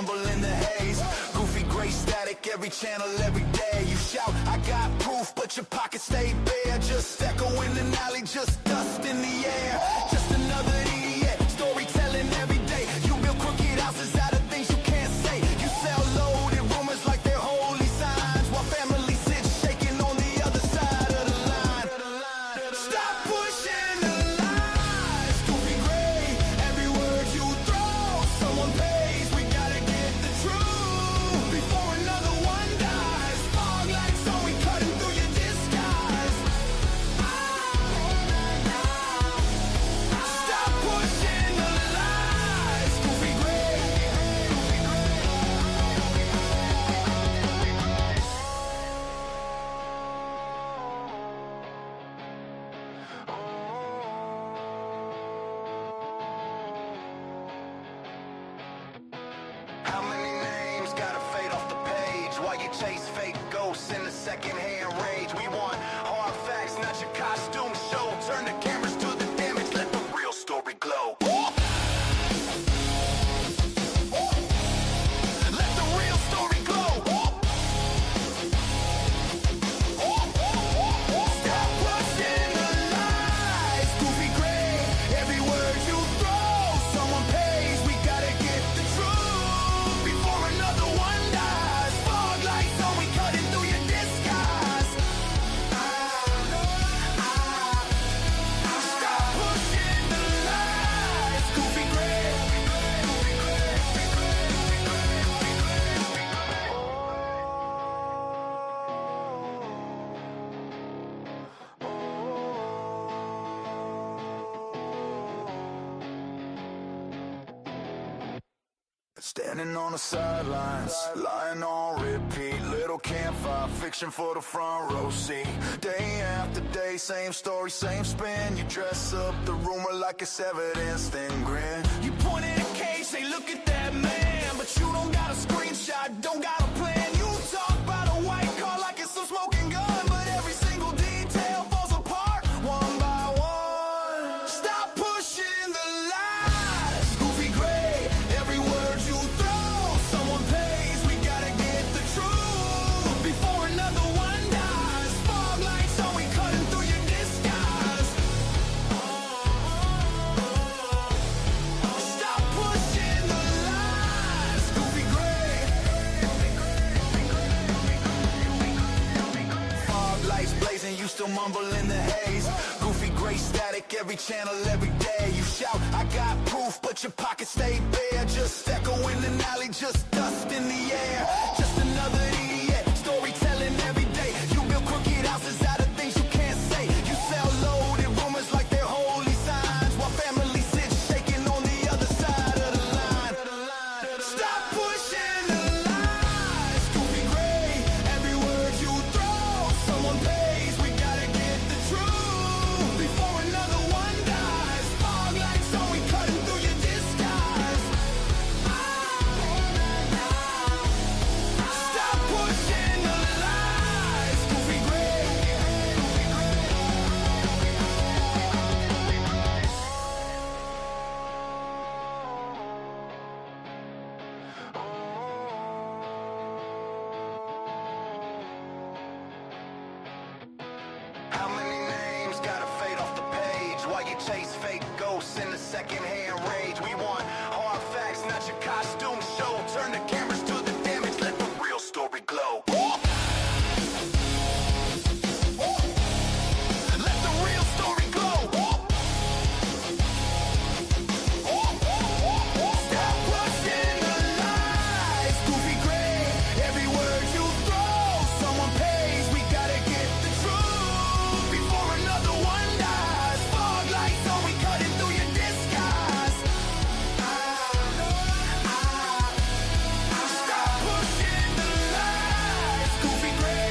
mumble in the haze. Goofy gray static, every channel, every day. You shout, I got proof, but your pockets stay bare. Just echo in an alley, just dust in the air. Just another idiot, storytelling every day. You build crooked houses out of things you can't say. You sell loaded rumors like they're holy signs, while family sits shaking on the other side of the line. Stop pushing the lies, goofy gray. Every word you throw, someone pays. We gotta get the truth before another one dies. Fog lights on, we cutting through your disguise. Stop pushing the lies, goofy gray. How many names gotta fade off the page while you chase fake ghosts in the secondhand rage? We want hard facts, not your costume show. Turn the cameras to the damage, let the real story glow. Let the real story glow. Stop pushing the lies, goofy gray. Every word you throw, someone pays. We gotta get the truth before another one dies. Fog lights on, we cutting through your disguise. Stop pushing the lies, goofy gray. Standing on the sidelines, lying on repeat. Little campfire fiction for the front row seat. Day after day, same story, same spin. You dress up the rumor like it's evidence, then grin. You point at a case, say look at that man, but you don't got a screenshot, don't got a plan. You talk about a white car like it's some smoking gun, but every single detail falls apart one by one. Stop pushing the lies, goofy gray. Every word you throw, someone pays. We gotta get the truth before another one dies. Fog lights on, we cutting through your disguise. Stop pushing the lies, goofy gray. Fog lights blazing, you still mumble in the haze. Goofy gray static, every channel, every day. You shout, I got proof, but your pockets stay bare. Just echo in an alley, just dust in the air. Just another idiot, storytelling every day. You build crooked houses out of things you can't say. You sell loaded rumors like they're holy signs, while family sits shaking on the other side of the line. Stop pushing the lies, goofy gray. Every word you throw, someone pays. We gotta get the truth before another one dies. Fog lights on, we cutting through your disguise. Stop pushing the lies, goofy gray. How many names gotta fade off the page while you chase fake ghosts in the secondhand rage? We want hard facts, not your costume show. Turn the cameras to the damage, let the real story glow. Let the real story glow. Stop pushing the lies, goofy gray. Every word you throw, someone pays. We gotta get the truth before another one dies. Fog lights on, we cutting through your disguise. Stop pushing the lies, goofy gray.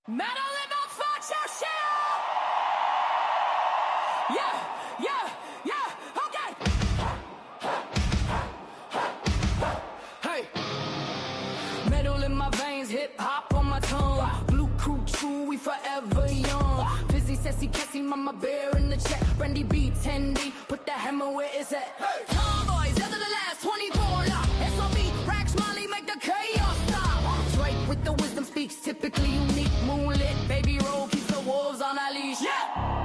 Metal in the fuck your shit! Yeah, yeah, yeah, okay! always hip hop on my tongue. Blue crew true, we forever young. Fizzy, sassy, Cassie, mama bear in the chat. Brandy B, 10D, put the hammer where it's at. Tomboys, other than the last 24 lock. SOB, Rack, Smiley, make the chaos stop. Drake with the wisdom speaks, typically unique. Moonlit, baby roll, keeps the wolves on our leash. Yeah!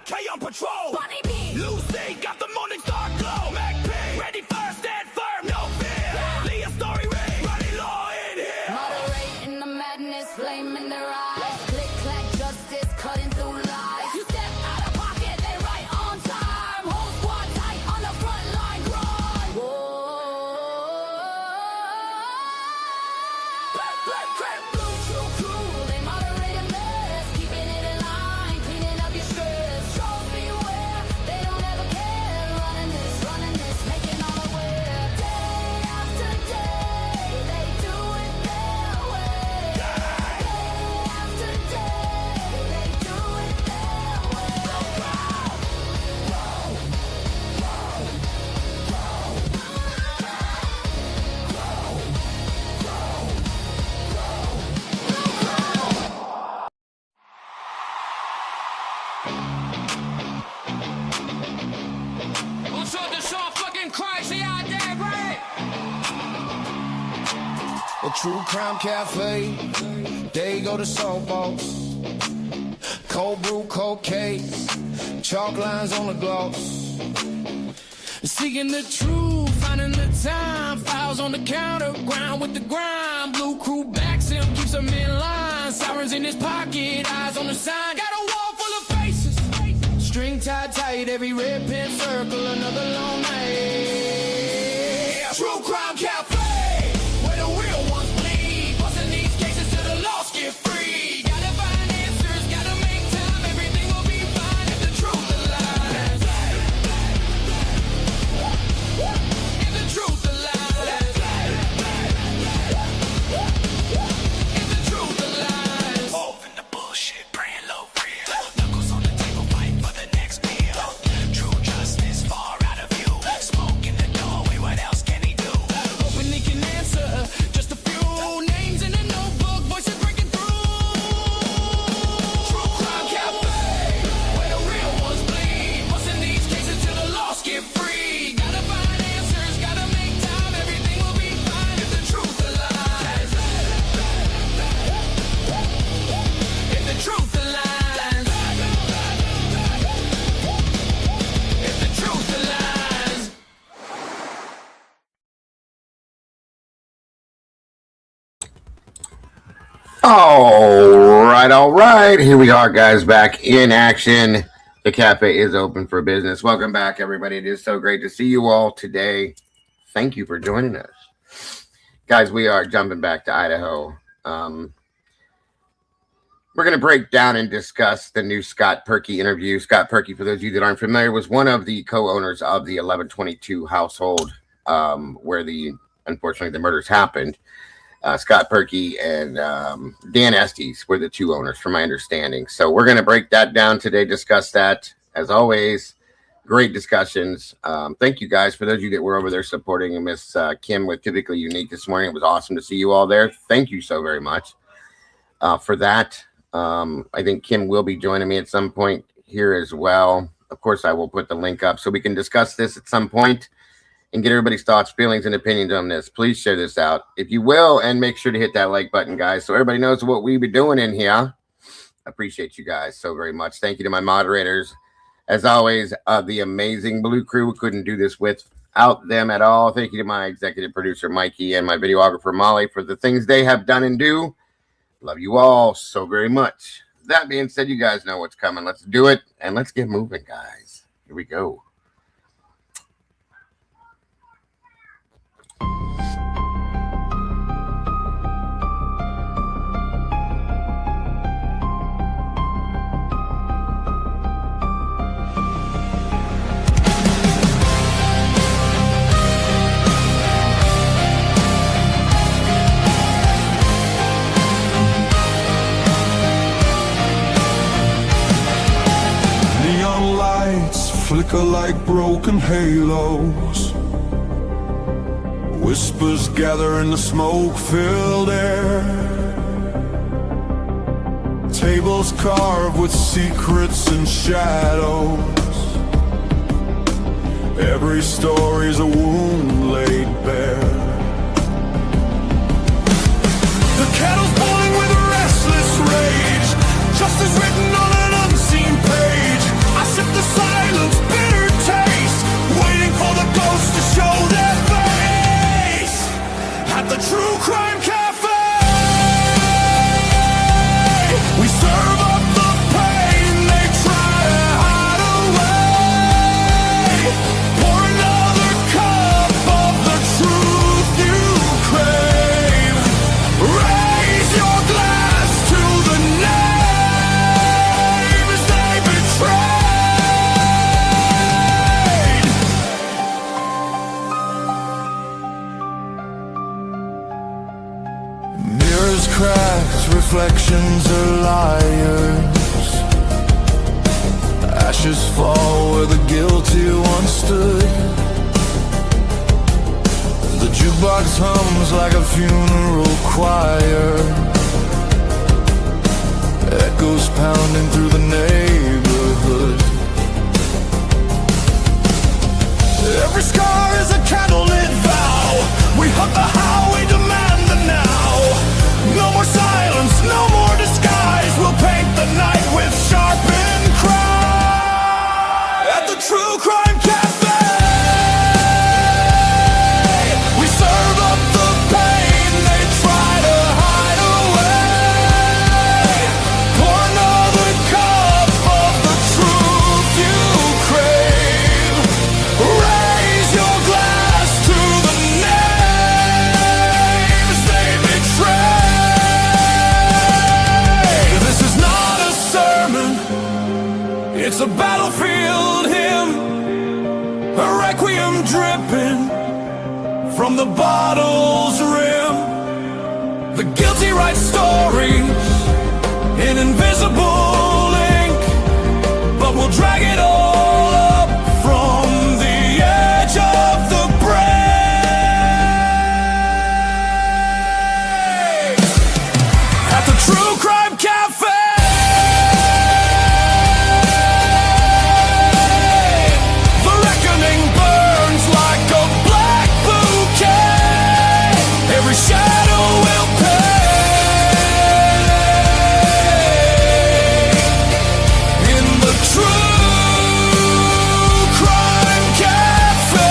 K on patrol. Bunny B. Lucy got the morning star glow. Mac P. Ready first and firm, no fear. Yeah. Leah story ring. Running law in here. Moderating the madness, flame in their eyes. Click clack justice, cutting through lies. You step out of pocket, they right on time. Whole squad tight on the front line grind. Whoa. Black crap, blue true crew. They moderate a mess, keeping it in line, cleaning up your stress. A true crime cafe, they go to softballs. Cold brew, cold case, chalk lines on the gloss. Seeking the truth, finding the time, files on the counter, grind with the grind. Blue crew backs him, keeps him in line. Sirens in his pocket, eyes on the sign. Got a wall full of faces, string tied tight, every red pen circle, another long night. True crime cafe. Get free, gotta find answers, gotta make time, everything will be fine if the truth aligns. If the truth aligns. If the truth aligns. Open the bullshit, praying low real. Knuckles on the table, fight for the next meal. True justice far out of view. Smoke in the doorway, what else can he do? Hoping he can answer just a few names in a notebook, voices breaking. Get free, gotta find answers, gotta make time, everything will be fine if the truth aligns. If the truth aligns. If the truth aligns. All right. Here we are, guys, back in action. The cafe is open for business. Welcome back, everybody. It is so great to see you all today. Thank you for joining us. Guys, we are jumping back to Idaho. We're going to break down and discuss the new Scott Perky interview. Scott Perky, for those of you that aren't familiar, was one of the co-owners of the 1122 household where unfortunately the murders happened. Scott Perky and Dan Estes were the two owners, from my understanding. So we're going to break that down today, discuss that. As always, great discussions. Thank you, guys, for those of you that were over there supporting Miss Kim with Typically Unique this morning. It was awesome to see you all there. Thank you so very much for that. I think Kim will be joining me at some point here as well. Of course, I will put the link up so we can discuss this at some point and get everybody's thoughts, feelings, and opinions on this. Please share this out, if you will, and make sure to hit that like button, guys, so everybody knows what we be doing in here. I appreciate you guys so very much. Thank you to my moderators. As always, the amazing Blue Crew. Couldn't do this without them at all. Thank you to my executive producer, Mikey, and my videographer, Molly, for the things they have done and do. Love you all so very much. That being said, you guys know what's coming. Let's do it, and let's get moving, guys. Here we go. flicker like broken halos. Whispers gather in the smoke-filled air. Tables carved with secrets and shadows. Every story's a wound laid bare. The kettle's boiling with a restless rage. Justice written on an unseen page. I sip the silence, bitter taste, waiting for the ghosts to show their face. At the True Crime Cafe, we serve up the pain they try to hide away. Pour another cup of the truth you crave. Raise your glass to the names they betrayed. Mirrors cracked, reflections are liars. Ashes fall where the guilty once stood. The jukebox hums like a funeral choir. Echoes pounding through the neighborhood. Every scar is a candlelit vow. We hunt the how, we demand the now. No more silence, no more disguise. We'll paint the night with sharpened cry. At the True Crime Cafe, we serve up the pain they try to hide away. Pour another cup of the truth you crave. Raise your glass to the names they betrayed. This is not a sermon, it's a battlefield hymn, a requiem dripping from the bottle's rim. The guilty write stories in invisible ink, but we'll drag it all up from the edge of the break. At the True Crime Cafe, the reckoning burns like a black bouquet. Every shadow will pay. In the True Crime Cafe.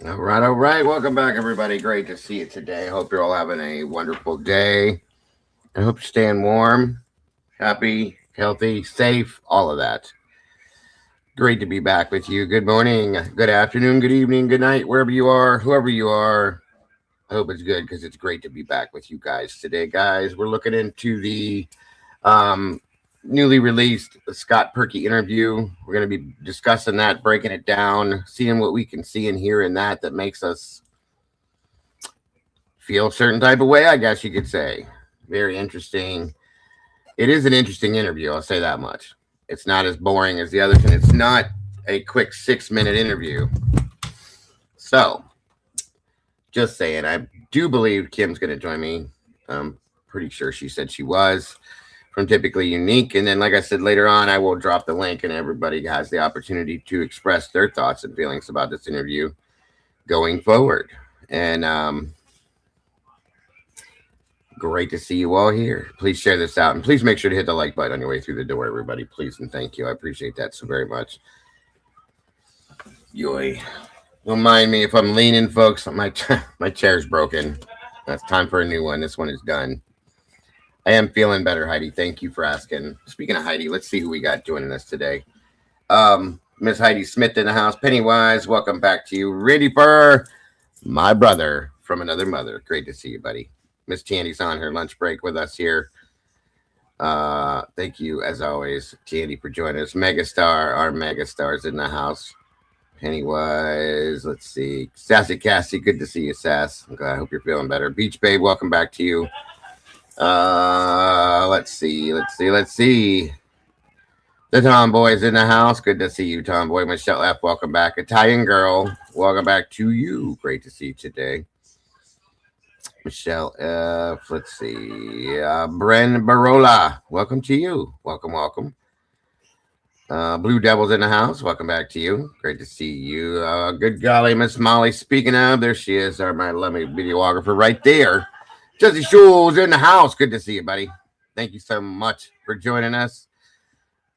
All right. Welcome back, everybody. Great to see you today. Hope you're all having a wonderful day. I hope you're staying warm, happy, healthy, safe, all of that. Great to be back with you. Good morning, good afternoon, good evening, good night, wherever you are, whoever you are. I hope it's good because it's great to be back with you guys today. Guys, we're looking into the newly released Scott Perky interview. We're going to be discussing that, breaking it down, seeing what we can see and hear in that makes us feel a certain type of way, I guess you could say. Very interesting. It is an interesting interview, I'll say that much. It's not as boring as the others, and it's not a quick 6-minute interview. So, just saying, I do believe Kim's going to join me. I'm pretty sure she said she was. From Typically Unique. And then, like I said, later on, I will drop the link and everybody has the opportunity to express their thoughts and feelings about this interview going forward. And great to see you all here. Please share this out. And please make sure to hit the like button on your way through the door, everybody. Please and thank you. I appreciate that so very much. Yoy. Don't mind me if I'm leaning, folks. My chair's broken. That's time for a new one. This one is done. I am feeling better, Heidi. Thank you for asking. Speaking of Heidi, let's see who we got joining us today. Miss Heidi Smith in the house. Pennywise, welcome back to you. Ready for my brother from another mother. Great to see you, buddy. Miss Tandy's on her lunch break with us here. Thank you, as always, Tandy, for joining us. Megastar, our Megastars in the house. Pennywise, let's see. Sassy Cassie, good to see you, Sass. I hope you're feeling better. Beach Babe, welcome back to you. Let's see. The Tomboy's in the house. Good to see you, Tomboy. Michelle F., welcome back. Italian Girl, welcome back to you. Great to see you today. Michelle F., let's see. Bren Barola, welcome to you. Welcome. Blue Devils in the house. Welcome back to you. Great to see you. Good golly, Miss Molly. Speaking of, there she is, my lovely videographer right there. Jesse Schul's in the house. Good to see you, buddy. Thank you so much for joining us.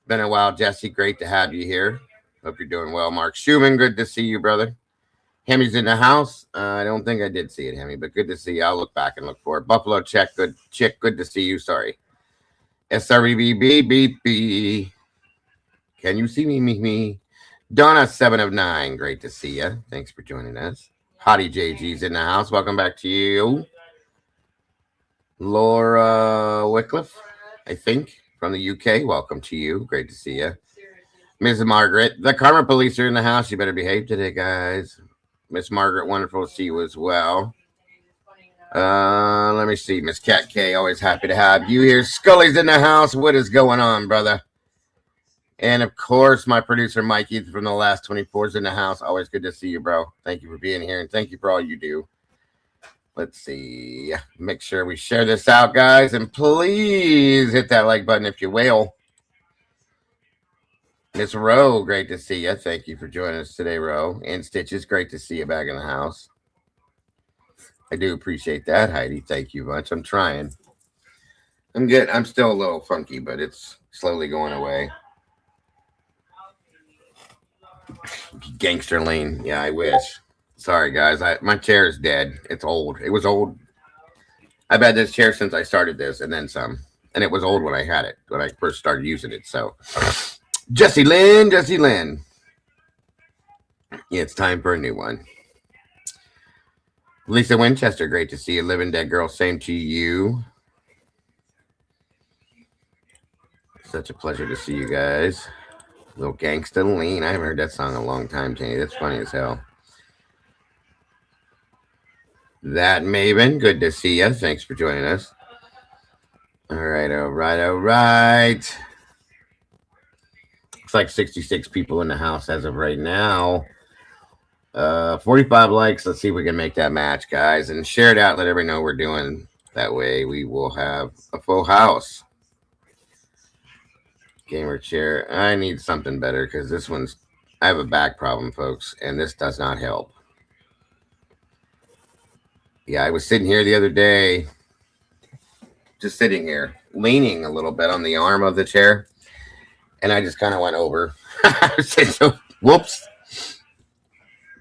Been a while, Jesse. Great to have you here. Hope you're doing well. Mark Schumann, good to see you, brother. Hemi's in the house. I don't think I did see it, Hemi, but good to see you. I'll look back and look for it. Buffalo Check, good chick. Good to see you. Sorry. SREBB. Can you see me? Donna 7 of 9. Great to see you. Thanks for joining us. Hottie JG's in the house. Welcome back to you. Laura Wycliffe, I think, from the UK. Welcome to you. Great to see you. Miss Margaret, the Karma Police are in the house. You better behave today, guys. Miss Margaret, wonderful to see you as well. Let me see. Miss Cat K, always happy to have you here. Scully's in the house. What is going on, brother? And, of course, my producer, Mikey, from the last 24 is in the house. Always good to see you, bro. Thank you for being here, and thank you for all you do. Let's see. Make sure we share this out, guys. And please hit that like button if you will. Miss Rowe, great to see you. Thank you for joining us today, Rowe. And Stitches, great to see you back in the house. I do appreciate that, Heidi. Thank you much. I'm trying. I'm good. I'm still a little funky, but it's slowly going away. Gangster Lane. Yeah, I wish. Sorry, guys. My chair is dead. It's old. It was old. I've had this chair since I started this and then some. And it was old when I had it, when I first started using it. So, Jesse Lynn. Yeah, it's time for a new one. Lisa Winchester, great to see you. Living Dead Girl, same to you. Such a pleasure to see you guys. Little Gangsta Lean. I haven't heard that song in a long time, Jenny. That's funny as hell. That Maven, good to see you. Thanks for joining us. All right. Looks like 66 people in the house as of right now. 45 likes. Let's see if we can make that match, guys. And share it out. Let everybody know we're doing. That way we will have a full house. Gamer chair. I need something better because this one's. I have a back problem, folks, and this does not help. Yeah, I was sitting here the other day, just sitting here, leaning a little bit on the arm of the chair, and I just kind of went over. Whoops.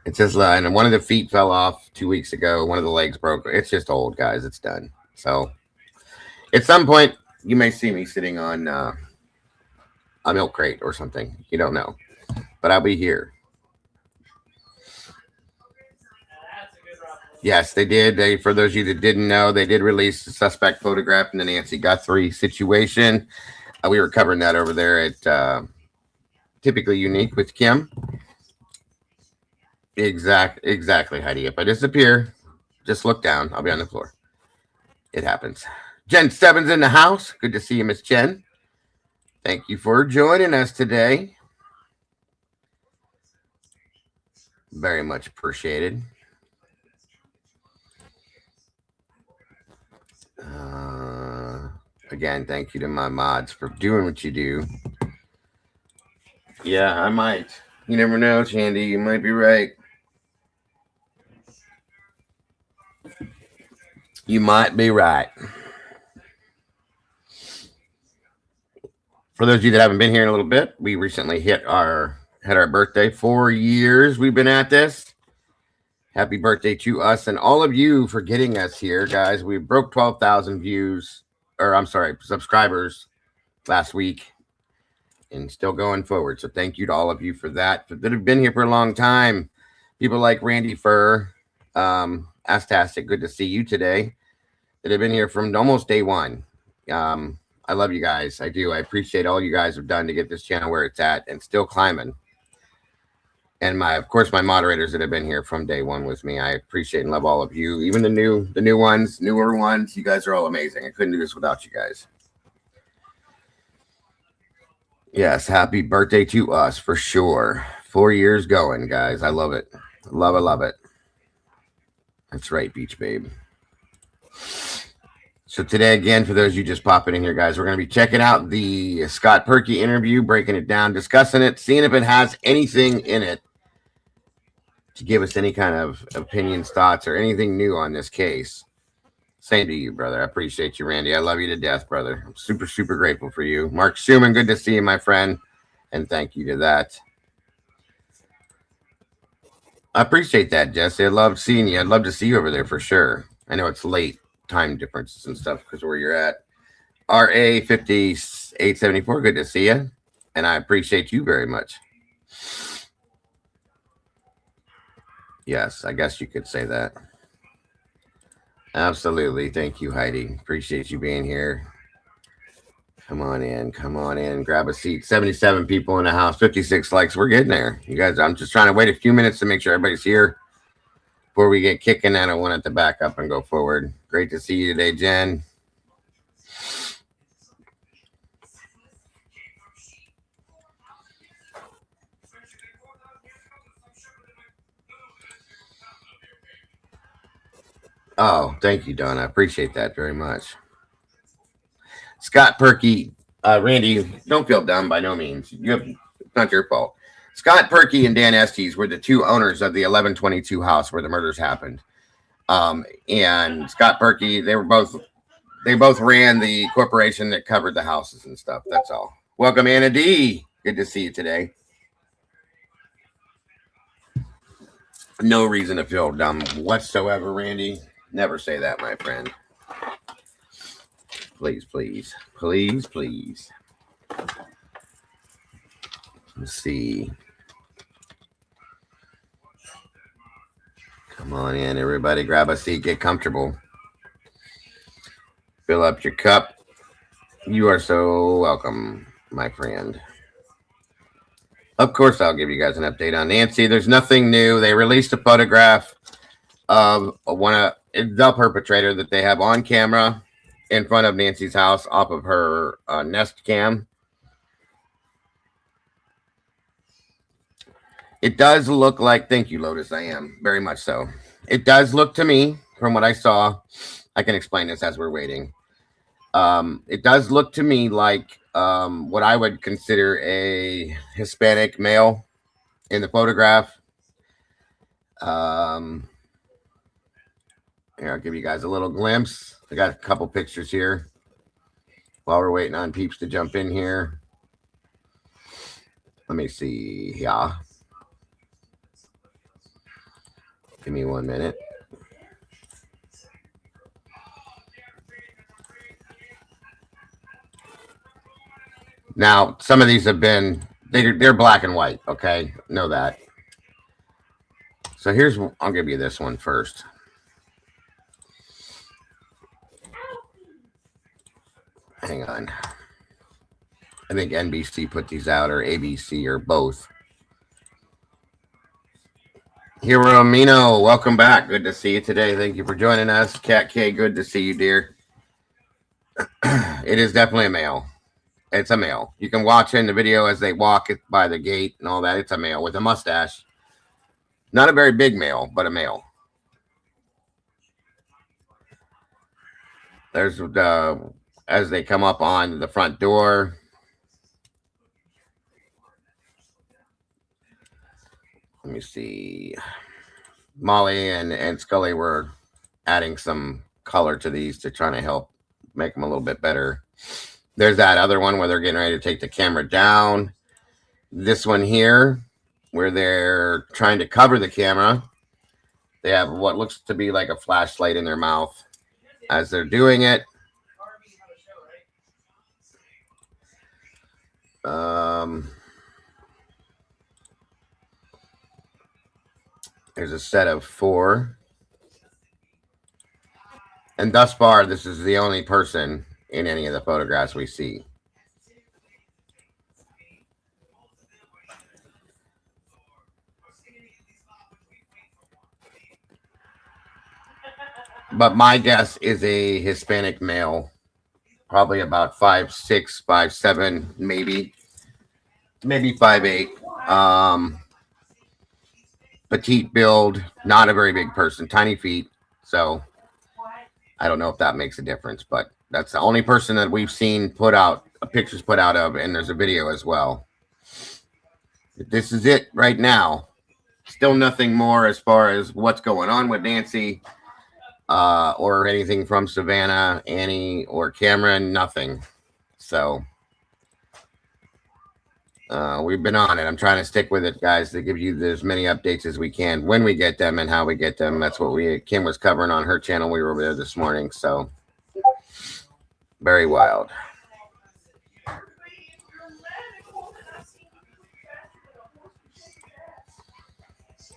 It's just, and one of the feet fell off 2 weeks ago. One of the legs broke. It's just old, guys. It's done. So, at some point, you may see me sitting on a milk crate or something. You don't know. But I'll be here. Yes, they did. For those of you that didn't know, they did release the suspect photograph in the Nancy Guthrie situation. We were covering that over there at Typically Unique with Kim. Exactly, Heidi. If I disappear, just look down. I'll be on the floor. It happens. Jen Stebbins in the house. Good to see you, Miss Jen. Thank you for joining us today. Very much appreciated. Again, thank you to my mods for doing what you do. Yeah, I might. You never know, Chandy. You might be right. You might be right. For those of you that haven't been here in a little bit, we recently had our birthday. 4 years we've been at this. Happy birthday to us and all of you for getting us here, guys. We broke 12,000 views, or I'm sorry, subscribers last week, and still going forward. So thank you to all of you for that have been here for a long time. People like Randy Furr, Astastic, good to see you today. That have been here from almost day one. I love you guys. I do. I appreciate all you guys have done to get this channel where it's at and still climbing. And of course, my moderators that have been here from day one with me. I appreciate and love all of you, even the newer ones. You guys are all amazing. I couldn't do this without you guys. Yes, happy birthday to us for sure. 4 years going, guys. I love it. Love it, love it. That's right, Beach Babe. So today, again, for those of you just popping in here, guys, we're going to be checking out the Scott Perky interview, breaking it down, discussing it, seeing if it has anything in it to give us any kind of opinions, thoughts, or anything new on this case. Same to you, brother. I appreciate you, Randy. I love you to death, brother. I'm super, super grateful for you. Mark Schumann, good to see you, my friend, and thank you to that. I appreciate that, Jesse. I love seeing you. I'd love to see you over there for sure. I know it's late. Time differences and stuff because where you're at. RA 5874, good to see you, and I appreciate you very much. Yes, I guess you could say that. Absolutely. Thank you, Heidi. Appreciate you being here. Come on in, grab a seat. 77 people in the house, 56 likes. We're getting there, you guys. I'm just trying to wait a few minutes to make sure everybody's here before we get kicking. I don't want it to back up and go forward. Great to see you today, Jen. Oh, thank you, Don. I appreciate that very much. Scott Perky, Randy, don't feel dumb by no means. It's not your fault. Scott Perky and Dan Estes were the two owners of the 1122 house where the murders happened. And Scott Perky, they both ran the corporation that covered the houses and stuff. That's all. Welcome, Anna D. Good to see you today. No reason to feel dumb whatsoever, Randy. Never say that, my friend. Please, please, please, please. Let's see. Come on in, everybody. Grab a seat. Get comfortable. Fill up your cup. You are so welcome, my friend. Of course, I'll give you guys an update on Nancy. There's nothing new. They released a photograph of the perpetrator that they have on camera in front of Nancy's house off of her Nest cam. It does look like, thank you, Lotus, I am, very much so. It does look to me, from what I saw, I can explain this as we're waiting. It does look to me like what I would consider a Hispanic male in the photograph. Here, I'll give you guys a little glimpse. I got a couple pictures here while we're waiting on peeps to jump in here. Let me see. Yeah. Give me 1 minute. Now, some of these have been, they're black and white, okay? Know that. So here's, I'll give you this one first. Hang on. I think NBC put these out, or ABC, or both. Hero Amino, welcome back. Good to see you today. Thank you for joining us. Cat K, good to see you, dear. It is definitely a male. It's a male. You can watch in the video as they walk by the gate and all that. It's a male with a mustache. Not a very big male, but a male. There's as they come up on the front door. Let me see. Molly and Scully were adding some color to these to try to help make them a little bit better. There's that other one where they're getting ready to take the camera down. This one here where they're trying to cover the camera. They have what looks to be like a flashlight in their mouth as they're doing it. There's a set of 4. And thus far, this is the only person in any of the photographs we see. But my guess is a Hispanic male, probably about 5'6", 5'7", maybe 5'8". Petite build, not a very big person, tiny feet. So I don't know if that makes a difference, but that's the only person that we've seen put out pictures put out of, and there's a video as well. This is it right now. Still nothing more as far as what's going on with Nancy. Or anything from Savannah, Annie, or Cameron, nothing. So we've been on it. I'm trying to stick with it, guys, to give you as many updates as we can when we get them and how we get them. That's what Kim was covering on her channel. We were over there this morning. So very wild.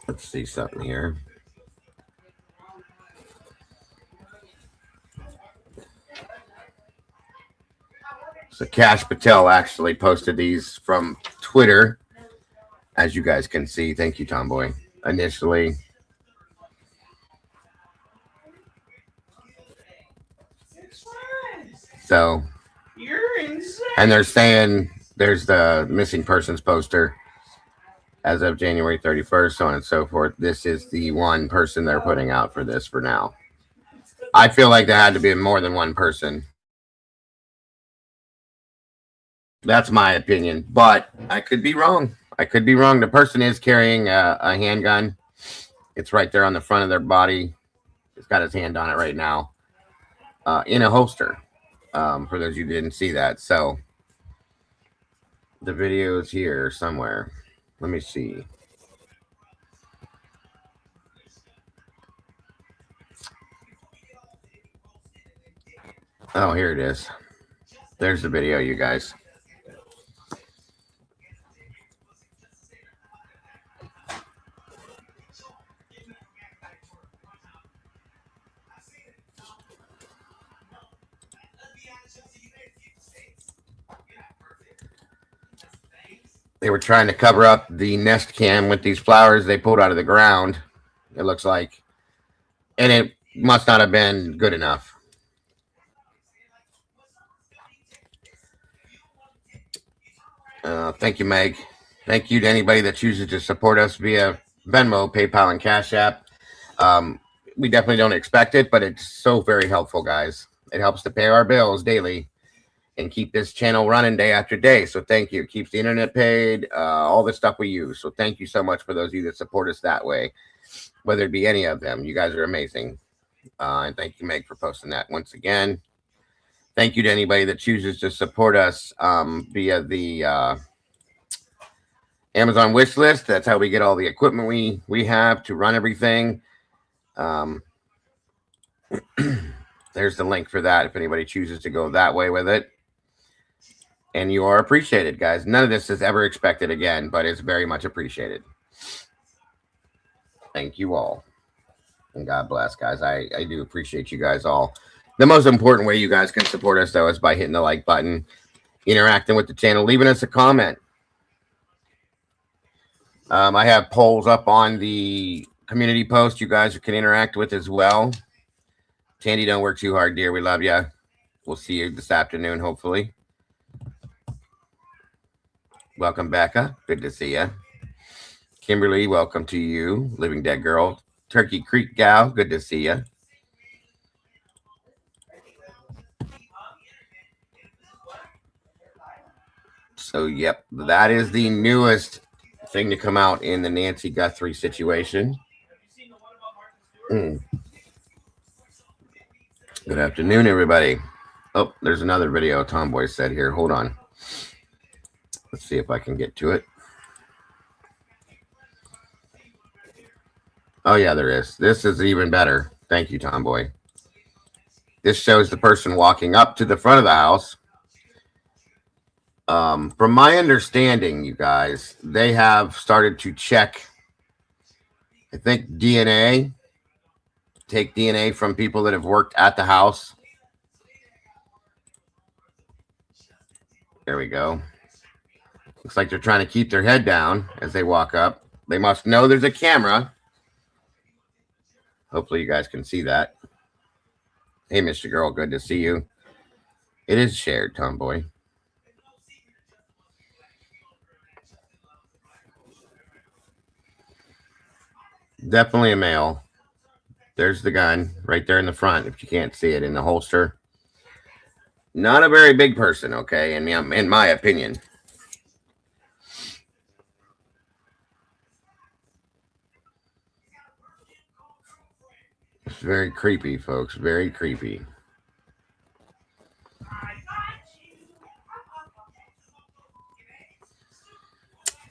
Let's see something here. So Cash Patel actually posted these from Twitter, as you guys can see. Thank you, Tomboy. Initially. So, and they're saying there's the missing persons poster as of January 31st, so on and so forth. This is the one person they're putting out for this for now. I feel like there had to be more than one person. That's my opinion, but I could be wrong. The person is carrying a handgun. It's right there on the front of their body. He's got his hand on it right now, in a holster. For those of you who didn't see that. So the video is here somewhere. Let me see. Oh, here it is. There's the video, you guys. They were trying to cover up the nest cam with these flowers they pulled out of the ground, it looks like. And it must not have been good enough. Thank you, Meg. Thank you to anybody that chooses to support us via Venmo, PayPal, and Cash App. We definitely don't expect it, but it's so very helpful, guys. It helps to pay our bills daily and keep this channel running day after day. So thank you. It keeps the internet paid, all the stuff we use. So thank you so much for those of you that support us that way, whether it be any of them. You guys are amazing. And thank you, Meg, for posting that once again. Thank you to anybody that chooses to support us via the Amazon wish list. That's how we get all the equipment we have to run everything. There's the link for that if anybody chooses to go that way with it. And you are appreciated, guys. None of this is ever expected again, but it's very much appreciated. Thank you all. And God bless, guys. I do appreciate you guys all. The most important way you guys can support us, though, is by hitting the like button, interacting with the channel, leaving us a comment. I have polls up on the community post you guys can interact with as well. Tandy, don't work too hard, dear. We love you. We'll see you this afternoon, hopefully. Welcome, Becca. Good to see you. Kimberly, welcome to you. Living Dead Girl. Turkey Creek Gal, good to see you. So, yep, that is the newest thing to come out in the Nancy Guthrie situation. Good afternoon, everybody. Oh, there's another video Tomboy said here. Hold on. Let's see if I can get to it. Oh, yeah, there is. This is even better. Thank you, Tomboy. This shows the person walking up to the front of the house. From my understanding, you guys, they have started to check, I think, DNA, take DNA from people that have worked at the house. There we go. Looks like they're trying to keep their head down as they walk up. They must know there's a camera. Hopefully you guys can see that. Hey, Mr. Girl, good to see you. It is shared, Tomboy. Definitely a male. There's the gun right there in the front, if you can't see it in the holster. Not a very big person, okay, in my opinion. It's very creepy, folks. Very creepy.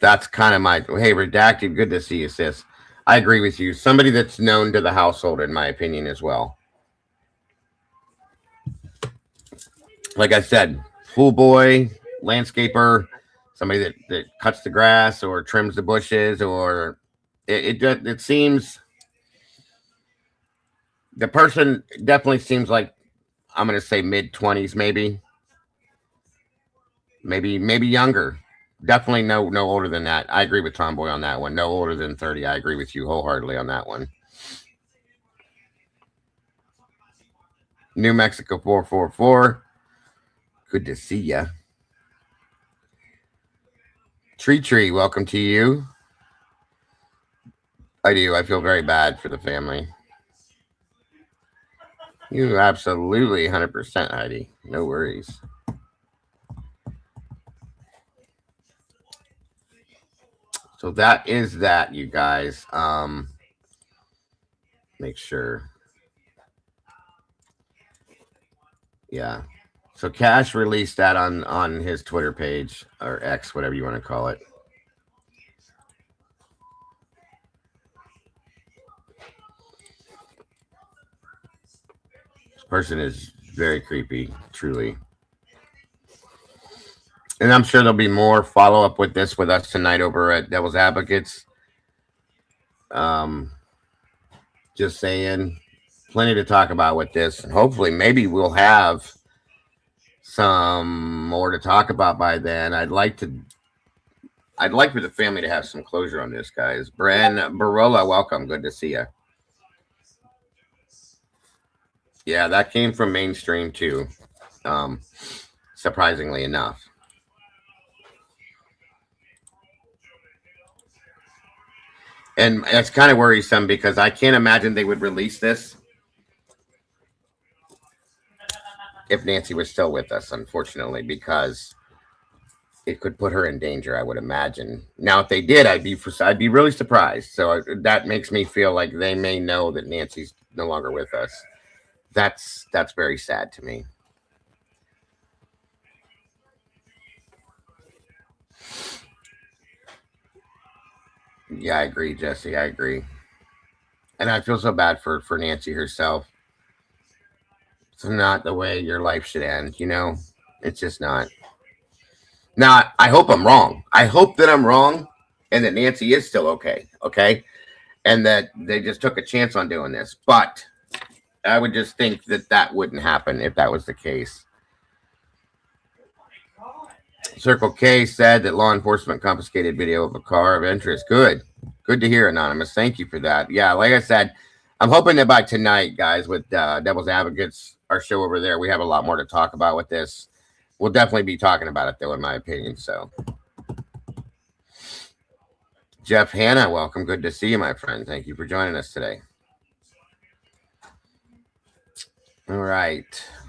That's kind of my... Hey, Redacted, good to see you, sis. I agree with you. Somebody that's known to the household, in my opinion, as well. Like I said, pool boy, landscaper, somebody that cuts the grass or trims the bushes, or it seems... The person definitely seems like, I'm going to say mid-20s, maybe younger. Definitely no older than that. I agree with Tomboy on that one. No older than 30. I agree with you wholeheartedly on that one. New Mexico 444. Good to see ya. Tree, welcome to you. I do. I feel very bad for the family. You absolutely 100%, Heidi. No worries. So that is that, you guys. Make sure. Yeah. So Cash released that on his Twitter page, or X, whatever you want to call it. This person is very creepy, truly. And I'm sure there'll be more follow-up with this with us tonight over at Devil's Advocates. Just saying, plenty to talk about with this. And hopefully, maybe we'll have some more to talk about by then. I'd like for the family to have some closure on this, guys. Bren Barola, welcome. Good to see you. Yeah, that came from mainstream too. Surprisingly enough. And that's kind of worrisome because I can't imagine they would release this if Nancy was still with us, unfortunately, because it could put her in danger, I would imagine. Now, if they did, I'd be really surprised. So that makes me feel like they may know that Nancy's no longer with us. That's very sad to me. Yeah, I agree, Jesse. I agree. And I feel so bad for Nancy herself. It's not the way your life should end, you know? It's just not. Now, I hope I'm wrong. I hope that I'm wrong and that Nancy is still okay, and that they just took a chance on doing this. But I would just think that wouldn't happen if that was the case. Circle K said that law enforcement confiscated video of a car of interest. Good to hear, Anonymous. Thank you for that. Yeah, like I said, I'm hoping that by tonight, guys, with Devil's Advocates, our show over there, we have a lot more to talk about with this. We'll definitely be talking about it, though, in my opinion. So, Jeff Hanna, welcome. Good to see you, my friend. Thank you for joining us today. All right.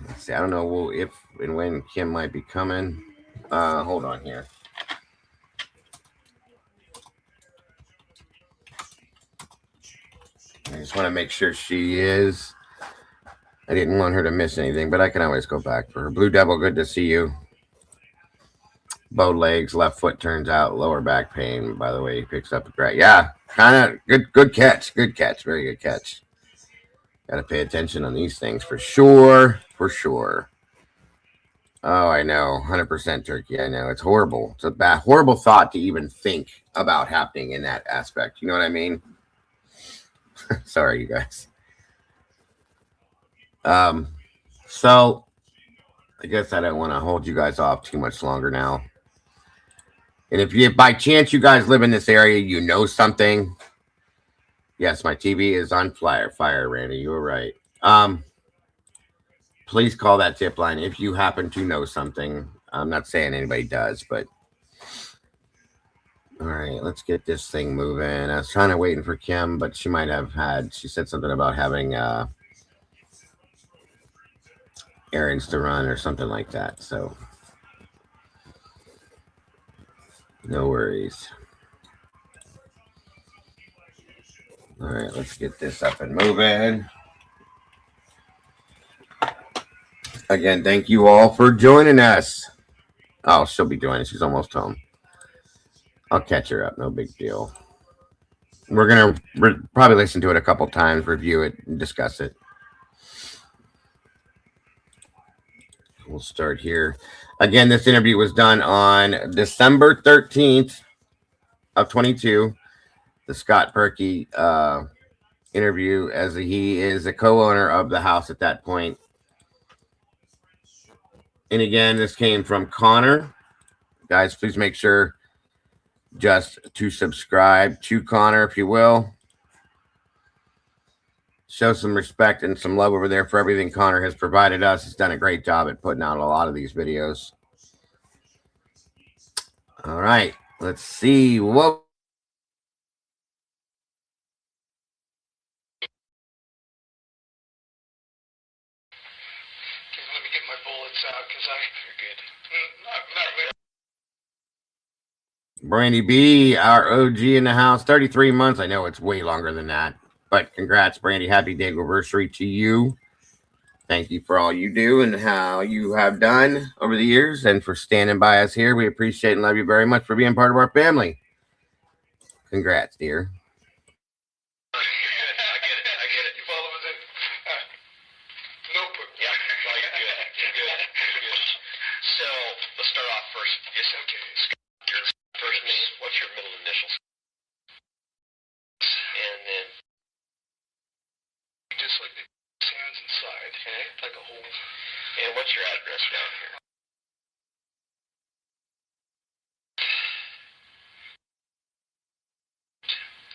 Let's see. I don't know if and when Kim might be coming. Hold on here. I just want to make sure she is. I didn't want her to miss anything, but I can always go back for her. Blue Devil, good to see you. bow legs, left foot turns out, lower back pain. By the way, he picks up a great. Yeah, kind of good catch. Good catch. Very good catch. Got to pay attention on these things for sure. For sure. Oh, I know. 100% turkey. I know. It's horrible. It's a bad, horrible thought to even think about happening in that aspect. You know what I mean? Sorry, you guys. So I guess I don't want to hold you guys off too much longer now. And if by chance you guys live in this area, you know something. Yes, my TV is on fire, Randy. You were right. Please call that tip line if you happen to know something. I'm not saying anybody does, but all right, let's get this thing moving. I was trying to waiting for Kim, but she might have had. She said something about having errands to run or something like that. So no worries. All right, let's get this up and moving. Again, thank you all for joining us. Oh, she'll be joining. She's almost home. I'll catch her up. No big deal. We're going to probably listen to it a couple times, review it, and discuss it. We'll start here. Again, this interview was done on December 13th of 22. The Scott Perky interview, as he is a co-owner of the house at that point. And again, this came from Connor. Guys, please make sure just to subscribe to Connor, if you will. Show some respect and some love over there for everything Connor has provided us. He's done a great job at putting out a lot of these videos. All right, let's see what. Let me get my bullets out because you're good. Not really. Brandy B, our OG in the house, 33 months. I know it's way longer than that, but congrats, Brandy. Happy day anniversary to you. Thank you for all you do and how you have done over the years and for standing by us here. We appreciate and love you very much for being part of our family. Congrats, dear. I get it. You follow with it? Nope. Yeah, no, you're good. So, let's start off first. Yes, okay. Your first name, what's your middle initials? And then... Just like the hands inside. Okay. Like a hole. And what's your address down here?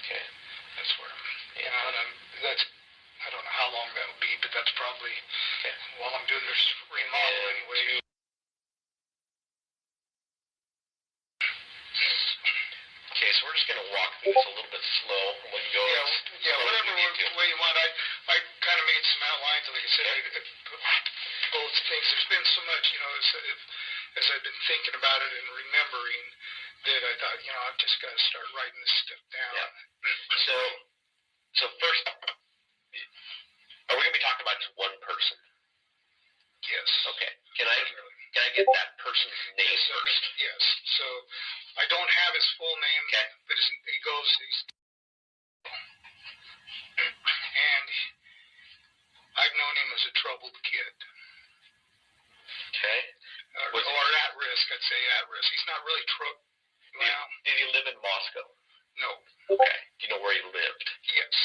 Okay. That's where I'm... Yeah, I don't know how long that'll be, but that's probably... Okay. While I'm doing this remodel anyway. Okay, so we're just going to walk through this a little bit slow. When you go, whatever way you want. I kind of made some outlines. Like I said, I bullets and things. There's been so much, as I've been thinking about it and remembering that I thought, I've just got to start writing this stuff down. Yeah. So first, are we going to be talking about just one person? Yes. Okay. Can I get that person's name first? Yes. So I don't have his full name, okay, but and I've known him as a troubled kid. Okay. Or at risk, I'd say at risk. He's not really troubled. Did he live in Moscow? No. Okay. Do you know where he lived? Yes.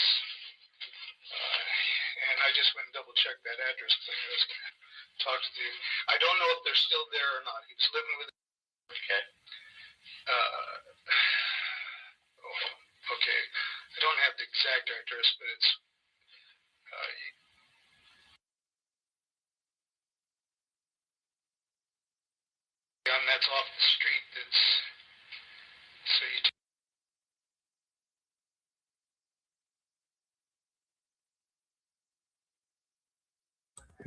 And I just went and double checked that address because I knew I was going to talk to you. I don't know if they're still there or not. He was living with. Okay. Okay. I don't have the exact address, but it's. And that's off the street. That's so you.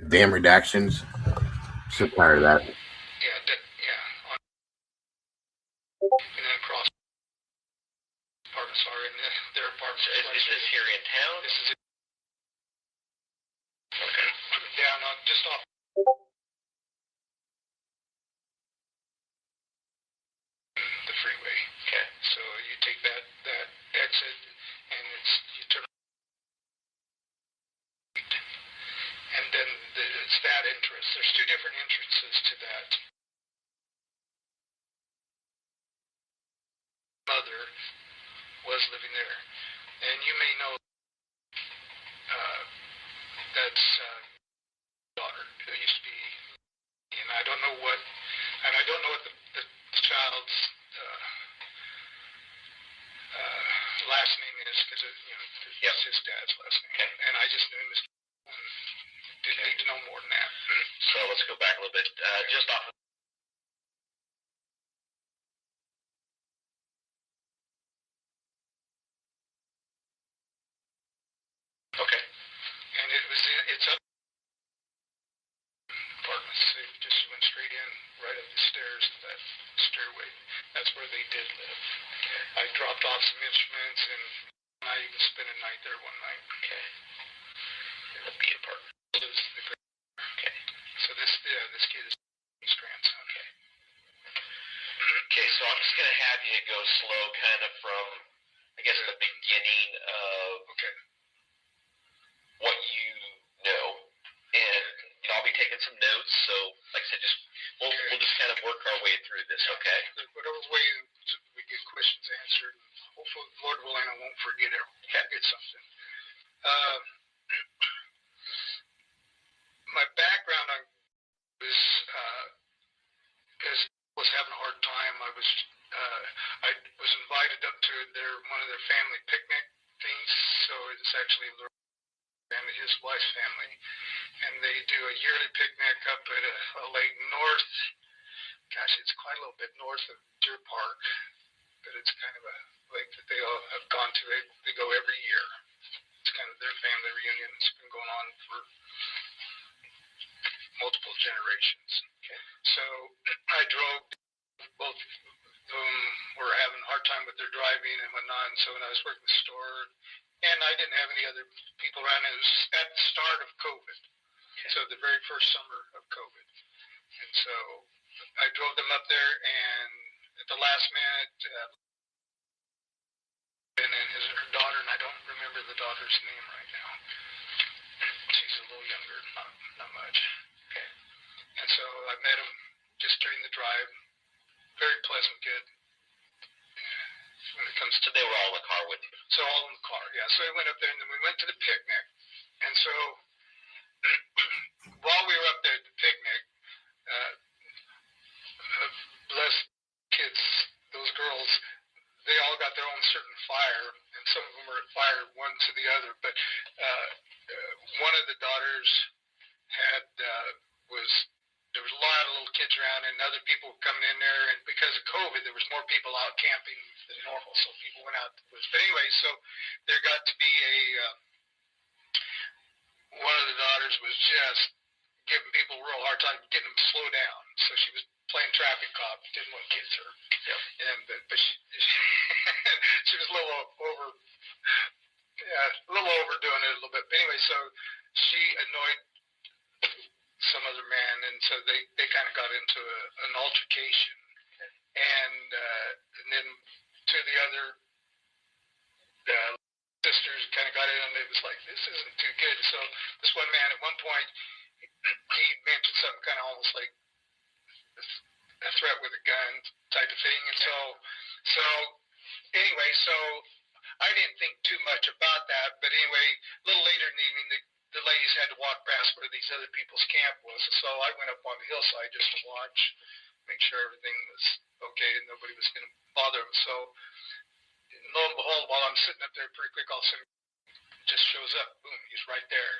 Damn redactions. So tired of that. Yeah. And then across apartments are in their apartments. Is this here in town? This is okay. Yeah, no, just off. that mother was living there. And you may know that's daughter who used to be, and I don't know what the child's last name is, because it's his dad's last name. Okay. And I just knew him as didn't need to know more than that. So let's go back a little bit. Just off of okay. And it's up apartments. They just went straight in, right up the stairs to that stairway. That's where they did live. I dropped off some instruments, and I even spent a night there one night. Okay. In the B apartment. Lives the great. Okay. So this kid is his grandson. Okay. Okay, so I'm just gonna have you go slow, kind of from, I guess, the beginning of Okay. what you know, and I'll be taking some notes. So, like I said, we'll just kind of work our way through this. Okay. Whatever way we get questions answered, hopefully, Lord willing, I won't forget it. Forget something. My background on was because I was having a hard time. I was invited up to one of their family picnic things. So it's actually family, his wife's family, and they do a yearly picnic up at a lake north. Gosh, it's quite a little bit north of Deer Park, but it's kind of a lake that they all have gone to. They go every year. It's kind of their family reunion. It's been going on for multiple generations. Okay. So I drove. Both of them were having a hard time with their driving and whatnot. And so when I was working the store, and I didn't have any other people around, it was at the start of COVID. Okay. So the very first summer of COVID. And so I drove them up there, and at the last minute, and then her daughter, and I don't remember the daughter's name right now. She's a little younger, not much. Okay. And so I met him just during the drive. Very pleasant kid. When it comes to So they were all in the car with you. So all in the car, yeah. So we went up there, and then we went to the picnic. And so while we were up there at the picnic, bless kids, those girls, they all got their own certain fire, and some of them were at fire one to the other. But one of the daughters there was a lot of little kids around, and other people coming in there, and because of COVID, there was more people out camping than normal, so people went out. But anyway, so there got to be one of the daughters was just giving people a real hard time, getting them to slow down. So she was playing traffic cop, didn't want kids hurt. Yep. And but she was a little overdoing it a little bit. But anyway, so she annoyed some other man, and so they kind of got into an altercation, and then two of the other sisters kind of got in, and it was like, this isn't too good. So this one man at one point, he mentioned something kind of almost like a threat with a gun type of thing, and so anyway, so I didn't think too much about that, but anyway, a little later in the evening, the ladies had to walk past where these other people's camp was, so I went up on the hillside just to watch, make sure everything was okay and nobody was going to bother them. So lo and behold, while I'm sitting up there, pretty quick, all of a sudden just shows up, boom, he's right there.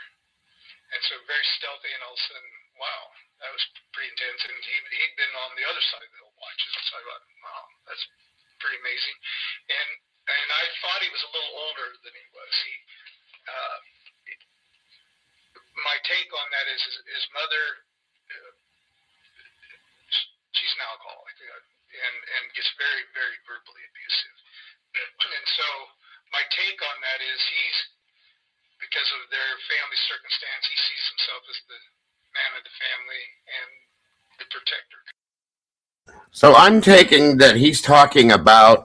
And so very stealthy, and all of a sudden, wow, that was pretty intense. And he'd been on the other side of the hill watches, so I thought, wow, that's pretty amazing. And I thought he was a little older than he was. My take on that is his mother, she's an alcoholic, and gets very, very verbally abusive. And so my take on that is because of their family circumstance, he sees himself as the man of the family and the protector. So I'm taking that he's talking about.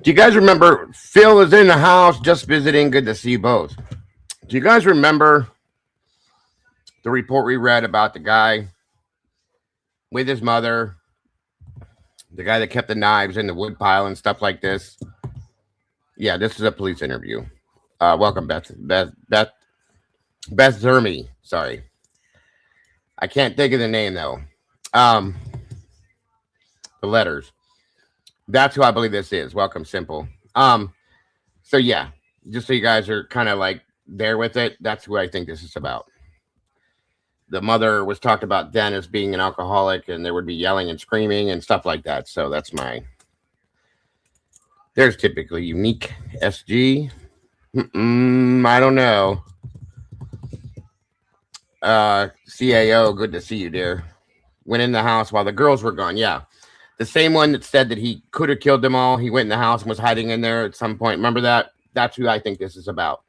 Do you guys remember Phil is in the house just visiting? Good to see you both. Do you guys remember the report we read about the guy with his mother, the guy that kept the knives in the wood pile and stuff like this. Yeah, this is a police interview. Welcome, Beth Zermi. Sorry, I can't think of the name though. The letters. That's who I believe this is. Welcome, Simple. So yeah, just so you guys are kind of like there with it, that's who I think this is about. The mother was talked about then as being an alcoholic, and there would be yelling and screaming and stuff like that. So that's there's typically unique SG. I don't know. CAO, good to see you, dear. Went in the house while the girls were gone. Yeah. The same one that said that he could have killed them all. He went in the house and was hiding in there at some point. Remember that? That's who I think this is about.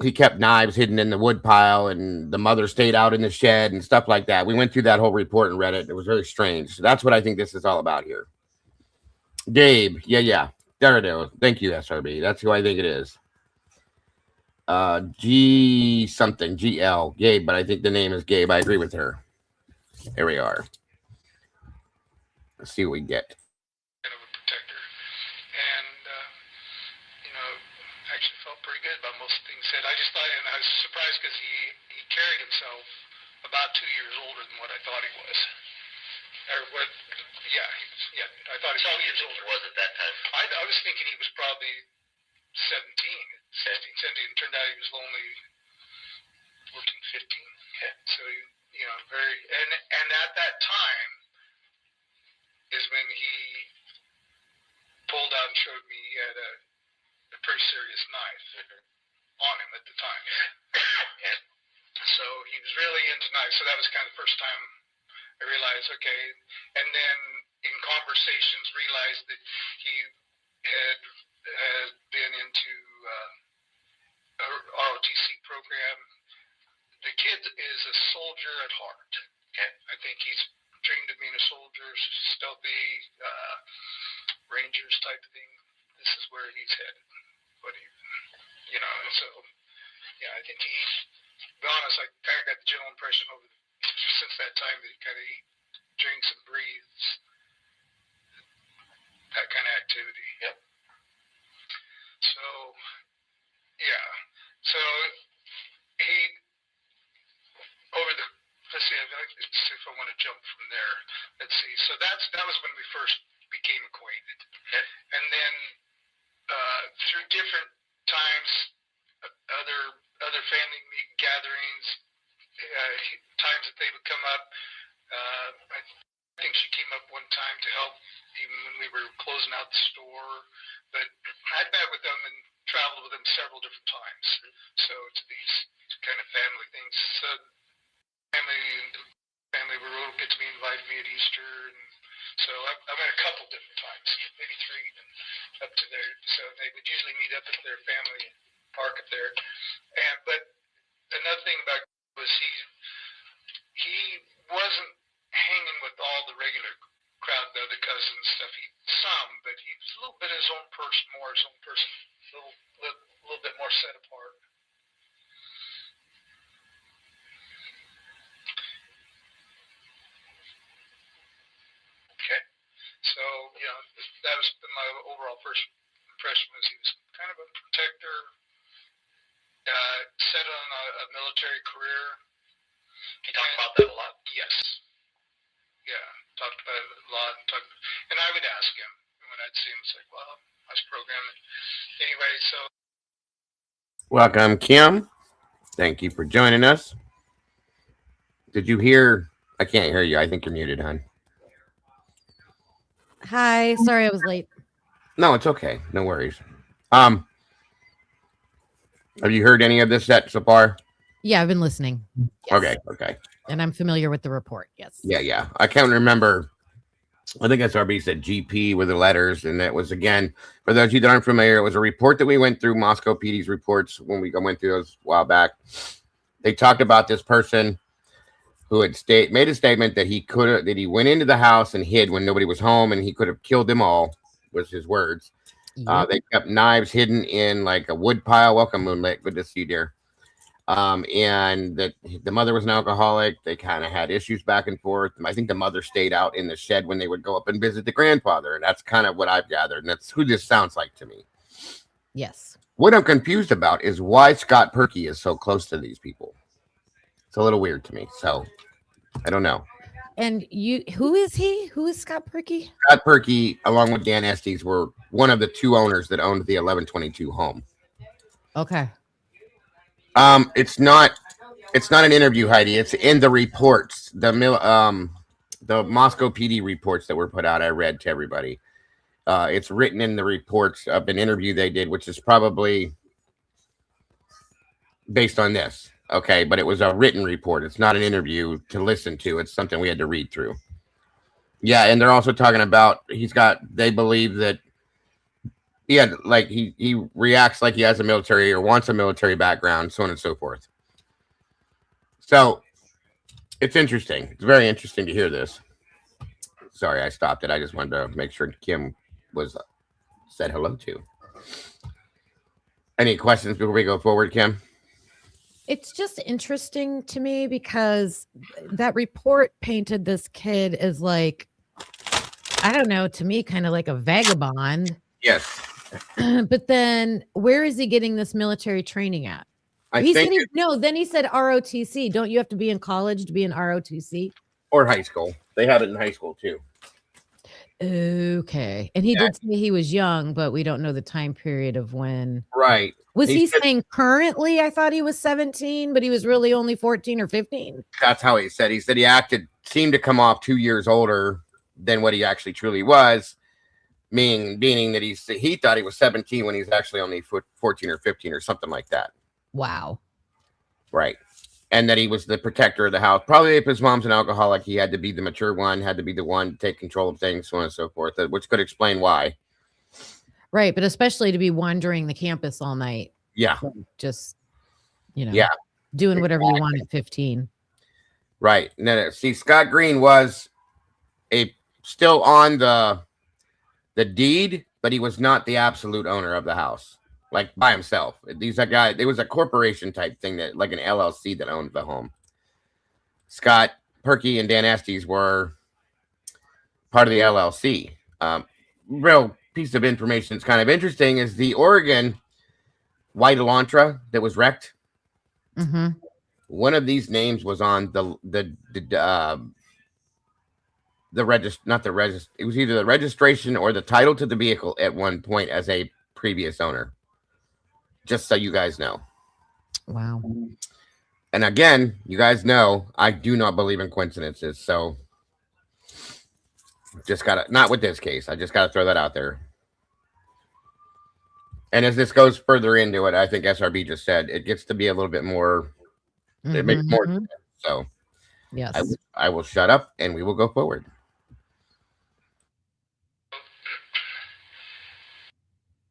He kept knives hidden in the wood pile, and the mother stayed out in the shed and stuff like that. We went through that whole report and read it. It was very strange. So that's what I think this is all about here. Gabe. Yeah. There it is. Thank you, SRB. That's who I think it is. G something. GL. Gabe, but I think the name is Gabe. I agree with her. There we are. Let's see what we get. Kind of a protector. And, actually felt pretty good about most things he said. I just thought, and I was surprised because he carried himself about 2 years older than what I thought he was. Or what, yeah, I thought he was 2 years older. Was at that time? I was thinking he was probably 16, 17. It turned out he was only 14, 15. Okay. So, very, and at that time is when he pulled out and showed me he had a pretty serious knife on him at the time. And so he was really into knives. So that was kind of the first time I realized, okay. And then in conversations realized that he had been into a ROTC program. The kid is a soldier at heart. Okay. I think he's dreamed of being a soldier, stealthy, Rangers type thing. This is where he's headed. But and so, yeah, I think to be honest, I kind of got the general impression since that time that he kind of drinks and breathes that kind of activity. Yep. So, yeah. So, he, let's see if I want to jump from there. Let's see. So that was when we first became acquainted. Okay. And then through different times, other family gatherings, times that they would come up, I think she came up one time to help even when we were closing out the store. But I'd met with them and traveled with them several different times. So it's these kind of family things. So family were get to be invited me at Easter, and so I went a couple different times, maybe 3 even, up to there. So they would usually meet up at their family park up there. But another thing about was he wasn't hanging with all the regular crowd, the other cousins and stuff. But he was a little bit his own person, a little bit more set apart. Okay. So, that was my overall first impression was he was kind of a protector, set on a military career. He talked about that a lot. Yes. Yeah, talked about it a lot. And I would ask him when I'd see him, it's like, well, I was programming. Anyway, so. Welcome, Kim. Thank you for joining us. Did you hear? I can't hear you. I think you're muted, hon. Hi. Sorry I was late. No, it's okay. No worries. Have you heard any of this yet so far? Yeah, I've been listening. Yes. Okay. And I'm familiar with the report. Yes. Yeah. I can't remember. I think SRB said GP with the letters. And that was, again, for those of you that aren't familiar, it was a report that we went through, Moscow PD's reports, when we went through those a while back. They talked about this person who had made a statement that he went into the house and hid when nobody was home, and he could have killed them all, was his words. Yep. They kept knives hidden in like a wood pile. Welcome, Moonlit. Good to see you, dear. And that the mother was an alcoholic. They kind of had issues back and forth. I think the mother stayed out in the shed when they would go up and visit the grandfather. And that's kind of what I've gathered. And that's who this sounds like to me. Yes. What I'm confused about is why Scott Perky is so close to these people. It's a little weird to me. So I don't know. And who is he? Who is Scott Perky? Scott Perky, along with Dan Estes, were one of the two owners that owned the 1122 home. Okay. It's not an interview, Heidi. It's in the reports, the Moscow PD reports that were put out. I read to everybody. It's written in the reports of an interview they did, which is probably based on this. Okay, but it was a written report. It's not an interview to listen to. It's something we had to read through. Yeah, and they're also talking about they believe that he reacts like he has a military or wants a military background, so on and so forth. So it's interesting. It's very interesting to hear this. Sorry, I stopped it. I just wanted to make sure Kim was said hello to. Any questions before we go forward, Kim? It's just interesting to me because that report painted this kid as like, I don't know, to me, kind of like a vagabond. Yes. But then where is he getting this military training at? Then he said ROTC. Don't you have to be in college to be in ROTC? Or high school. They have it in high school too. Okay. And he did say he was young, but we don't know the time period of when. Right. Was he saying currently? I thought he was 17, but he was really only 14 or 15. That's how he said. He said he seemed to come off 2 years older than what he actually truly was, meaning that he thought he was 17 when he's actually only 14 or 15 or something like that. Wow. Right. And that he was the protector of the house. Probably if his mom's an alcoholic, he had to be the mature one, had to be the one to take control of things, so on and so forth, which could explain why. Right, but especially to be wandering the campus all night. Yeah. Just, doing whatever you want at 15. Right. Now, see, Scott Green was still on the deed, but he was not the absolute owner of the house, like by himself. It was a corporation type thing, that like an LLC that owned the home. Scott Perky and Dan Estes were part of the LLC. Real piece of information that's kind of interesting is the Oregon white Elantra that was wrecked. Mm-hmm. One of these names was on it was either the registration or the title to the vehicle at one point as a previous owner. Just so you guys know. Wow. And again, you guys know I do not believe in coincidences, so not with this case. I just gotta throw that out there. And as this goes further into it, I think SRB just said it gets to be a little bit more. It makes more sense. So yes, I will shut up and we will go forward.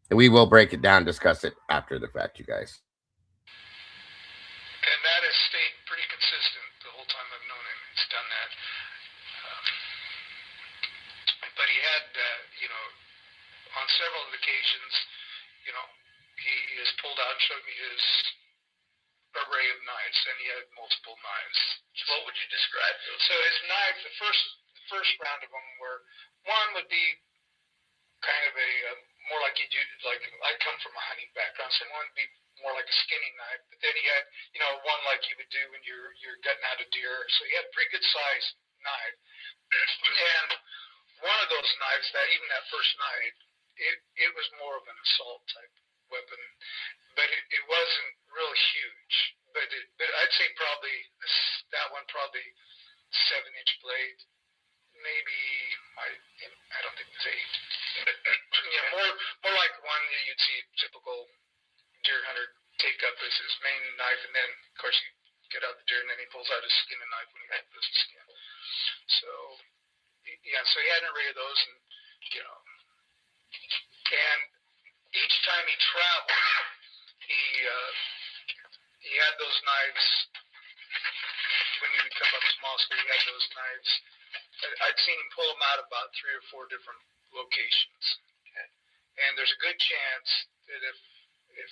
And we will break it down, discuss it after the fact, you guys. And that has stayed pretty consistent the whole time I've known him. He's done that. But he had, on several occasions, he has pulled out and showed me his array of knives, and he had multiple knives. So what would you describe those? So his knives, the first round of them were, one would be kind of more like you do, like I come from a hunting background, so one would be more like a skinning knife, but then he had, one like you would do when you're gutting out a deer. So he had a pretty good size knife. And one of those knives, that first knife, it was more of an assault type weapon, but it wasn't really huge. But I'd say probably that one 7-inch blade, maybe I don't think it was 8. But, more like one that you'd see a typical deer hunter take up as his main knife, and then of course you get out the deer, and then he pulls out his skinning knife when he has the skin. So so he had an array of those, and and each time he traveled, he had those knives. When he would come up to Moscow, he had those knives. I'd seen him pull them out about 3 or 4 different locations. Okay. And there's a good chance that if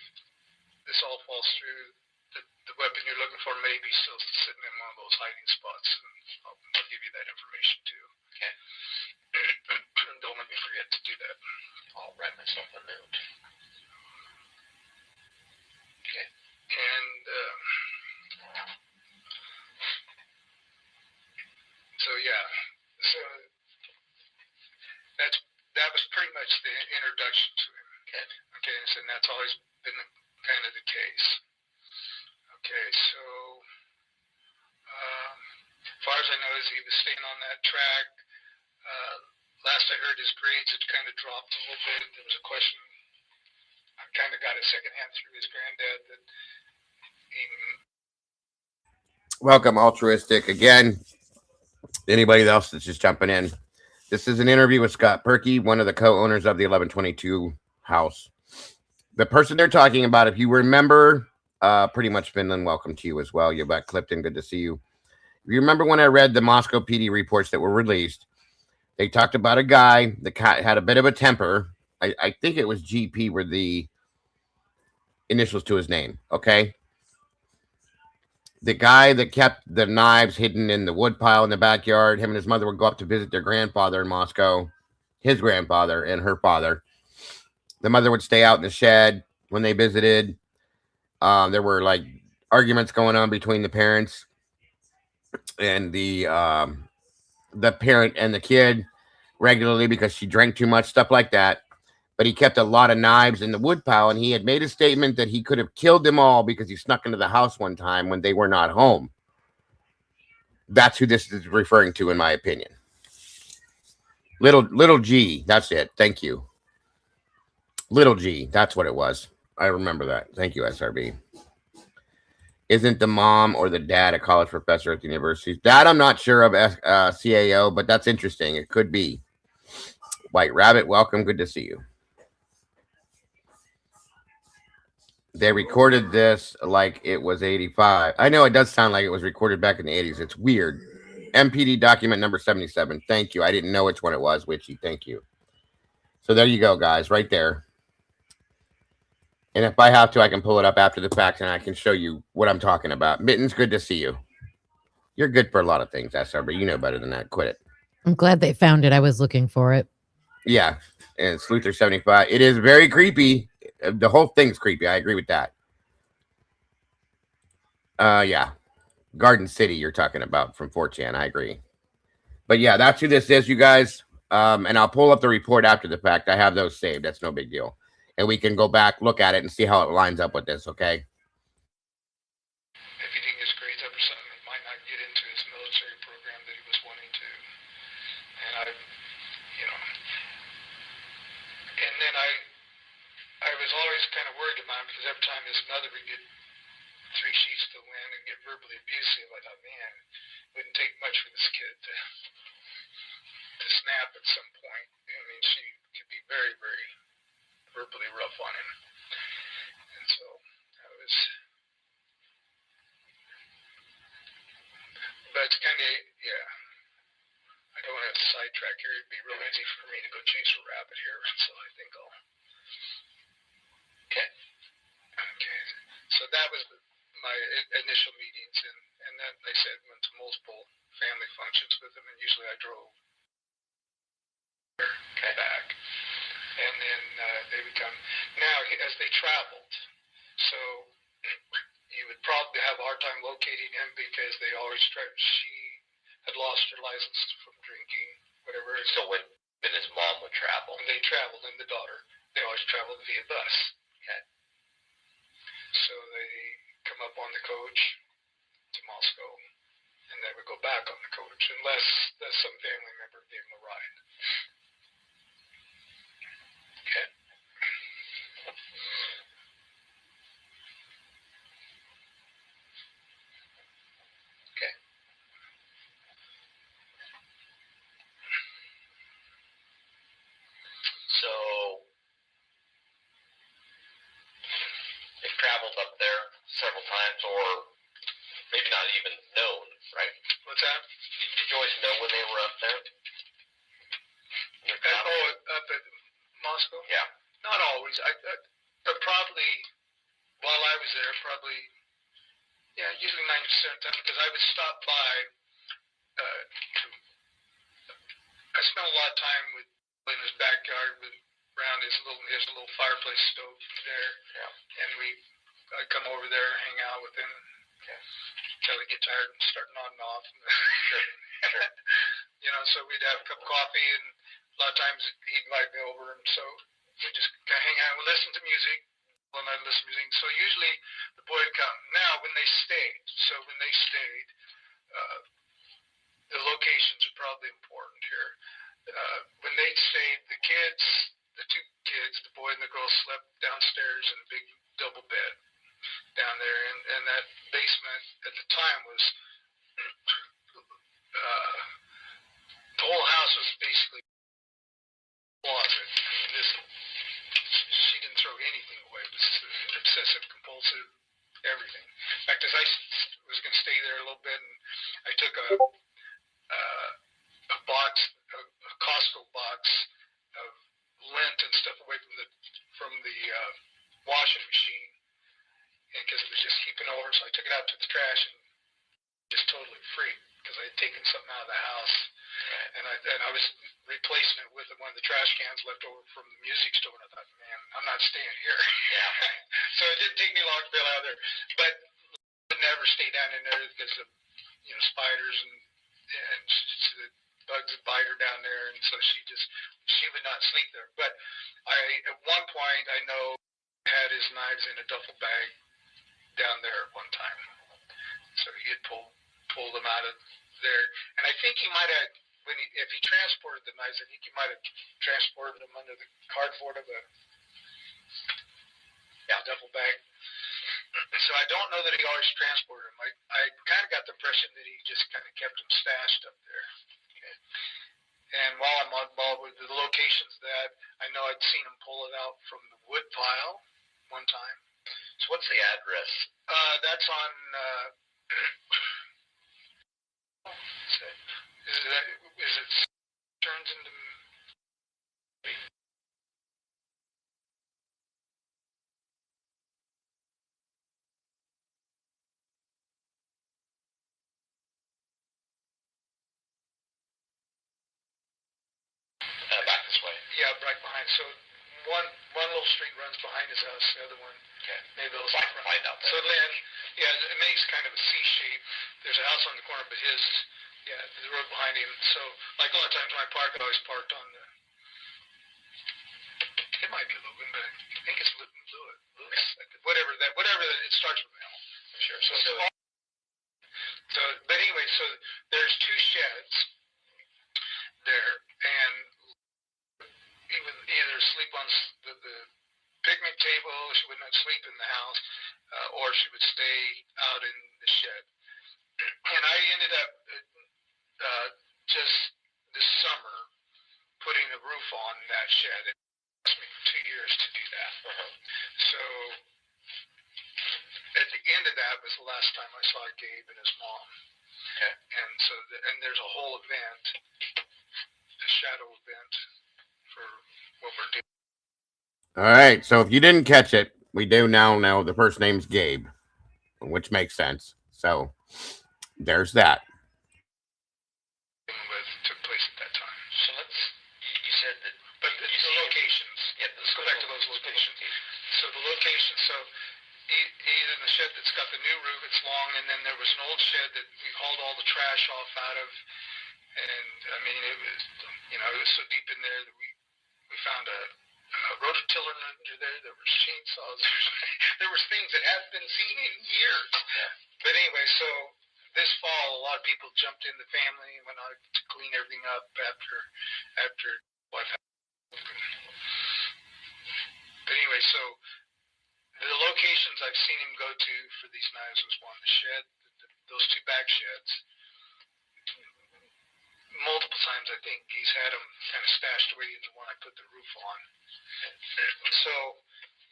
this all falls through, that the weapon you're looking for may be still sitting in one of those hiding spots. And I'll give you that information too. Okay. Don't let me forget to do that. I'll write myself a note. Okay. And so yeah, so that was pretty much the introduction to him. Okay. Okay, so that's always been kind of the case. Okay, so as far as I know, is he was staying on that track. Last I heard, his grades had kind of dropped a little bit. There was a question. I kind of got it secondhand through his granddad that he. Welcome, Altruistic. Again, anybody else that's just jumping in, this is an interview with Scott Perky, one of the co-owners of the 1122 house. The person they're talking about, if you remember, pretty much Finland, welcome to you as well. You're back, Clifton, good to see you. If you remember when I read the Moscow PD reports that were released, they talked about a guy that had a bit of a temper. I think it was GP were the initials to his name, okay? The guy that kept the knives hidden in the woodpile in the backyard, him and his mother would go up to visit their grandfather in Moscow, his grandfather and her father. The mother would stay out in the shed when they visited. There were like arguments going on between the parents and the parent and the kid regularly because she drank too much, stuff like that. But he kept a lot of knives in the woodpile, and he had made a statement that he could have killed them all because he snuck into the house one time when they were not home. That's who this is referring to, in my opinion. Little G, that's it. Thank you. Little G, that's what it was. I remember that. Thank you, SRB. Isn't the mom or the dad a college professor at the university? That I'm not sure of, CAO, but that's interesting. It could be. White Rabbit, welcome. Good to see you. They recorded this like it was 85. I know it does sound like it was recorded back in the 80s. It's weird. MPD document number 77. Thank you. I didn't know which one it was, Witchy. Thank you. So there you go, guys, right there. And if I have to, I can pull it up after the fact and I can show you what I'm talking about. Mittens, good to see you. You're good for a lot of things, SRB. You know better than that. Quit it. I'm glad they found it. I was looking for it. Yeah. And Sluther 75. It is very creepy. The whole thing's creepy. I agree with that. Yeah. Garden City you're talking about from 4chan. I agree. But yeah, that's who this is, you guys. And I'll pull up the report after the fact. I have those saved. That's no big deal. And we can go back, look at it, and see how it lines up with this, okay? If he didn't get his grades up or something, he might not get into his military program that he was wanting to. And and then I was always kind of worried about him because every time his mother would get 3 sheets to win and get verbally abusive, I thought, man, it wouldn't take much for this kid to snap at some point. I mean, she could be very, very verbally rough on him. And so I was, but it's kind of, yeah, I don't want to sidetrack here. It'd be real easy for me to go chase a rabbit here, so I think I'll, okay. So that was my initial meetings, and then they said went to multiple family functions with them, and usually I drove back. And then they would come. Now, as they traveled, so you would probably have a hard time locating him because they always she had lost her license from drinking, whatever. So when his mom would travel? When they traveled, and the daughter, they always traveled via bus. Okay. So they come up on the coach to Moscow, and they would go back on the coach, unless some family member gave them a ride. Okay. Okay. So they've traveled up there several times, or maybe not even known, right? What's that? Did you always know when they were up there? Up at Moscow? Yeah. Not always. But probably while I was there, probably Yeah, usually 90% of the time, because I would stop by. I spent a lot of time in his backyard around his little fireplace stove there, and I'd come over there and hang out with him until he get tired and start nodding off. Sure. So we'd have a cup of coffee, and a lot of times he'd invite me over, and so we just kind of hang out and listen to music. When I'd listen to music, so usually the boy would come. Now, when they stayed, the locations are probably important here. When they stayed, the two kids, the boy and the girl, slept downstairs in a big double bed down there, and that basement at the time was the whole house was basically a closet. She didn't throw anything away. It was obsessive compulsive everything. In fact, as I was going to stay there a little bit, and I took a Costco box of lint and stuff away from the washing machine, because it was just heaping over. So I took it out to the trash and just totally freaked because I had taken something out of the house, and I was replacing it with one of the trash cans left over from the music store. And I thought, man, I'm not staying here. Yeah. So it didn't take me long to bail out of there, but I never stay down in there because of spiders and the bugs would bite her down there, and so she would not sleep there. But at one point I know had his knives in a duffel bag down there at one time, so he had pulled them out of there, and I think he might have, if he transported the knives, I think he might have transported them under the cardboard of a duffel bag. So I don't know that he always transported them. I kind of got the impression that he just kind of kept them stashed up there. Okay. And while I'm on ball with the locations that I know I'd seen him pull it out from the wood pile one time. So what's the address? That's on. Is it turns into? Back this way. Yeah, right behind. So one little street runs behind his house. The other one, maybe they'll find out. So then, it makes kind of a C shape. There's a house on the corner, but the road behind him. So like a lot of times when I park, I always parked on the. It might be Lewin, but I think it's Lewis. Whatever it starts with L. Sure. So but anyway, so there's two sheds there, and he would either sleep on the picnic table, she would not sleep in the house, or she would stay out in the shed. And I ended up just this summer putting a roof on that shed. It cost me 2 years to do that. So at the end of that was the last time I saw Gabe and his mom. Okay. And so and there's a whole event, a shadow event for what we're doing. All right. So if you didn't catch it, we do now know the first name's Gabe, which makes sense. So there's that. Took place at that time. So you said that. But the locations. Yeah, let's go back to those locations. So the locations. So either in the shed that's got the new roof, it's long, and then there was an old shed that we hauled all the trash off out of, and I mean it was, it was so deep in there that we found a rototiller under there. There were chainsaws. There was things that hadn't been seen in years. Yeah. But anyway, so this fall, a lot of people jumped in the family and went out to clean everything up after wife had. But anyway, so the locations I've seen him go to for these knives was one, the shed, those two back sheds. Multiple times I think he's had them kind of stashed away in the one I put the roof on. So,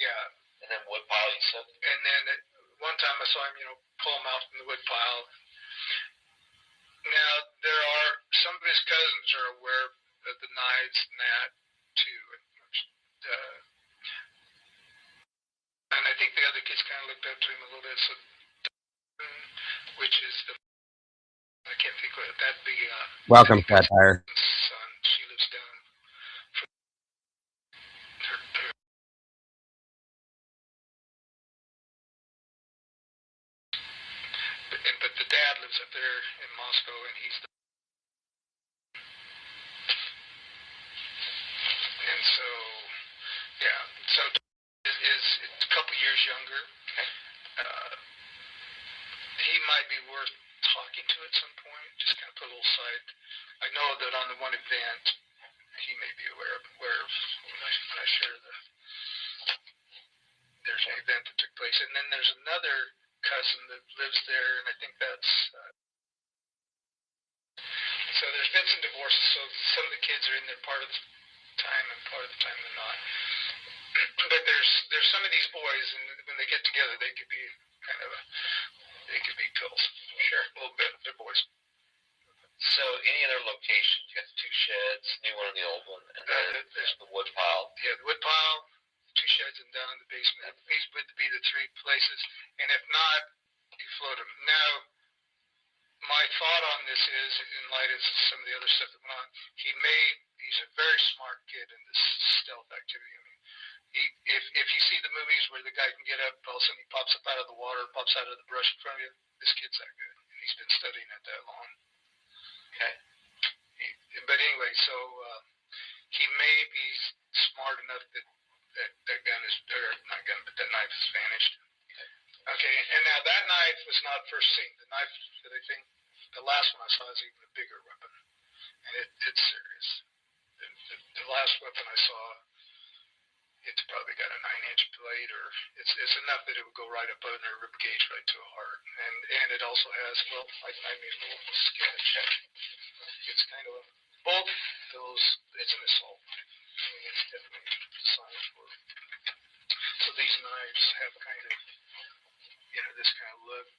yeah. And then wood pile, you said? And then one time I saw him, pull them out from the wood pile. Now, there are, some of his cousins are aware of the knives and that, too. And I think the other kids kind of looked up to him a little bit, so which is I can't think of it. That'd be Welcome, Satire. son. She lives down. But the dad lives up there in Moscow, and he's and so yeah. So is a couple years younger. He might be worth talking to at some point. Just kind of put a little side. I know that on the one event, he may be aware of when I share there's an event that took place, and then there's another cousin that lives there, and I think that's so there's been some divorces, so some of the kids are in there part of the time and part of the time they're not. But there's some of these boys, and when they get together, they could be they could be pills. Sure, a little bit. They're boys. So any other locations? You got the 2 sheds, new one and the old one, and then there's the wood pile. Yeah, the wood pile, 2 sheds, and down in the basement. These would be the 3 places, and if not, you float them. Now, my thought on this is, in light of some of the other stuff that went on, he's a very smart kid in this stealth activity. I mean, if you see the movies where the guy can get up, all of a sudden he pops up out of the water, pops out of the brush in front of you, this kid's that good. He's been studying it that long. Okay. But anyway, so he may be smart enough that gun is, or not gun, but that knife is vanished. Okay, and now that knife was not first seen. The knife that I think, the last one I saw is even a bigger weapon. And it's serious. The last weapon I saw, it's probably got a 9-inch blade, or it's enough that it would go right up under a rib cage, right to a heart. And it also has, well, I made a little sketch. It's kind of both those. It's an assault. I mean, it's definitely designed for. So these knives have kind of, this kind of look.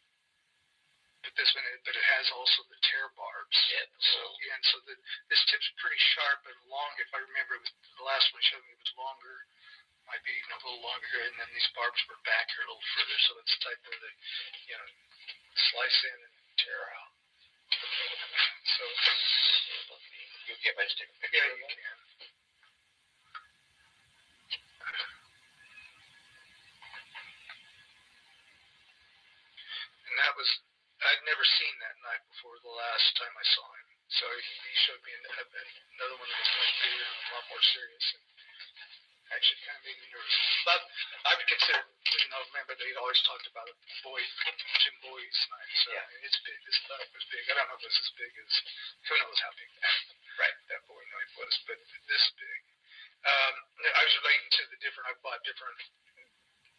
But but it has also the tear barbs. Yeah. So this tip's pretty sharp and long. If I remember, the last one showed me it was longer. Might be even a little longer here, and then these barbs were back here a little further, so it's the type of the, slice in and tear out. So You can't just take a picture. yeah, you can. And I'd never seen that knife before the last time I saw him. So he showed me another one that was much bigger and a lot more serious. And actually kind of made me nervous. But I would consider, remember they'd always talked about Jim Boyd's knife. So I mean, it's big. This knife was big. I don't know if it's as big as, who knows how big that Boyd knife was, but this big. I was relating to I bought different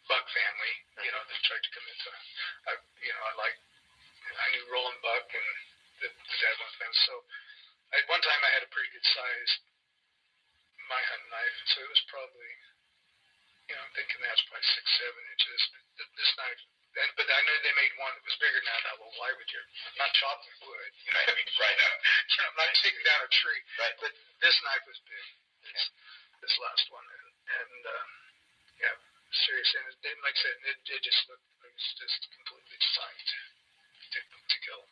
buck family, that tried to come into, I knew Roland Buck and the dad one of them. So at one time I had a pretty good sized my hunting knife, so it was probably, I'm thinking that's probably 6-7 inches. This knife, but I knew they made one that was bigger now. Well, why would you? I'm not chopping wood, I mean, right now. I'm not taking down a tree. Right. But this knife was big. This last one, and yeah, serious. And like I said, it just looked like it was just completely designed to kill.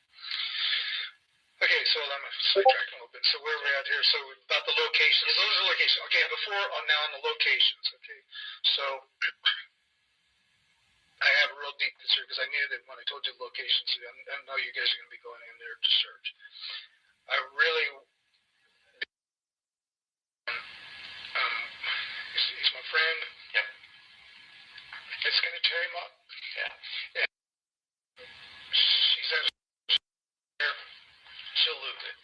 Okay, so I'm sidetracking a little bit. So where are we at here? So about the locations. Those are the locations. Okay, now on the locations. Okay, so I have a real deep concern because I knew that when I told you the locations, I know you guys are going to be going in there to search. I really, he's my friend. Yep. It's going to tear him up. Yeah. She's at she'll lose it.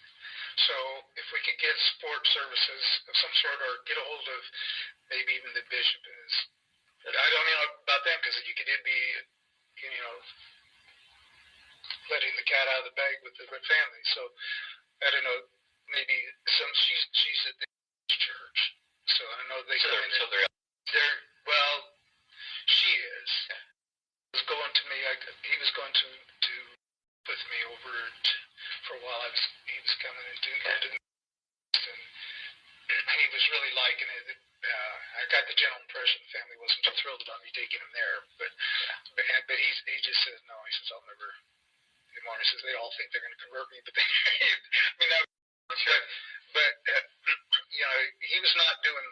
So if we could get support services of some sort, or get a hold of maybe even the bishop is, I don't know about them because you could be, letting the cat out of the bag with the family. So I don't know, maybe she's at the church. So I know they come in. So they're well, she is. Was going to me. He was going to with me over for a while. He was coming and doing it, and he was really liking it. I got the general impression the thrilled about me taking him there, but he just says no. He says I'll never. He says they all think they're going to convert me, but they, I mean, that was, but he was not doing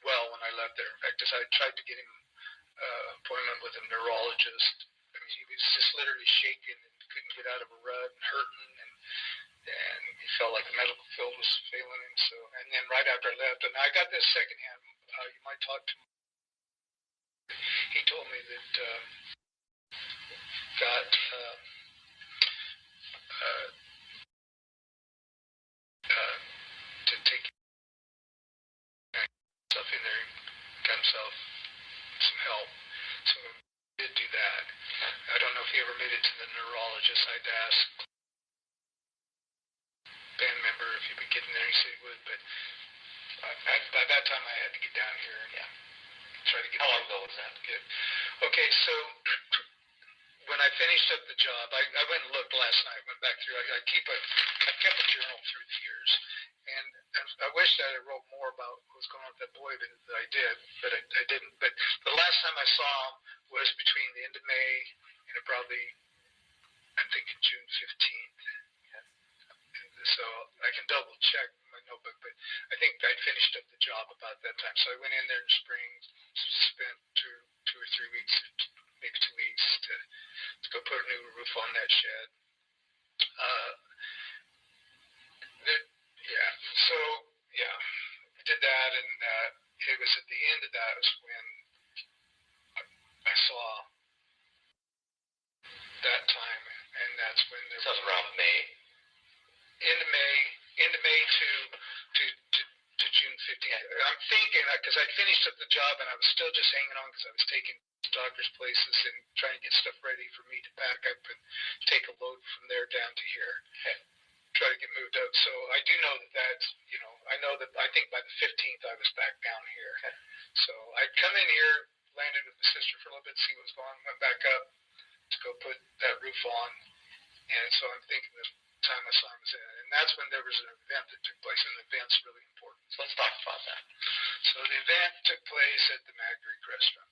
well when I left there. In fact, as I tried to get him appointment with a neurologist, I mean, he was just literally shaking and couldn't get out of a rut and hurting, and he felt like the medical field was failing him. So, and then right after I left, and I got this secondhand. You might talk to him. He told me that got to take stuff in there, got himself some help. So he did do that. I don't know if he ever made it to the neurologist. I'd asked band member if he would get in there. He said he would, but by that time I had to get down here and try to get. How long ago was that? Good. Okay, so when I finished up the job, I went and looked last night. Went back through. I kept a journal through the years, and I wish that I wrote more about what was going on with that boy than I did, but I didn't. But the last time I saw him was between the end of May and probably, I'm thinking June 15th. So I can double check my notebook, but I think I finished up the job about that time. So I went in there in spring, spent two or 3 weeks, maybe 2 weeks to go put a new roof on that shed. I did that, and it was at the end of that was when I saw that time, and that's when there was around May. End of May to June 15th. I'm thinking, because I finished up the job and I was still just hanging on because I was taking doctor's places and trying to get stuff ready for me to pack up and take a load from there down to here. Try to get moved out. So I do know that's, I think by the 15th I was back down here. So I'd come in here, landed with my sister for a little bit, see what was going on, went back up to go put that roof on. And so I'm thinking the time I saw him was in. And that's when there was an event that took place, and the event's really important. So let's talk about that. So the event took place at the Mad Greek restaurant.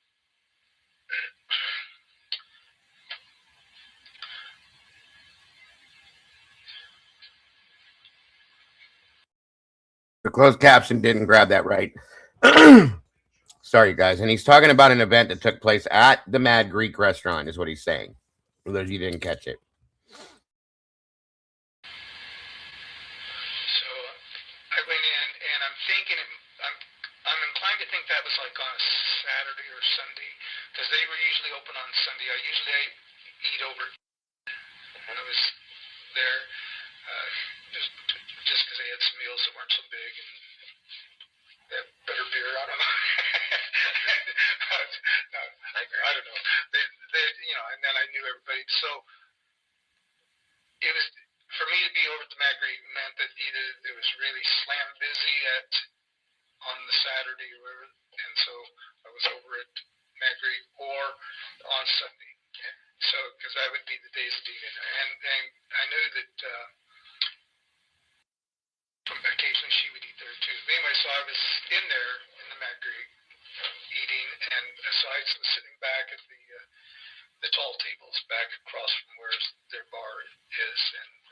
The closed caption didn't grab that right. Sorry, guys. And he's talking about an event that took place at the Mad Greek restaurant, is what he's saying. For those of you who didn't catch it. So I went in, and I'm thinking, I'm inclined to think that was like on a Saturday or Sunday, because they were usually open on Sunday. I usually eat over when I was there, just because they had some meals that weren't so big and they had better beer. I don't know. No, I don't know. They, and then I knew everybody. So it was, for me to be over at the Mad Greek meant that either it was really slam busy on the Saturday or whatever, and so I was over at Mad Greek, or on Sunday. So, because that would be the days of eating. And I knew that occasionally she would eat there too. Anyway, so I was in there in the Mad Greek eating, and so I was sitting back at the tall tables back across from where their bar is, and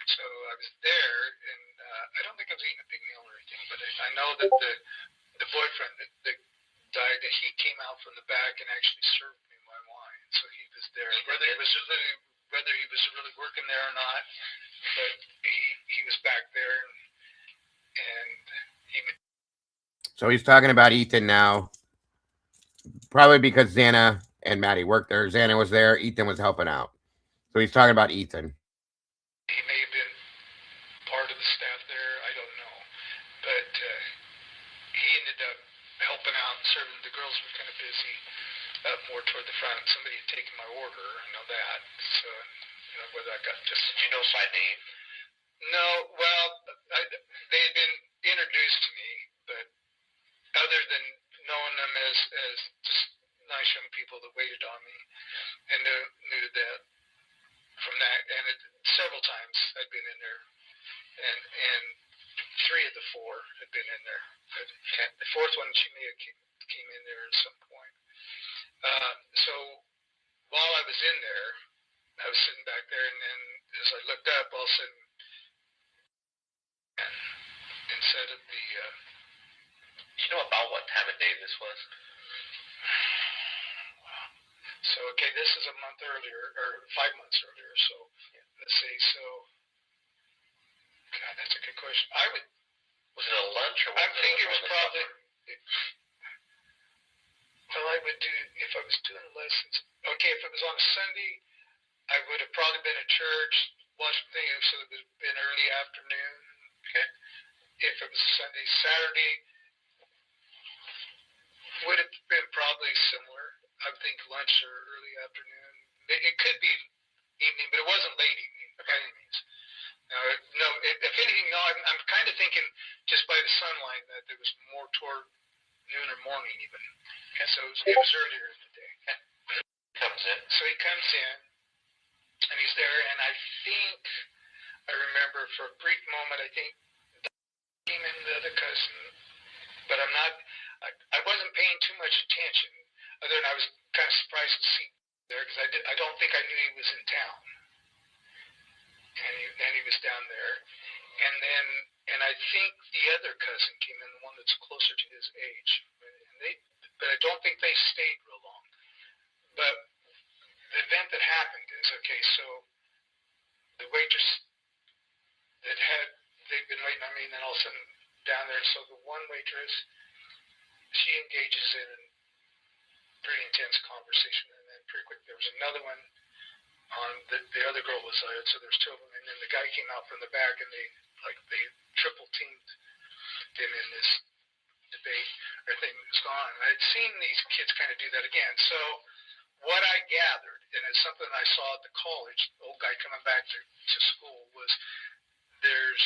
so I was there, and I don't think I was eating a big meal or anything, but I know that the boyfriend that died, he came out from the back and actually served me my wine, so he was there. Whether he was really working there or not, but he was back there, and he. So he's talking about Ethan now, probably because Xana and Maddie worked there. Xana was there. Ethan was helping out. So he's talking about Ethan. He may have been part of the staff there. I don't know. But he ended up helping out and serving. The girls were kind of busy up more toward the front. Somebody had taken my order. I know that. So, whether I got just... Did you know by name? No. Well, they had been introduced to me, but other than knowing them as just nice young people that waited on me, and knew that from that, and several times I'd been in there, and 3 of the 4 had been in there. The 4th one, she may have came in there at some point. was in there. I was sitting back there, and then as I looked up, all of a sudden, instead of the, You know about what time of day this was? so okay, this is a month earlier, or 5 months earlier. So let's see. So, God, that's a good question. Was it a lunch or? I'm thinking it was probably. Well, I would do if I was doing lessons. Okay, if it was on a Sunday, I would have probably been at church, watched things, so it would have been early afternoon. Okay. If it was Sunday, Saturday, would have been probably similar. I would think lunch or early afternoon. It could be evening, but it wasn't late evening by any means. No, if anything, no, I'm kind of thinking just by the sunlight that there was more toward noon or morning even. And so it was earlier in the day. Comes in. So he comes in, and he's there, and I think I remember for a brief moment, I think came in the other cousin, but I wasn't paying too much attention, other than I was kind of surprised to see there because I don't think I knew he was in town, and he was down there, and I think the other cousin came in, the one that's closer to his age, but I don't think they stayed real long. But the event that happened is okay. So the waitress they've been waiting on me, and then all of a sudden down there. So the one waitress, she engages in a pretty intense conversation, and then pretty quick there was another one on the other girl was there, so there's two of them, and then the guy came out from the back, and they triple teamed him in this debate or thing that was going on. And I'd seen these kids kind of do that again. So what I gathered, and it's something I saw at the college, the old guy coming back to school, was there's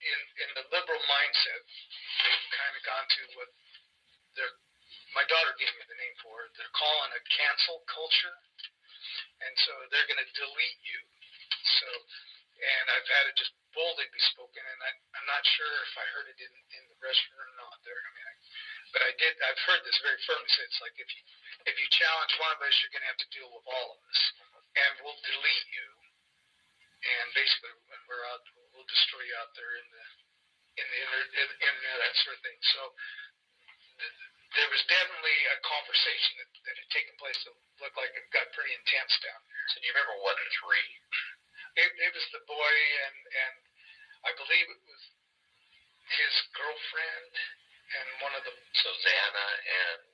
in the liberal mindset, they've kind of gone to what my daughter gave me the name for it. They're calling a cancel culture, and so they're going to delete you. So, and I've had it just boldly be spoken, and I'm not sure if I heard it in the restaurant or not there. I mean, but I've heard this very firmly said. It's like if you challenge one of us, you're going to have to deal with all of us, and we'll delete you. And basically, when we're out, we'll destroy you out there in the internet, that sort of thing. So there was definitely a conversation that had taken place that looked like it got pretty intense down there. So do you remember 1 and 3? It was the boy and I believe it was his girlfriend and one of the Xana and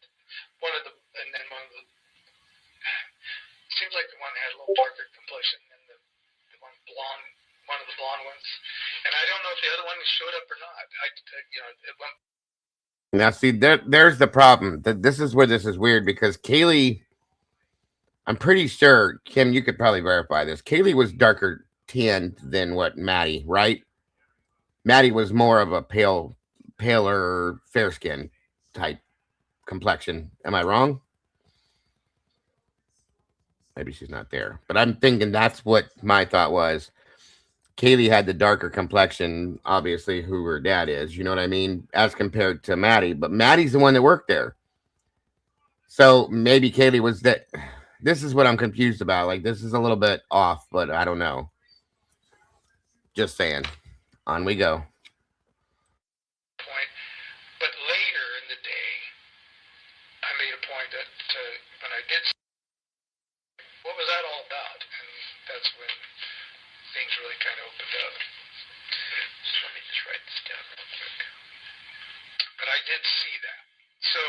then one of the seems like the one that had a little darker complexion than the one of the blonde ones. And I don't know if the other one showed up or not. Now, see, there's the problem. This is where this is weird because Kaylee, I'm pretty sure, Kim, you could probably verify this. Kaylee was darker tanned than what Maddie, right? Maddie was more of a paler, fair skin type complexion. Am I wrong? Maybe she's not there, but I'm thinking that's what my thought was. Kaylee had the darker complexion, obviously, who her dad is, you know what I mean, as compared to Maddie. But Maddie's the one that worked there. So maybe Kaylee was that. This is what I'm confused about. Like, this is a little bit off, but I don't know. Just saying. On we go. But later in the day, I made a point that when I did, what was that all about? And that's when things really kind of opened up. So let me just write this down real quick. But I did see that. So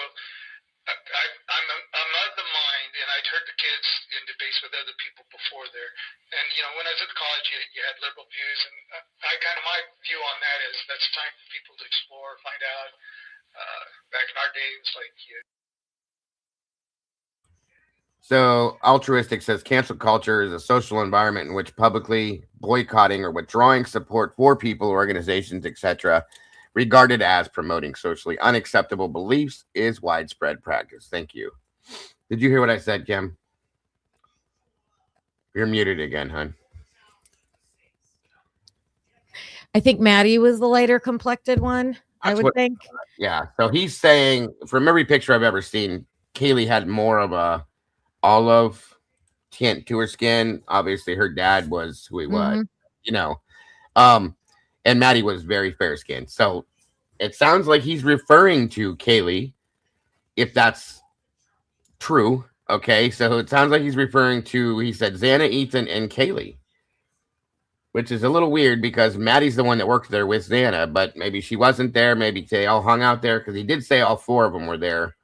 I'm of the mind, and I'd heard the kids in debates with other people before there. And, when I was at college, you had liberal views, and my view on that is that's time for people to explore, find out. Back in our day, it was like So altruistic says cancel culture is a social environment in which publicly boycotting or withdrawing support for people, organizations, etc., regarded as promoting socially unacceptable beliefs is widespread practice. Thank you. Did you hear what I said, Kim? You're muted again, hon. I think Maddie was the lighter complected one. I would think. Yeah. So he's saying from every picture I've ever seen, Kaylee had more of a olive tint to her skin. Obviously, her dad was who he was, Mhm. you know. And Maddie was very fair skinned. So it sounds like he's referring to Kaylee, if that's true. Okay, so it sounds like he's referring to, he said Xana, Ethan, and Kaylee, which is a little weird because Maddie's the one that worked there with Xana, but maybe she wasn't there. Maybe they all hung out there because he did say all four of them were there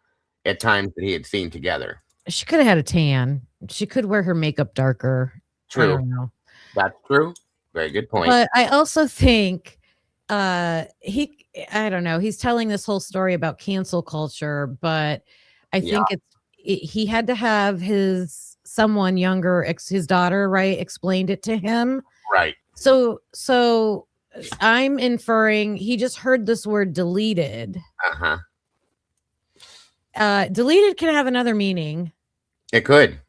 at times that he had seen together. She could have had a tan. She could wear her makeup darker. I True. don't know. That's true. Very good point. But I also think I don't know, he's telling this whole story about cancel culture, but I think he had to have someone younger, his daughter, right, explained it to him. Right. So I'm inferring he just heard this word deleted. Uh-huh. Deleted can have another meaning. It could.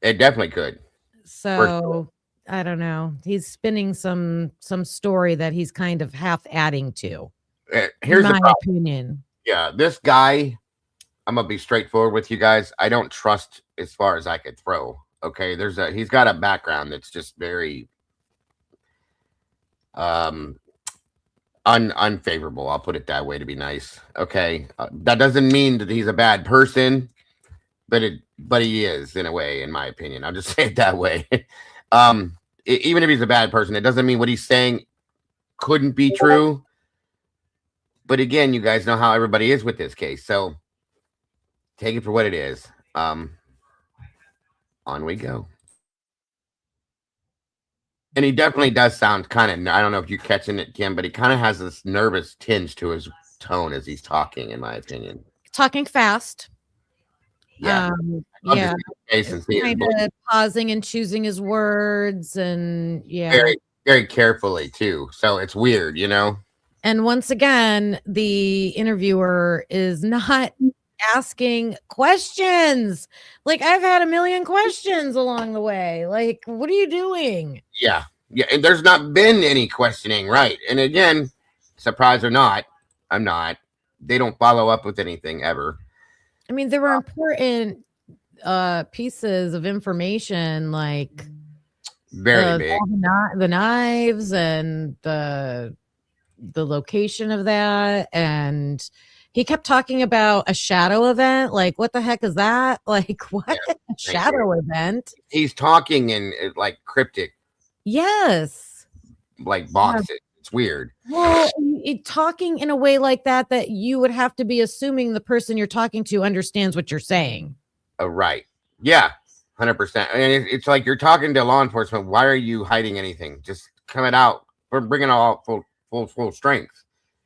It definitely could. So I don't know. He's spinning some story that he's kind of half adding to. Here's my the problem. opinion. Yeah, this guy, I'm gonna be straightforward with you guys. I don't trust as far as I could throw. Okay, he's got a background that's just very unfavorable. I'll put it that way to be nice. Okay, that doesn't mean that he's a bad person, but he is in a way, in my opinion. I'll just say it that way. Even if he's a bad person, it doesn't mean what he's saying couldn't be true. But again, you guys know how everybody is with this case, so take it for what it is. On we go. And he definitely does sound kind of, I don't know if you're catching it, Kim, but he kind of has this nervous tinge to his tone as he's talking, in my opinion. Talking fast. Yeah. Yeah. Kind of pausing and choosing his words, and very, very carefully too. So it's weird, you know. And once again, the interviewer is not asking questions. Like, I've had a million questions along the way. Like, what are you doing? Yeah. And there's not been any questioning, right? And again, surprise or not, I'm not. They don't follow up with anything ever. I mean, there were important pieces of information, like very big, the knives and the location of that, and he kept talking about a shadow event. Like, what the heck is that? Like, what? Yeah, a shadow event? He's talking in like cryptic, yes, like boxes. Yeah. It's weird. Well, talking in a way like that you would have to be assuming the person you're talking to understands what you're saying. Right. Yeah. 100%. And it's like you're talking to law enforcement. Why are you hiding anything? Just come it out. We're bringing it all full strength.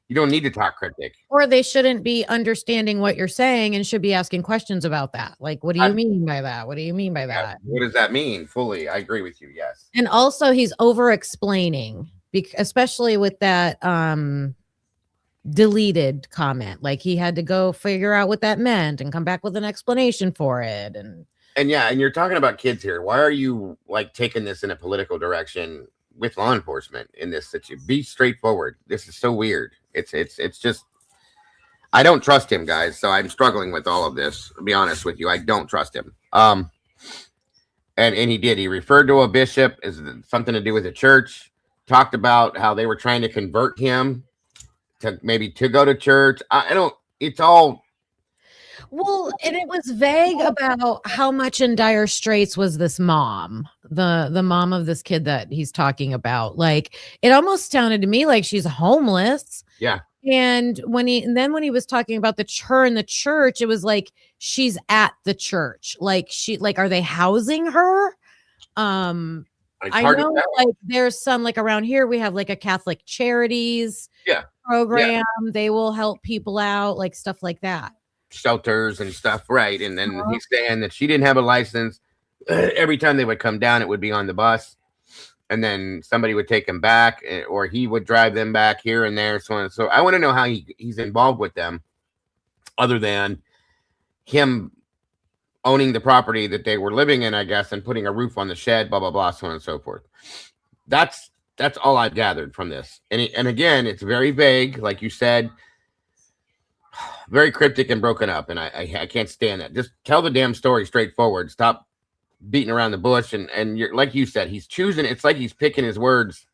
You don't need to talk cryptic. Or they shouldn't be understanding what you're saying and should be asking questions about that. Like, what do you mean by that? What do you mean by that? What does that mean? Fully. I agree with you. Yes. And also he's over explaining, especially with that deleted comment. Like, he had to go figure out what that meant and come back with an explanation for it. And yeah, and you're talking about kids here. Why are you like taking this in a political direction with law enforcement in this situation? Be straightforward. This is so weird. It's just, I don't trust him, guys. So I'm struggling with all of this. To be honest with you, I don't trust him. And he did. He referred to a bishop as something to do with the church. Talked about how they were trying to convert him to go to church. I don't. It's all. Well, and it was vague about how much in dire straits was this mom, the mom of this kid that he's talking about. Like, it almost sounded to me like she's homeless. Yeah. And when he was talking about her in the church, it was like she's at the church. Like, are they housing her? I know, like, there's some, like, around here we have like a Catholic Charities program. Yeah. They will help people out, like stuff like that. Shelters and stuff, right? And then he's saying that she didn't have a license. Every time they would come down, it would be on the bus, and then somebody would take him back, or he would drive them back here and there, so on and so. I want to know how he's involved with them, other than him owning the property that they were living in, I guess, and putting a roof on the shed, blah blah blah, so on and so forth. That's all I've gathered from this. And again, it's very vague, like you said. Very cryptic and broken up, and I can't stand that. Just tell the damn story straightforward. Stop beating around the bush, and you're like you said, he's choosing. It's like he's picking his words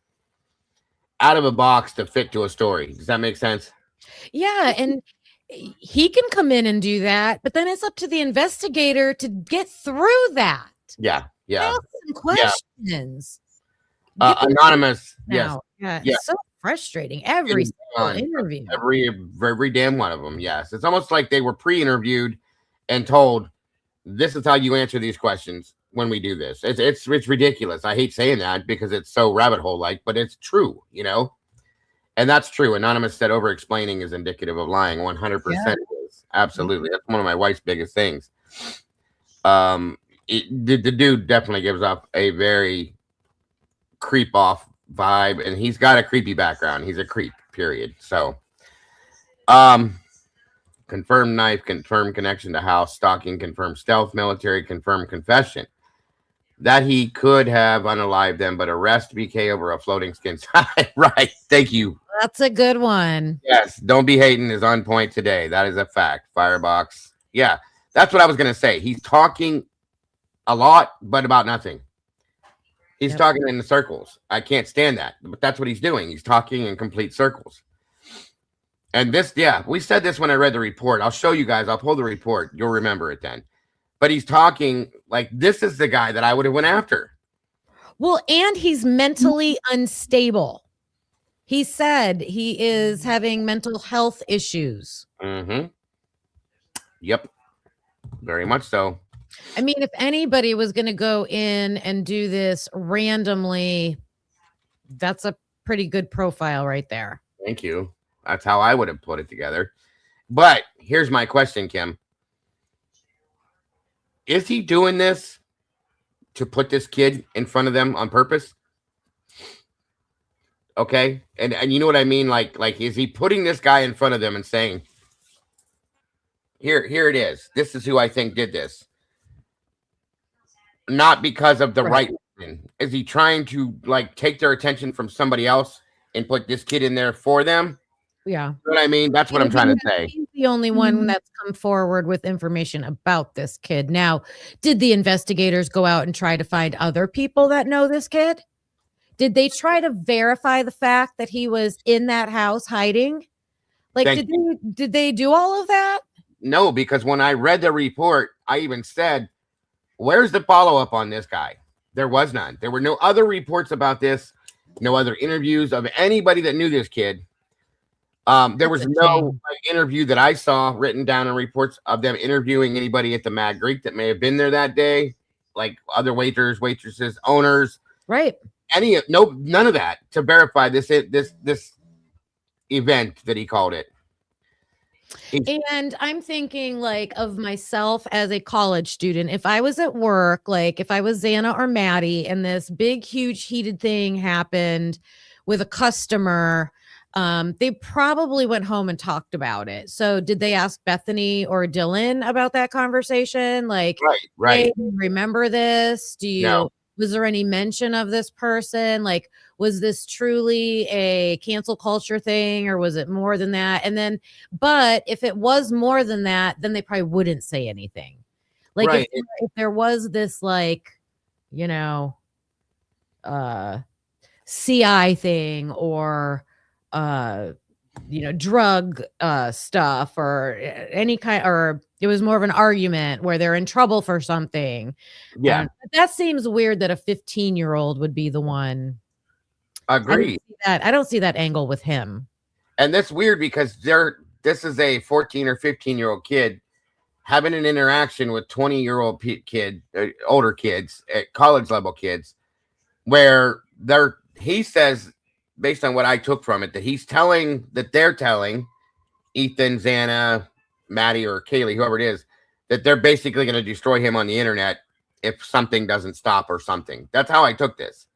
out of a box to fit to a story. Does that make sense? Yeah, and he can come in and do that, but then it's up to the investigator to get through that. Yeah. Ask some questions. Anonymous. Yes. Yeah. Yeah. It's so frustrating. Every single interview. Every damn one of them. Yes. It's almost like they were pre-interviewed and told, this is how you answer these questions when we do this. It's ridiculous. I hate saying that because it's so rabbit hole like, but it's true, you know? And that's true. Anonymous said over explaining is indicative of lying. 100% is. Absolutely. That's one of my wife's biggest things. The dude definitely gives off a very creep off vibe, and he's got a creepy background. He's a creep, period. So, confirmed knife, confirmed connection to house, stalking, confirmed stealth, military, confirmed confession that he could have unalived them, but arrest BK over a floating skin. Right. Thank you. That's a good one. Yes. Don't be hating is on point today. That is a fact. Firebox. Yeah. That's what I was going to say. He's talking a lot, but about nothing. He's talking in the circles. I can't stand that, but that's what he's doing. He's talking in complete circles. And this, we said this when I read the report. I'll show you guys. I'll pull the report. You'll remember it then. But he's talking like this is the guy that I would have went after. Well, and he's mentally unstable. He said he is having mental health issues. Mm-hmm. Yep. Very much so. I mean, if anybody was going to go in and do this randomly, that's a pretty good profile right there. Thank you. That's how I would have put it together. But here's my question, Kim. Is he doing this to put this kid in front of them on purpose? Okay. And you know what I mean? Like, is he putting this guy in front of them and saying, here it is. This is who I think did this. Not because of the right reason. Is he trying to like take their attention from somebody else and put this kid in there for them? Yeah. You know what I mean? That's what I'm trying to say. He's the only one that's come forward with information about this kid. Now, did the investigators go out and try to find other people that know this kid? Did they try to verify the fact that he was in that house hiding? Like, did they do all of that? No, because when I read the report, I even said, where's the follow-up on this guy? There was none. There were no other reports about this, no other interviews of anybody that knew this kid. There was no interview that I saw written down in reports of them interviewing anybody at the Mad Greek that may have been there that day, like other waiters, waitresses, owners. Right. None of that to verify this event that he called it. And I'm thinking like of myself as a college student. If I was at work, like if I was Xana or Maddie and this big, huge heated thing happened with a customer, they probably went home and talked about it. So did they ask Bethany or Dylan about that conversation? Like, right. Hey, remember this? Was there any mention of this person? Like, was this truly a cancel culture thing or was it more than that? And then, but if it was more than that, then they probably wouldn't say anything. Like if there was this like, CI thing or, drug stuff or any kind, or it was more of an argument where they're in trouble for something. Yeah. That seems weird that a 15-year-old would be the one. Agreed. I don't see that angle with him. And that's weird because this is a 14 or 15-year-old kid having an interaction with 20-year-old older kids, college level kids, where he says, based on what I took from it, that they're telling Ethan, Xana, Maddie, or Kaylee, whoever it is, that they're basically going to destroy him on the internet if something doesn't stop or something. That's how I took this.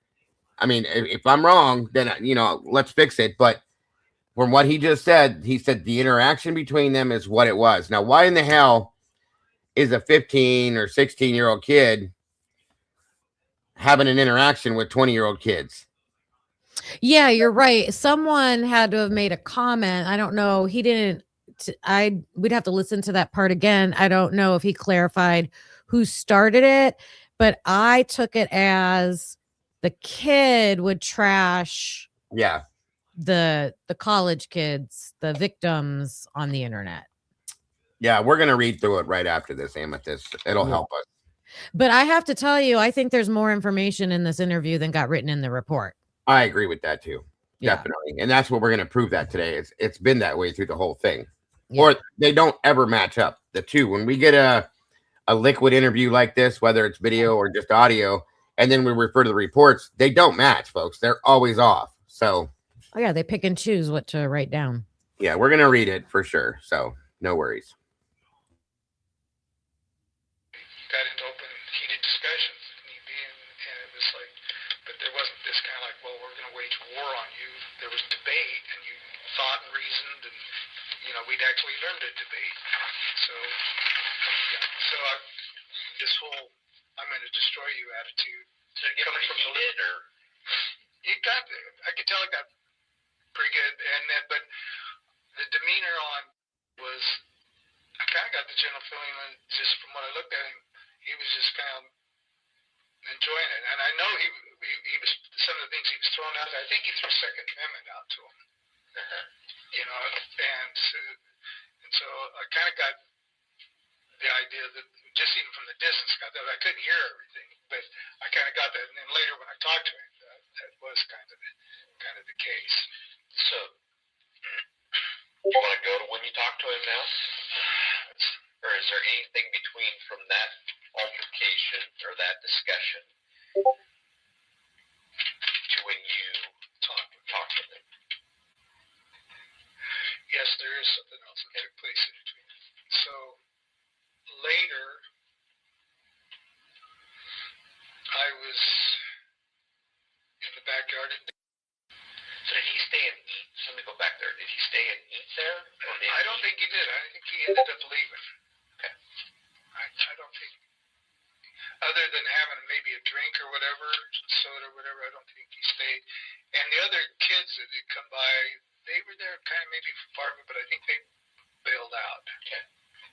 I mean, if I'm wrong, then, let's fix it. But from what he just said, he said the interaction between them is what it was. Now, why in the hell is a 15 or 16-year-old kid having an interaction with 20-year-old kids? Yeah, you're right. Someone had to have made a comment. I don't know. He didn't. We'd have to listen to that part again. I don't know if he clarified who started it, but I took it as the kid would trash Yeah. the college kids, the victims on the internet. Yeah, we're gonna read through it right after this, Amethyst. It'll help us. But I have to tell you, I think there's more information in this interview than got written in the report. I agree with that too. Yeah. Definitely. And that's what we're gonna prove that today. It's been that way through the whole thing. Yeah. Or they don't ever match up, the two. When we get a liquid interview like this, whether it's video or just audio, and then we refer to the reports, they don't match, folks. They're always off. So oh yeah, they pick and choose what to write down. Yeah, we're gonna read it for sure. So no worries. Got into open, heated discussions, and it was like, but there wasn't this kind of like, well, we're going to wage war on you. There was debate, and you thought and reasoned, and we'd actually learned to debate. So, yeah. So this whole "I'm going to destroy you" attitude. Did it get pretty heated, or it got? I could tell it got pretty good, but the demeanor was. I kind of got the general feeling, just from what I looked at him, he was just kind of enjoying it. And I know he was, some of the things he was throwing out there, I think he threw Second Amendment out to him. And so I kind of got the idea that, just even from the distance, I couldn't hear everything, but I kind of got that. And then later when I talked to him, that was kind of the case. So, you want to go to when you talk to him now? Or is there anything between from that altercation or that discussion to when you talk to him? Yes, there is something else that took place in between. So later, I was in the backyard. So did he stay and eat? So let me go back there. Did he stay and eat there? I don't think he did. I think he ended up leaving. Okay. I don't think, other than having maybe a drink or whatever, soda or whatever, I don't think he stayed. And the other kids that had come by, they were there kind of maybe for part of it, but I think they bailed out. Okay.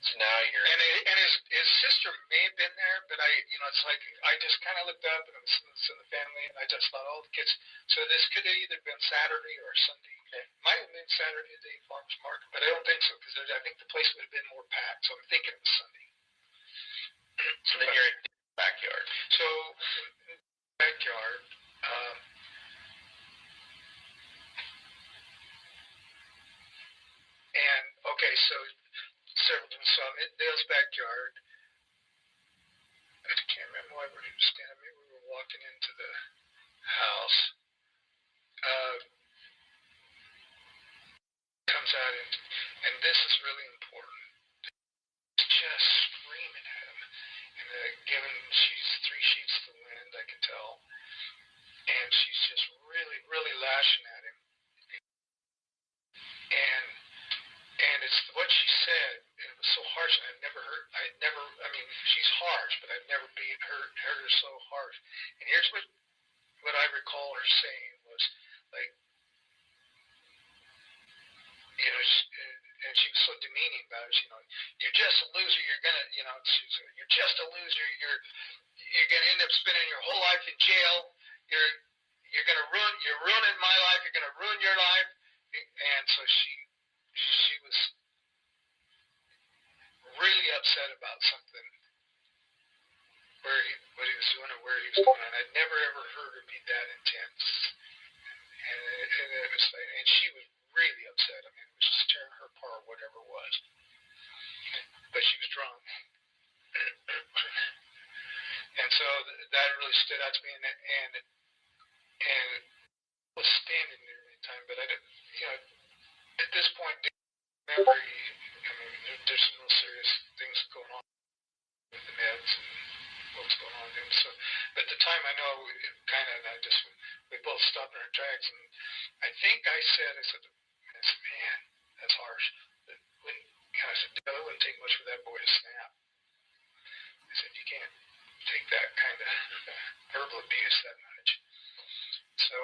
So now you're... And his sister may have been there, but it's like, I just kind of looked up and it was in the family, and I just thought, oh, the kids. So this could have either been Saturday or Sunday. Okay. Might have been Saturday at the farmer's market, but I don't think so, because I think the place would have been more packed. So I'm thinking it was Sunday. So then you're in the backyard. So, in the backyard, and okay, so several of them saw me at Dale's backyard. I can't remember why we were standing. Maybe we were walking into the house. Comes out and this is really important. Just screaming at him, and given she's 3 sheets to the wind, I can tell, and she's just really, really lashing at him. And it's what she said. And it was so harsh, and I mean, she's harsh, but I've never heard her so harsh. And here's what I recall her saying was like, and she was so demeaning about it. You're just a loser. You're just a loser. You're gonna end up spending your whole life in jail. You're ruining my life. You're gonna ruin your life. And so she was really upset about something, what he was doing or where he was going. And I'd never ever heard her be that intense. And it was like, and she was really upset. I mean, it was just tearing her apart, whatever it was. But she was drunk. And so that really stood out to me. And I was standing there any time, but I didn't, at this point, remember, there's some real serious things going on with the meds and what's going on with him. So, but at the time, I know we both stopped in our tracks, and I think I said, man, that's harsh. I said, it wouldn't take much for that boy to snap. I said, you can't take that kind of verbal abuse that much. So,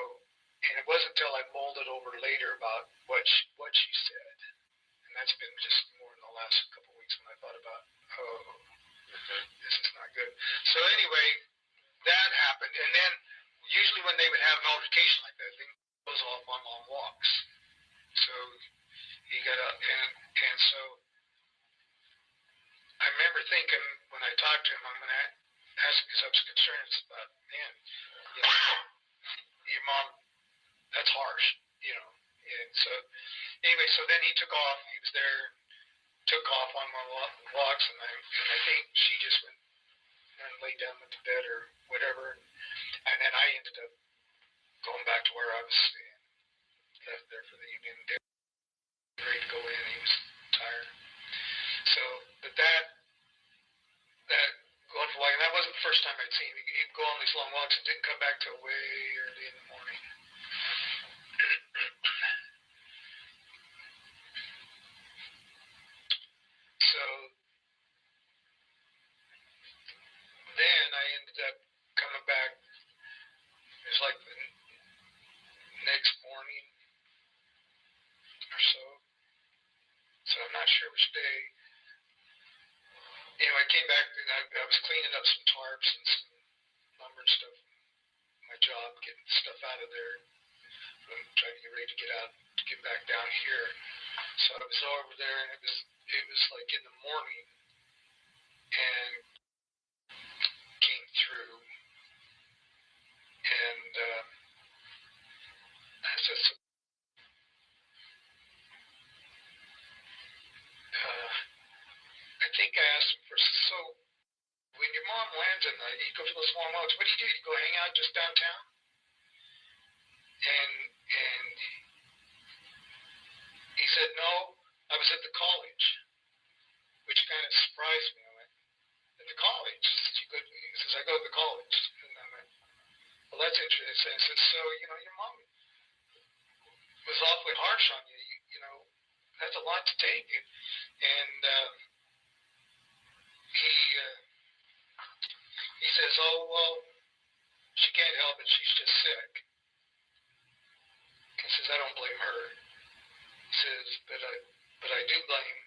and it wasn't until I mulled it over later about what she said, and that's been just more in the last couple of weeks when I thought about, this is not good. So anyway, and then usually when they would have an altercation like that, they goes off on long walks. So he got up, and so I remember thinking when I talked to him, I'm going to ask him because I was concerned about, man, you know, your mom, that's harsh, you know. And so anyway, so then he took off. He was there, took off on my walks, and I think she just went and laid down, went to bed or whatever. And then I ended up going back to where I was staying. Left there for the evening. Ready to go in. He was tired. So, but that going for a walk, and that wasn't the first time I'd seen him. He'd go on these long walks and didn't come back till way early in the morning. So then I ended up coming back. It was like the next morning or so. So I'm not sure which day. Anyway, I came back and I was cleaning up some tarps and some lumber and stuff. My job, getting stuff out of there. I'm trying to get ready to get out, to get back down here. So I was over there, and it was like in the morning, and came through, and I said, I think I asked him for, so when your mom lands in you go for those long walks, what do? You go hang out just downtown? And he said, no, I was at the college, which kind of surprised me. I went, at the college? He says, I go to the college. And I went, well, that's interesting. I said, so, you know, your mom was awfully harsh on you. You know, that's a lot to take. And he says, oh, well, she can't help it. She's just sick. He says, I don't blame her. He says, but I do blame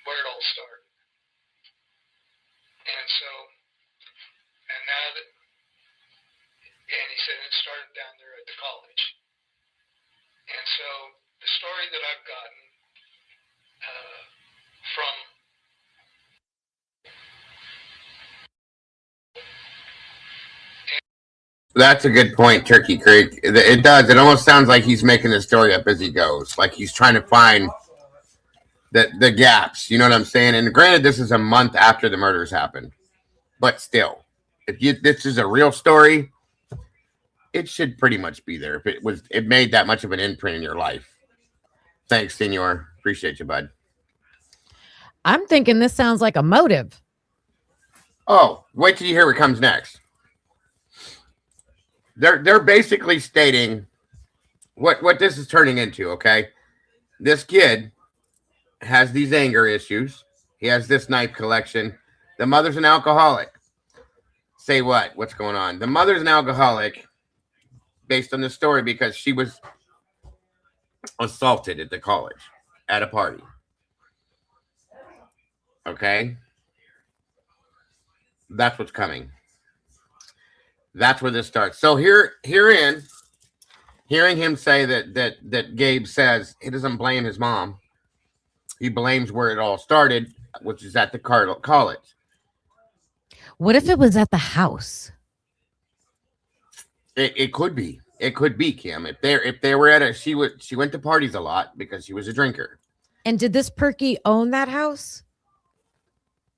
where it all started. And so, and now that, and he said it started down there at the college. And so the story that I've gotten from That's a good point, Turkey Creek. It does. It almost sounds like he's making the story up as he goes. Like he's trying to find the gaps. You know what I'm saying? And granted, this is a month after the murders happened. But still, this is a real story, it should pretty much be there. If it made that much of an imprint in your life. Thanks, Senor. Appreciate you, bud. I'm thinking this sounds like a motive. Oh, wait till you hear what comes next. They're basically stating what this is turning into, okay? This kid has these anger issues. He has this knife collection. The mother's an alcoholic. Say what? What's going on? The mother's an alcoholic based on the story because she was assaulted at the college at a party. Okay? That's what's coming. That's where this starts. So hearing him say that Gabe says he doesn't blame his mom. He blames where it all started, which is at the college. What if it was at the house? It could be. It could be, Kim. If they were at she went to parties a lot because she was a drinker. And did this Perky own that house?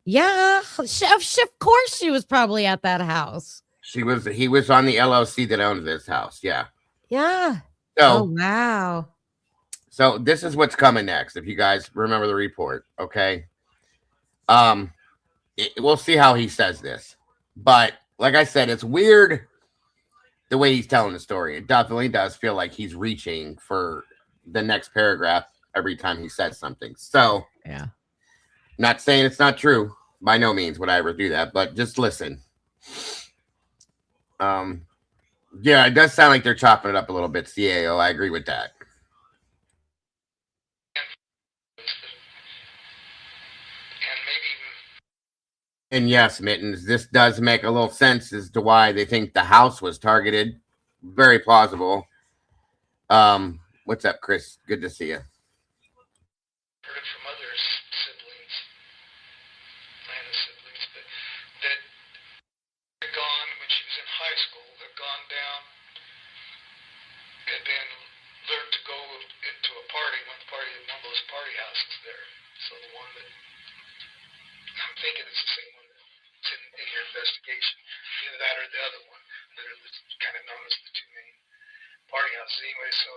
Yeah, of course she was probably at that house. He was on the LLC that owned this house. Yeah. Yeah. So, oh, wow. So this is what's coming next. If you guys remember the report, okay. We'll see how he says this, but like I said, it's weird the way he's telling the story. It definitely does feel like he's reaching for the next paragraph every time he says something. So yeah, not saying it's not true. By no means would I ever do that, but just listen. Yeah, it does sound like they're chopping it up a little bit. CAO, I agree with that. And maybe And yes, Mittens, this does make a little sense as to why they think the house was targeted. Very plausible. What's up, Chris? Good to see you. Heard it from other siblings, Lana's siblings, but that had gone when she was in high school, had gone down, had been lured to go into a party, one of those party houses there. So the one that I'm thinking it's the same one that's in your investigation, either that or the other one that are kind of known as the two main party houses. Anyway, so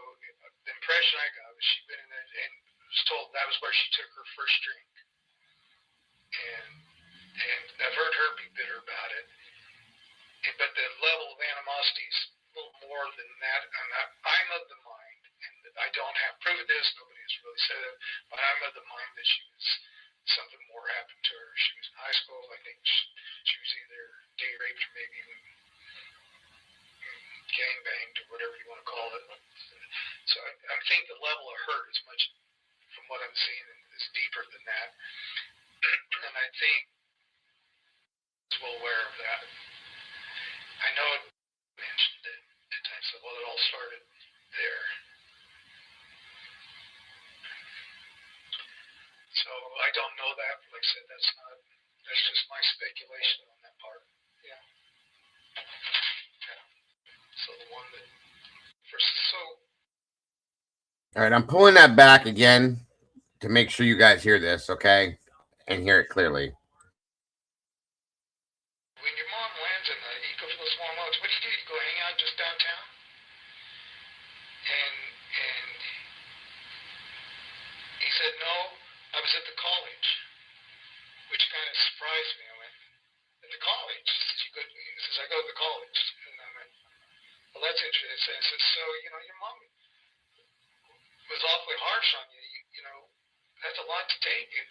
the impression I got was she'd been in there and was told that was where she took her first drink. And I've heard her be bitter about it. But the level of animosity is a little more than that. I'm of the mind, and I don't have proof of this, nobody has really said it, but I'm of the mind that she was something more happened to her. She was in high school. I think she was either gay raped or maybe even gang banged or whatever you want to call it. So I think the level of hurt is much, from what I'm seeing, is deeper than that. And I think is well aware of that. I know it mentioned it at times, so well, it all started there. So I don't know that. Like I said, that's just my speculation on that part. Yeah. So the one that all right, I'm pulling that back again to make sure you guys hear this, okay? And hear it clearly. When your mom lands in the eco-fuels warm oats, what do? You go hang out just downtown? And he said, no, I was at the college, which kind of surprised me. I went, at the college? He says, I go to the college. And I went, well, that's interesting. He says, so, your mom was awfully harsh on you. You know, that's a lot to take. And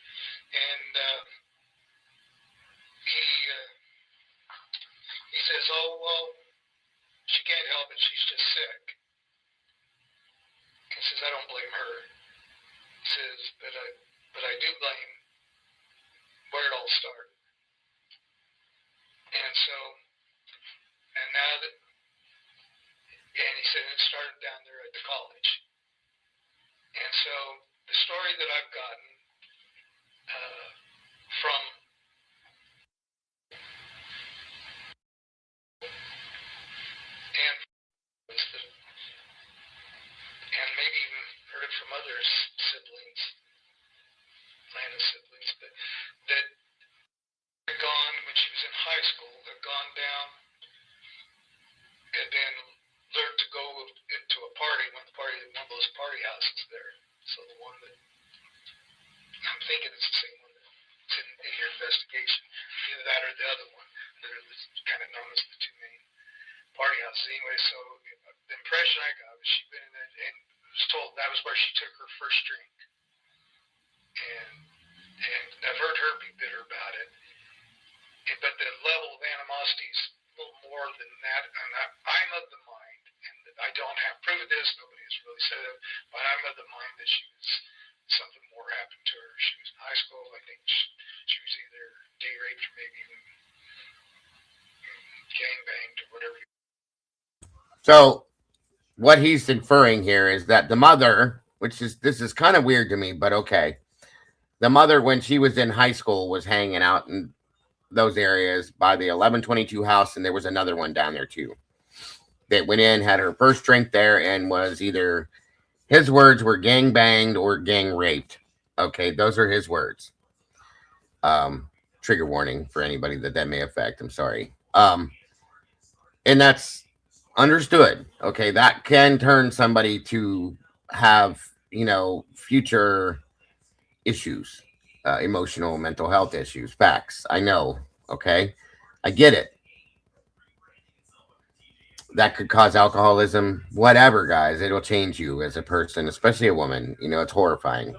he says, oh, well, she can't help it. She's just sick. He says, I don't blame her. He says, but I do blame where it all started. And so, and now that, and he said it started down there at the college. And so the story that I've gotten from and was that, and maybe even heard it from other siblings, Lana's siblings, but that had gone when she was in high school, had gone down, had been lured to go into a party, one of those party houses there. So the one that I'm thinking it's the same one that's in your investigation, either that or the other one that are kind of known as the two main party houses. Anyway, so the impression I got was she'd been in there and was told that was where she took her first drink. And I've heard her be bitter about it. But the level of animosity is a little more than that. And I'm of the mind, and I don't have proof of this, nobody has really said it, but I'm of the mind that she was, something more happened to her. She was in high school. I think she was either gay raped or maybe even gang banged or whatever. So what he's inferring here is that the mother, this is kind of weird to me, but okay. The mother, when she was in high school, was hanging out in those areas by the 1122 house, and there was another one down there too. That went in, had her first drink there, and was either, his words were gang banged or gang raped. Okay, those are his words. Trigger warning for anybody that may affect. I'm sorry. And that's understood. Okay, that can turn somebody to have, future issues, emotional, mental health issues. Facts. I know. Okay, I get it. That could cause alcoholism, whatever, guys. It'll change you as a person, especially a woman. It's horrifying.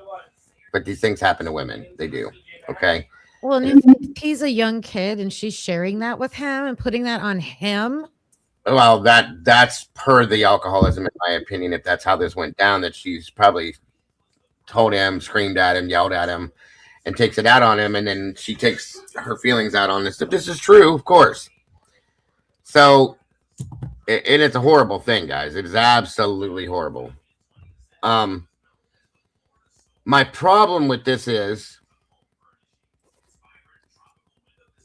But these things happen to women. They do. Okay. Well, and if he's a young kid and she's sharing that with him and putting that on him. Well, that's per the alcoholism, in my opinion. If that's how this went down, that she's probably told him, screamed at him, yelled at him. and takes it out on him, and then she takes her feelings out on this. If this is true, of course. So, and it's a horrible thing, guys. It is absolutely horrible. My problem with this is,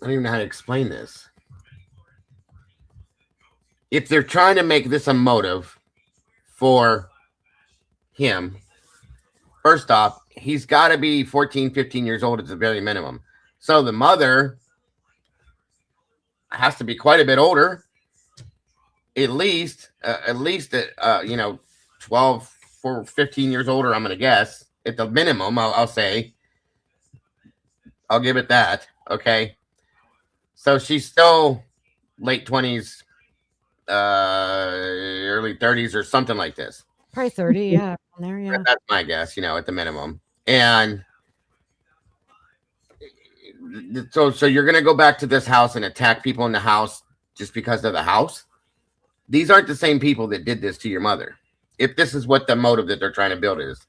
I don't even know how to explain this. If they're trying to make this a motive for him, first off, he's got to be 14, 15 years old at the very minimum. So the mother has to be quite a bit older, at least, 12 or 15 years older, I'm going to guess. At the minimum, I'll say. I'll give it that. Okay. So she's still late 20s, early 30s or something like this. Probably 30, yeah. There, yeah. That's my guess, at the minimum. And so you're going to go back to this house and attack people in the house just because of the house? These aren't the same people that did this to your mother. If this is what the motive that they're trying to build is,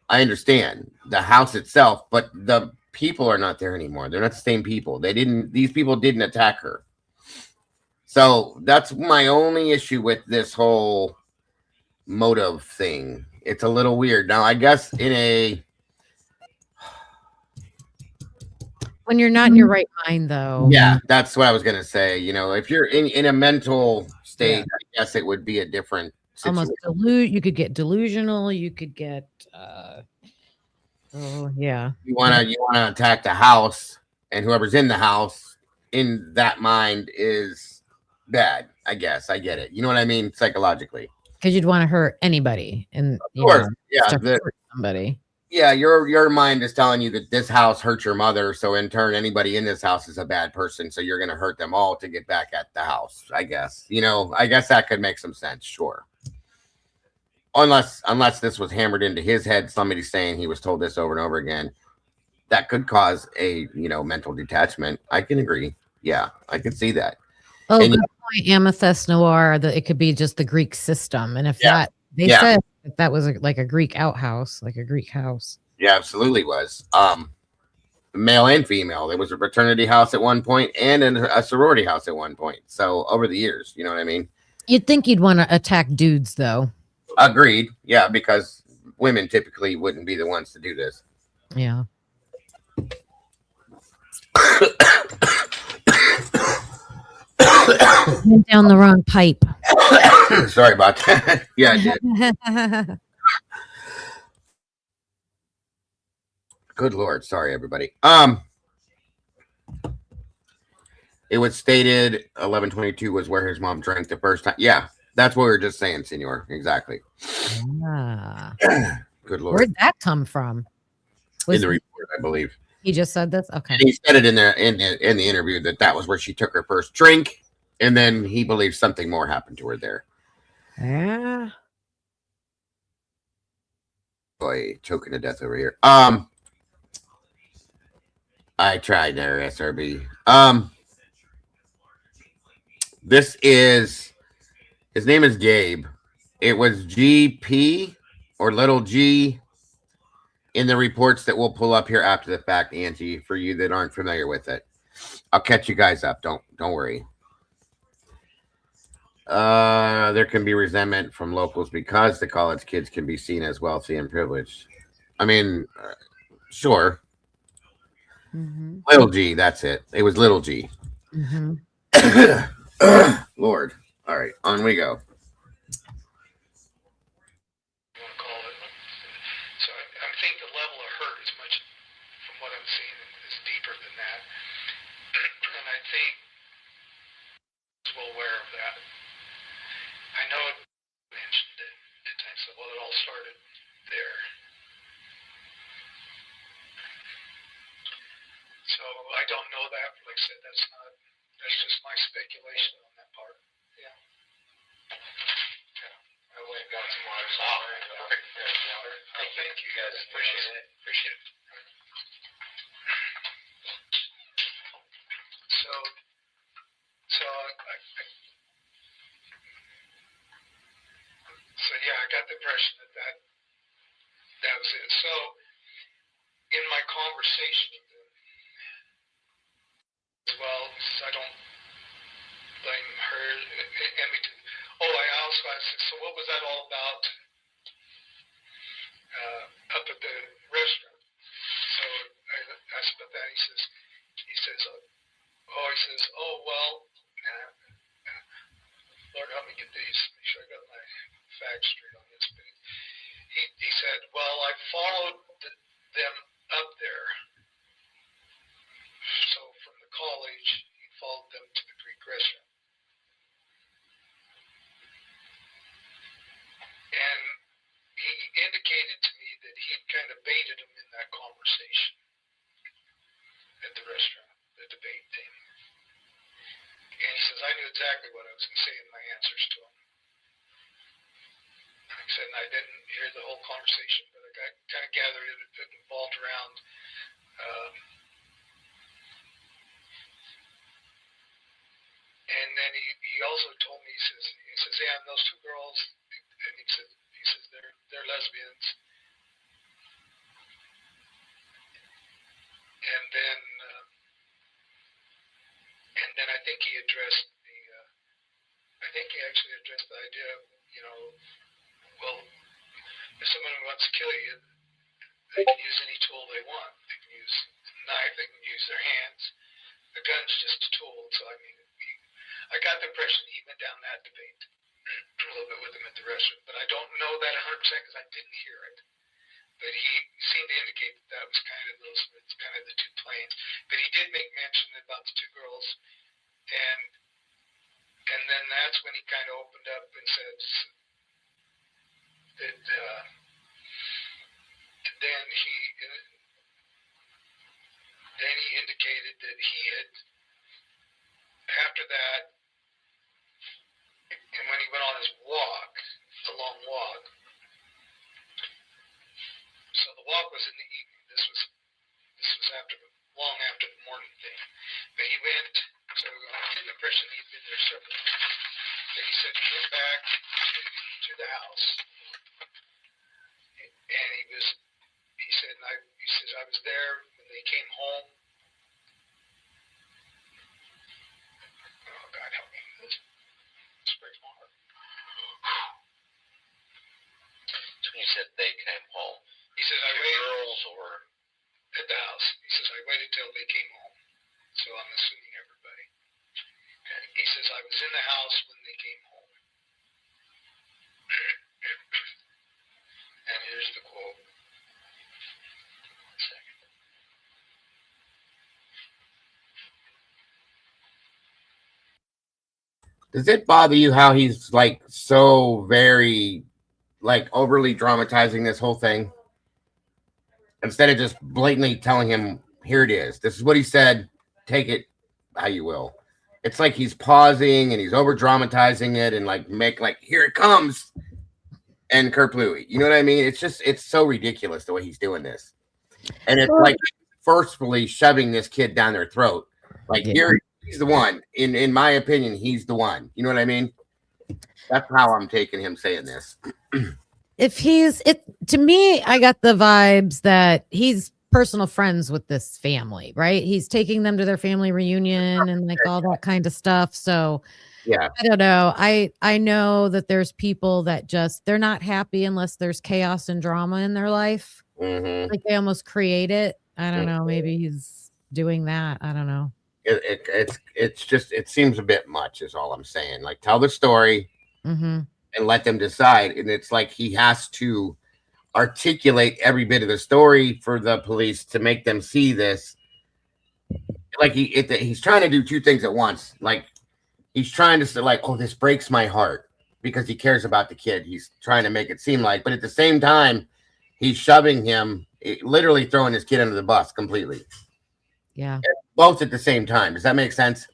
I understand the house itself, but the people are not there anymore. They're not the same people. These people didn't attack her. So that's my only issue with this whole motive thing. It's a little weird. Now, I guess when you're not in your right mind, though. Yeah, that's what I was going to say. If you're in a mental state, I guess it would be a different situation. Almost you could get delusional. You could get, yeah. You want to attack the house, and whoever's in the house in that mind is bad. I guess I get it. You know what I mean? Psychologically, because you'd want to hurt anybody, and of course, hurt somebody. Yeah, your mind is telling you that this house hurt your mother, so in turn, anybody in this house is a bad person. So you're going to hurt them all to get back at the house. I guess. I guess that could make some sense. Sure. Unless this was hammered into his head, somebody saying he was told this over and over again, that could cause a mental detachment. I can agree. Yeah, I can see that. Oh, good point. Amethyst Noir. That it could be just the Greek system, and if said that was like a Greek outhouse, like a Greek house. Yeah, absolutely was. Male and female. There was a fraternity house at one point and a sorority house at one point. So over the years, you know what I mean? You'd think you'd want to attack dudes, though. Agreed. Yeah, because women typically wouldn't be the ones to do this. Yeah. Went down the wrong pipe. Sorry about that. Yeah, I did. Good Lord. Sorry, everybody. It was stated 1122 was where his mom drank the first time. Yeah, that's what we were just saying, Senor. Exactly. Good Lord. Where'd that come from? In the report, I believe. He just said this? Okay. And he said it in the interview that was where she took her first drink, and then he believes something more happened to her there. Yeah. Boy, choking to death over here. I tried there, SRB. His name is Gabe. It was GP or little G in the reports that we'll pull up here after the fact, Angie, for you that aren't familiar with it. I'll catch you guys up. Don't worry. There can be resentment from locals because the college kids can be seen as wealthy and privileged. I mean, sure. Mm-hmm. Little G, that's it. It was little G. Mm-hmm. Lord. All right, on we go. So I think the level of hurt is much, from what I'm seeing, is deeper than that. And I think he's well aware of that. I know it mentioned it at times, so well, it all started there. So I don't know that. Like I said, that's just my speculation on that part. Yeah. I went and got some water. Perfect. Thank you guys. Appreciate it. So yeah, I got the impression that was it. So in my conversation with him. Well, I don't blame her. And I also asked, so what was that all about up at the restaurant? So I asked about that. He says, well, Lord help me get these, make sure I got my facts straight on this. But he said, well, I followed them up there. So from the college, he followed them to the Greek restaurant. And he indicated to me that he had kind of baited him in that conversation at the restaurant, the debate thing. And he says, I knew exactly what I was going to say in my answers to him. And he said, and I didn't hear the whole conversation, but I kind of gathered it involved around and then he also told me, he says, yeah, and those two girls, and he says they're lesbians. And then I think he addressed actually addressed the idea of, well, if someone wants to kill you, they can use any tool they want. They can use a knife, they can use their hands. A gun's just a tool. So, I mean, I got the impression he went down that debate a little bit with him at the restaurant. But I don't know that 100% because I didn't hear it. But he seemed to indicate that was kind of the two planes. But he did make mention about the two girls. And then that's when he kind of opened up and said that then he indicated that he had, after that, and when he went on his walk, the long walk, so the walk was in the evening. This was long after the morning thing. But he went, so I get the impression he'd been there several times. But he said he went back to the house, and he says, I was there when they came home. Oh, God help me. This breaks my heart. So you said they came home. He says, I waited. Girls or at the house. He says, I waited till they came home. So I'm assuming everybody. Okay. He says, I was in the house when they came home. And here's the quote. One second. Does it bother you how he's like so very like overly dramatizing this whole thing? Instead of just blatantly telling him, here it is. This is what he said. Take it how you will. It's like he's pausing and he's over dramatizing it and like make like, here it comes. And Kerplooey. You know what I mean? It's so ridiculous the way he's doing this. And it's like forcefully shoving this kid down their throat. Like here, he's the one. In my opinion, he's the one. You know what I mean? That's how I'm taking him saying this. To me, I got the vibes that he's personal friends with this family, right? He's taking them to their family reunion and like all that kind of stuff. So yeah, I don't know. I know that there's people that they're not happy unless there's chaos and drama in their life. Mm-hmm. Like they almost create it. I don't know. Maybe he's doing that. I don't know. It's just, it seems a bit much is all I'm saying. Like tell the story and let them decide. And it's like he has to articulate every bit of the story for the police to make them see this. Like he's trying to do two things at once. Like he's trying to say like, oh, this breaks my heart because he cares about the kid. He's trying to make it seem like, but at the same time, he's shoving him, literally throwing his kid under the bus completely. Yeah. Both at the same time. Does that make sense?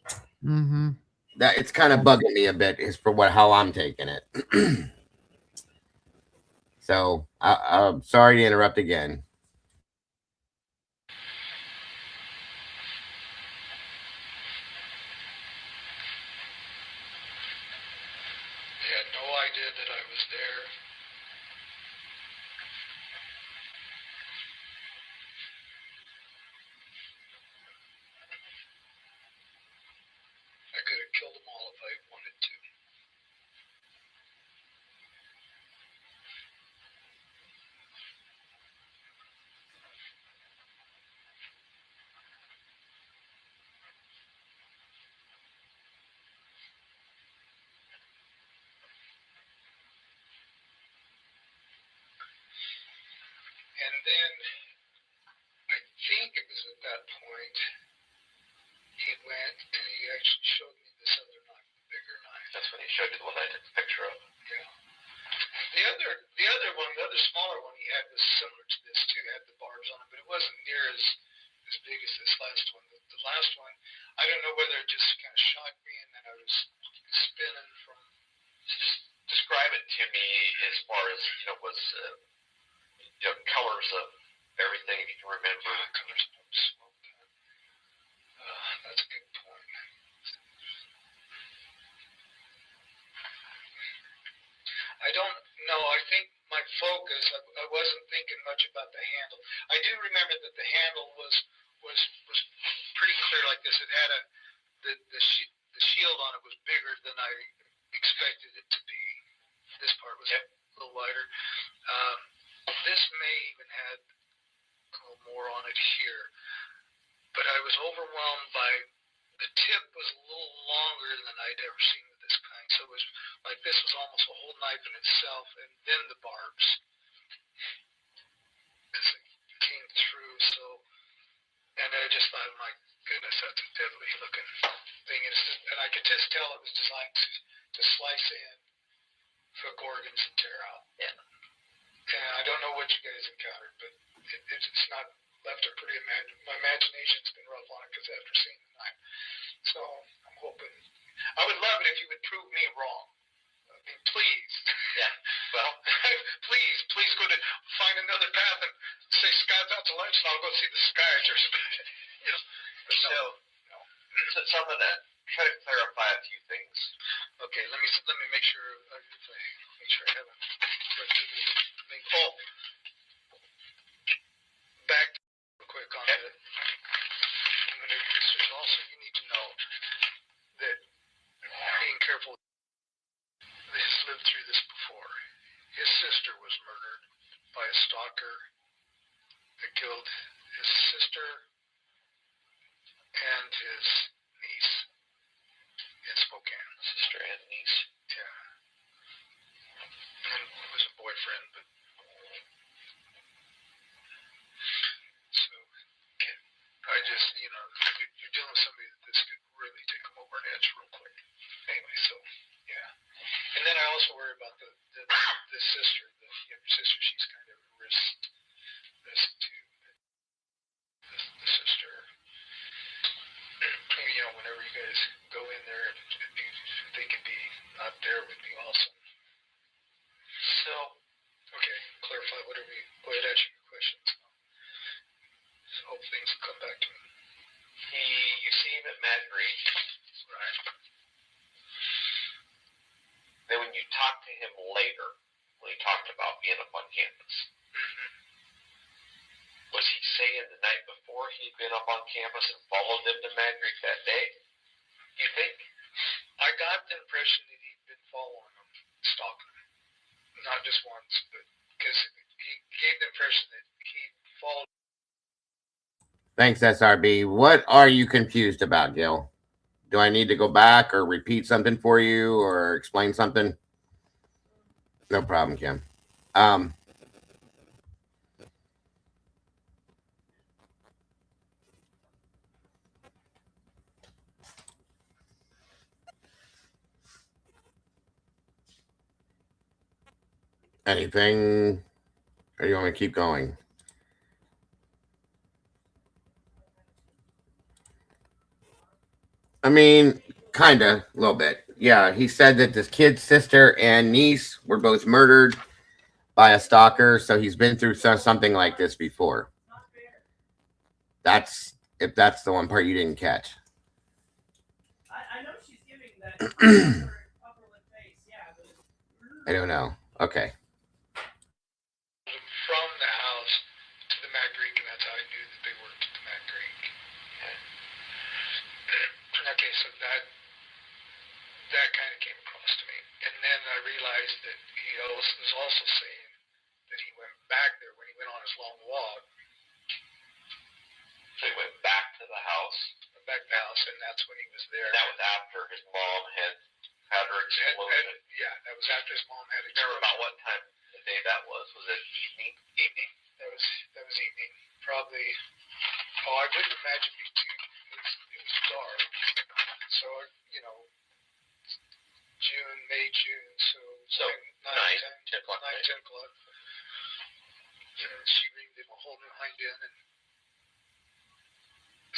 Mm-hmm. That it's kind of bugging me a bit is for how I'm taking it. So I'm sorry to interrupt again. They had no idea that I was there. then I think it was at that point he went and he actually showed me this other knife, the bigger knife. That's when he showed you the one I took a picture of. Yeah. The other one, the other smaller one he had was similar to this too. It had the barbs on it, but it wasn't near as big as this last one. The last one, I don't know whether it just kind of shocked me and then I was spinning from. Just describe it to me as far as was colors of everything if you can remember. Colors of smoke. That's a good point. I don't know. I think my focus, I wasn't thinking much about the handle. I do remember that the handle was pretty clear like this. It had the shield on it was bigger than I expected it to be. This part was a little wider. This may even had a little more on it here. But I was overwhelmed by the tip was a little longer than I'd ever seen with this kind. So it was like this was almost a whole knife in itself, and then the barbs as it came through. So, and I just thought, my goodness, that's a deadly looking thing. And I could just tell it was designed to slice in, hook organs, and tear out. Yeah. And I don't know what you guys encountered, but it's not left a pretty my imagination's been rough on it because after seeing the knife. So I'm hoping. I would love it if you would prove me wrong. I mean, please. Yeah. Well, please go to find another path and say Scott's out to lunch and I'll go see the skies or something. So I'm gonna try to clarify a few things. Okay, let me make sure I haven't read through the thing. Oh, back real quick on it. Whenever you research, also you need to know that being careful. He's lived through this before. His sister was murdered by a stalker that killed his sister and his niece in Spokane. Sister and niece. Yeah. And it was a boyfriend, but so I just, you're dealing with somebody that this could really take them over an edge real quick. Anyway, so yeah. And then I also worry about the sister, the younger sister. She's kind of at risk too. The sister. Whenever you guys go in there, if they could be not there, would be awesome. So, okay, clarify whatever you go ahead, ask your questions. So hope things will come back to me. You see him at Mad Green. Right. Then when you talk to him later, when he talked about being up on campus, was he saying the night before he'd been up on campus and followed them to Mad Creek that day? You think? I got the impression that he'd been following them, stalking them. Not just once, but because he gave the impression that he followed. Thanks, SRB. What are you confused about, Gil? Do I need to go back or repeat something for you or explain something? No problem, Kim. Anything? Or you want me to keep going? I mean, kind of, a little bit. Yeah, he said that this kid's sister and niece were both murdered by a stalker, so he's been through something like this before. That's if that's the one part you didn't catch. I know she's giving that upper lip face, yeah. But I don't know. Okay. From the house to the Mad Greek, and that's how I knew that they worked at the Mad Greek. Okay, so that kind of came across to me. And then I realized that he was also saying that he went back there when he went on his long walk. So he went back to the house. And that's when he was there. That was after his mom had her explosion. Yeah, that was after his mom had Remember about what time of the day that was? Was it evening? Evening. That was June, May, June. So like 9, 10 o'clock. 9, 10 o'clock. And she ringed him, holding her hind in, and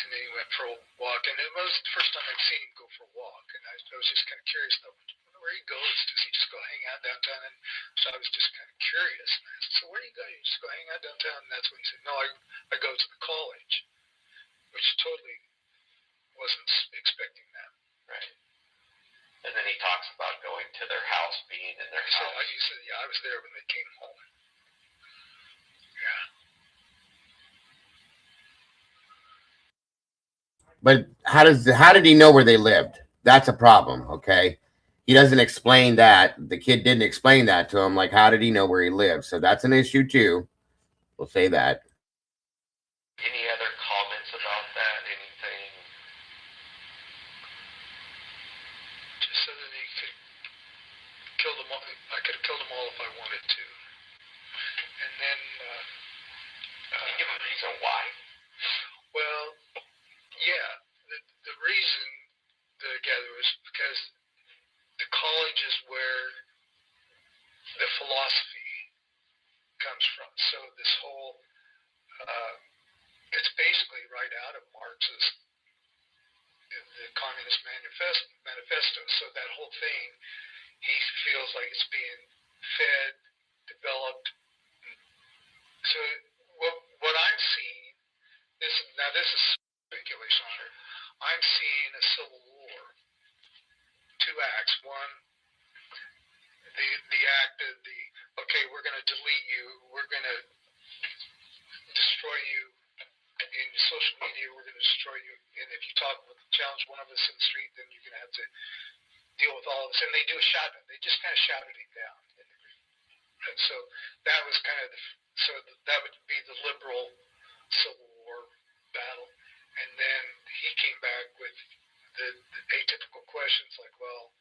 then he went for a walk. And it was the first time I'd seen him go for a walk. And I was just kind of curious, though, where he goes. Does he just go hang out downtown? And so I was just kind of curious. And I said, so where do you go? You just go hang out downtown? And that's when he said, no, I go to the college, which totally wasn't expecting that. Right. And then he talks about going to their house, being in their house. He said, yeah, I was there when they came home. Yeah. But how did he know where they lived? That's a problem, okay? He doesn't explain that. The kid didn't explain that to him. Like, how did he know where he lived? So that's an issue too. We'll say that. Any other comments about that? Anything? Just so that he could kill them all. I could have killed them all if I wanted to. And then Can you give a reason why? well, yeah, the reason that I gather was because the college is where the philosophy comes from. So this whole, it's basically right out of Marx's, the Communist Manifesto. So that whole thing, he feels like it's being fed, developed. So what I'm seeing, this is speculation. I'm seeing a civil war. 2 acts. One, the act of we're going to delete you. We're going to destroy you in social media. We're going to destroy you. And if you challenge one of us in the street, then you're going to have to deal with all of us. And they do a shotgun. They just kind of shouted him down. And so that was kind of that would be the liberal Civil War battle. And then he came back with the atypical questions like, well,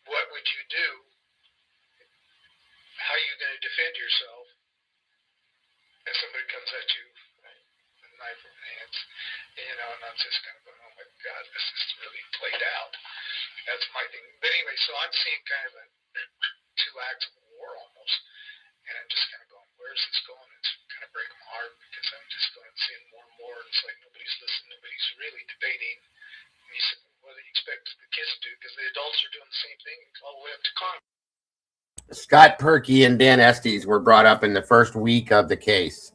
what would you do? How are you going to defend yourself if somebody comes at you with a knife in their hands? And I'm just kind of going, oh my God, this is really played out. That's my thing. But anyway, so I'm seeing kind of a 2 acts of war almost. And I'm just kind of going, where's this going? It's kind of breaking my heart because I'm just going to seeing more and more. And it's like nobody's listening, nobody's really debating. And he said, what do you expect the kids to do? Because the adults are doing the same thing all the way up to Congress. Scott Perky and Dan Estes were brought up in the first week of the case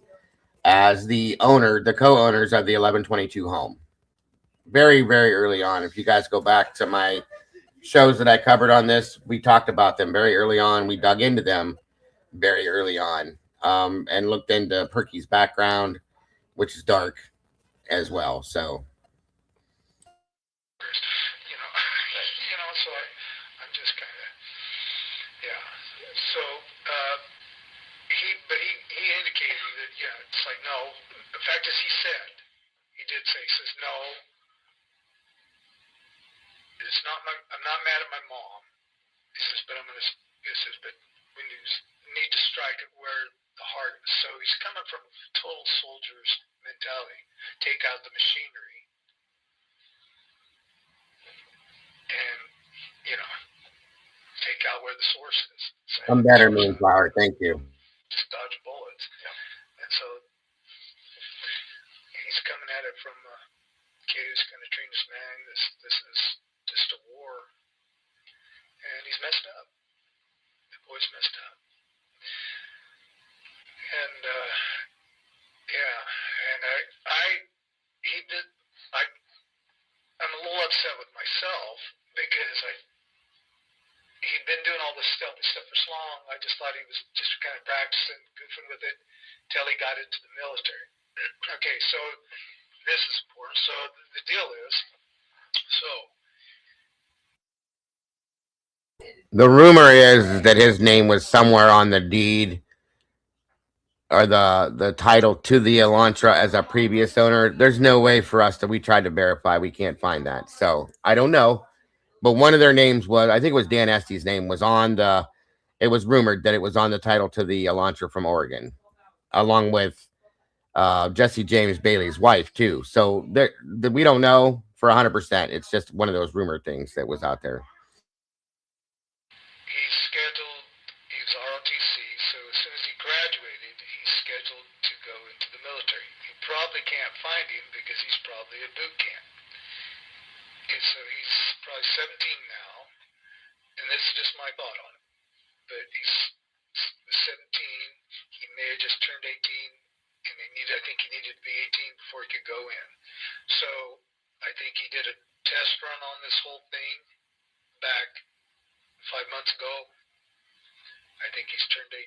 as the co-owners of the 1122 home. Very, very early on. If you guys go back to my shows that I covered on this, we talked about them very early on. We dug into them very early on and looked into Perky's background, which is dark as well. So So I'm just kind of, yeah. So he indicated that, yeah, it's like, no. The fact is, he says, no, it's not I'm not mad at my mom. He says, but but we need to strike it where the heart is. So he's coming from a total soldier's mentality. Take out the machinery. And, take out where the source is. I'm better, Moonflower. Thank you. Just dodge bullets. Yeah. And so he's coming at it from a kid who's going to train this man. This is just a war. And he's messed up. The boy's messed up. And, yeah. And I'm a little upset with myself because he'd been doing all this stealthy stuff for so long. I just thought he was just kind of practicing, goofing with it, till he got into the military. Okay, so this is important. So the deal is, the rumor is that his name was somewhere on the deed or the title to the Elantra as a previous owner. There's no way for us we tried to verify. We can't find that. So I don't know. But one of their names was, I think it was Dan Estes' name, was on it was rumored that it was on the title to the Elantra from Oregon, along with Jesse James Bailey's wife, too. So we don't know for 100%. It's just one of those rumor things that was out there. He's scheduled, he was ROTC, so as soon as he graduated, he's scheduled to go into the military. You probably can't find him because he's probably at boot camp. And so he's probably 17 now, and this is just my thought on him. But he's 17, he may have just turned 18, and I think he needed to be 18 before he could go in. So I think he did a test run on this whole thing back 5 months ago. I think he's turned 18,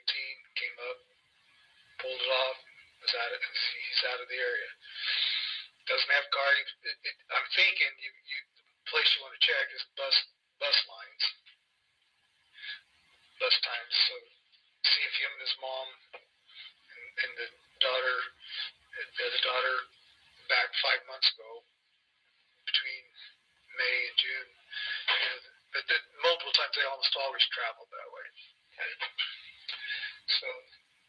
came up, pulled it off, he's out of the area. Doesn't have guard. I'm thinking the place you want to check is bus lines, bus times. So see if him and his mom and the other daughter back 5 months ago, between May and June. But multiple times they almost always traveled that way. So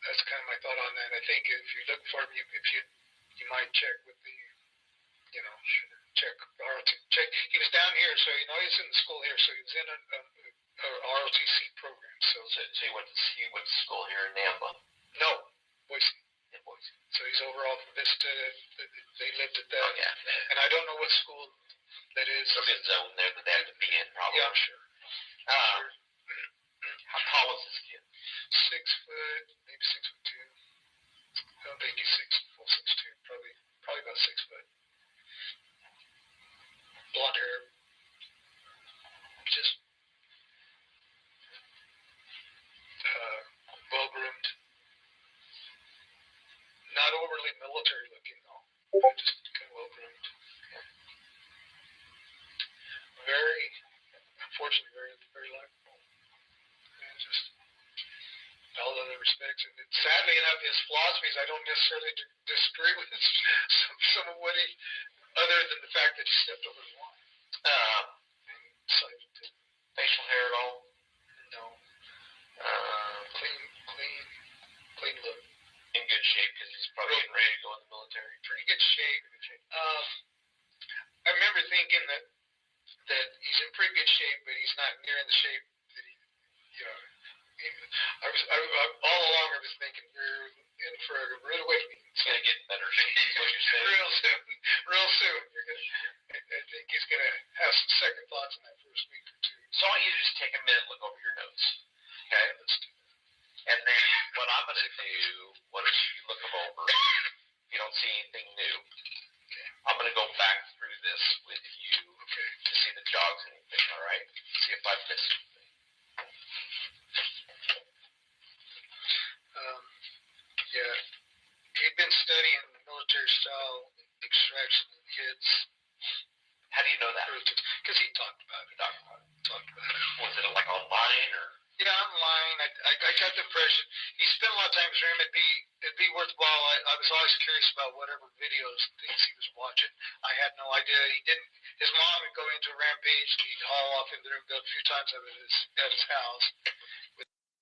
that's kind of my thought on that. I think if you look for him, you might check with the, check check. He was down here, so he's in the school here, so he was in a ROTC program. So he went to school here in Nampa. No, Boise. In Boise. So he's over off Vista. They lived at that. Oh, yeah. And I don't know what school that is. There'll be a zone there that they have to be in, probably. Yeah, I'm sure. Sure. How tall is this kid? 6 foot, maybe 6'2". I don't think he's 6'2". Probably about 6 foot. Blonde hair. Just well groomed. Not overly military looking though. Just kind of well groomed. Very, unfortunately, very, very likable. And just in all other respects. And sadly enough, his philosophies, I don't necessarily disagree with some of what he, other than the fact that he stepped over the line. And decided to. Facial hair at all? No. Clean look. In good shape because he's probably getting ready to go in the military. Pretty good shape. I remember thinking that he's in pretty good shape, but he's not near in the shape that he, all along I was thinking you're in for a rude awakening. He's gonna get in better shape. Is what you're saying? Real soon. I think he's gonna have some second thoughts in that first week or two. So I want you to just take a minute and look over your notes. Okay, let's do that. And then what I'm gonna do, once you look them over, if you don't see anything new, I'm gonna go back through this with you to see the jogs and anything. All right, see if I've missed anything. Yeah, he'd been studying military style extraction hits. How do you know that? Because he talked about it. Was it like online or? Yeah, online. I got the impression he spent a lot of time with him. It'd be worthwhile. I was always curious about whatever videos and things he was watching. I had no idea. He didn't. His mom would go into a rampage and he'd haul off into the room a few times at his house.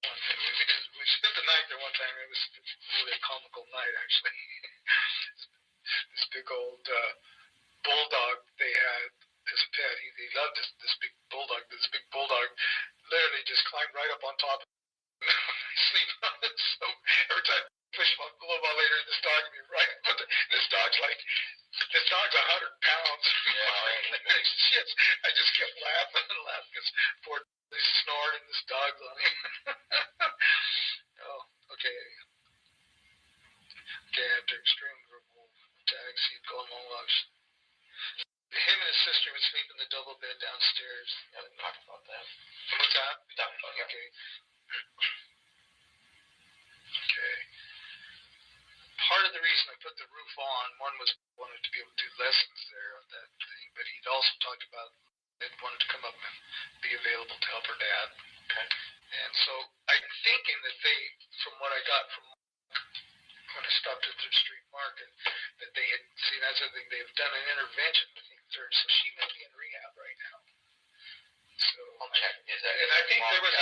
We spent the night there one time. It was really a comical night, actually. This big old bulldog they had as a pet. He loved this big bulldog. This big bulldog literally just climbed right up on top of him. Sleep on it. So every time I push him up a little while later, this dog would be right up. This dog's 100 pounds. Yeah. Shit. I just kept laughing because poor he's snoring and this dog's on him. Oh, okay. Okay, after extreme verbal attacks, he'd go on long walks. Him and his sister would sleep in the double bed downstairs. Yeah, we talked about that. What's that? We talked about that. Okay. Okay. Part of the reason I put the roof on, one was I wanted to be able to do lessons there of that thing, but he'd also talked about they wanted to come up and be available to help her dad. Okay. And so I'm thinking that they, from what I got from when I stopped at the street market, that they had seen that's the thing, they've done an intervention, I think, so she may be in rehab right now. So I'll check. And I think there was,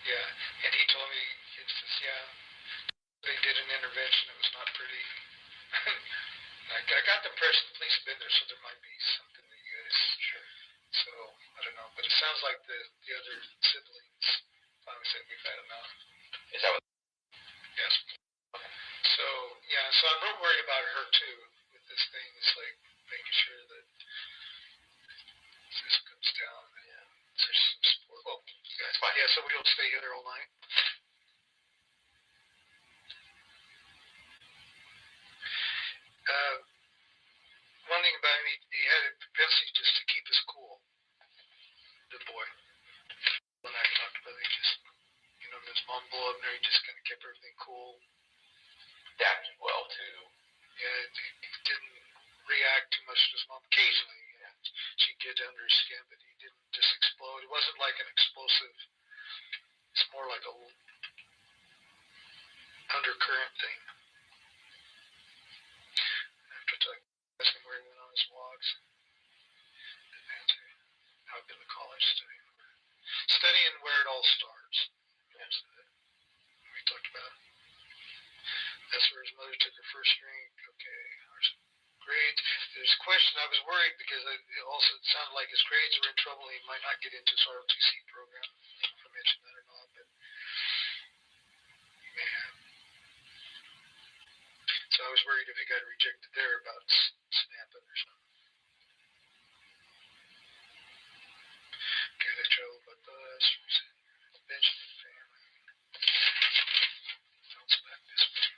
yeah, and he told me, it's just, yeah, they did an intervention, it was not pretty. the police have been there, so there might be something that you guys. Sure. So I don't know, but it sounds like the other siblings finally said we've had enough. Is that what? Yes. So yeah, so I'm real worried about her too with this thing. It's like making sure that this comes down. Yeah. There's some support. Well, that's fine. Yeah, so we don't stay here all night. One thing about him, he had a propensity just to keep us cool. The boy. When I talked about it, he just, his mom blew up there, he just kind of kept everything cool. Adapted well to. Yeah, he didn't react too much to his mom. Occasionally, she'd get under his skin, but he didn't just explode. It wasn't like an explosive. It's more like a undercurrent thing. Asked him where he went on his walks. I've been to college studying where it all starts. We talked about it. That's where his mother took her first drink. Okay, grades. There's a question. I was worried because it sounded like his grades were in trouble. He might not get into his ROTC program. I don't know if I mentioned that or not, but man. So I was worried if he got rejected there about snapping or something. Okay, they traveled by bus. The Benjamin family. Bounce back this way.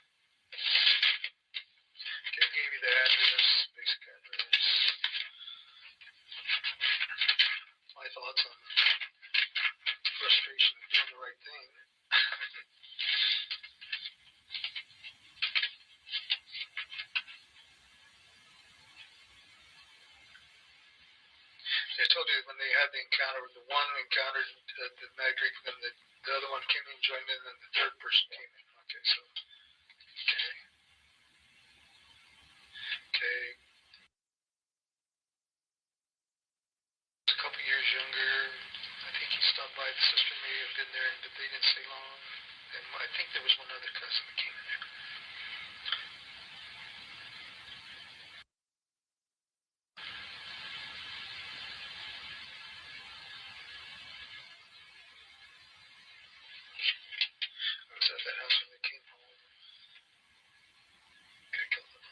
Okay, I gave you the address, basic address. My thoughts on frustration of doing the right thing. I told you when they had the encounter, the one encountered the Magritte, then the other one came in, joined in, and the third person came in. Okay, so. Okay. A couple years younger. I think he stopped by. The sister may have been there, but they didn't stay long. And I think there was one other cousin that came in there. I was at that house when they came home. Got killed them.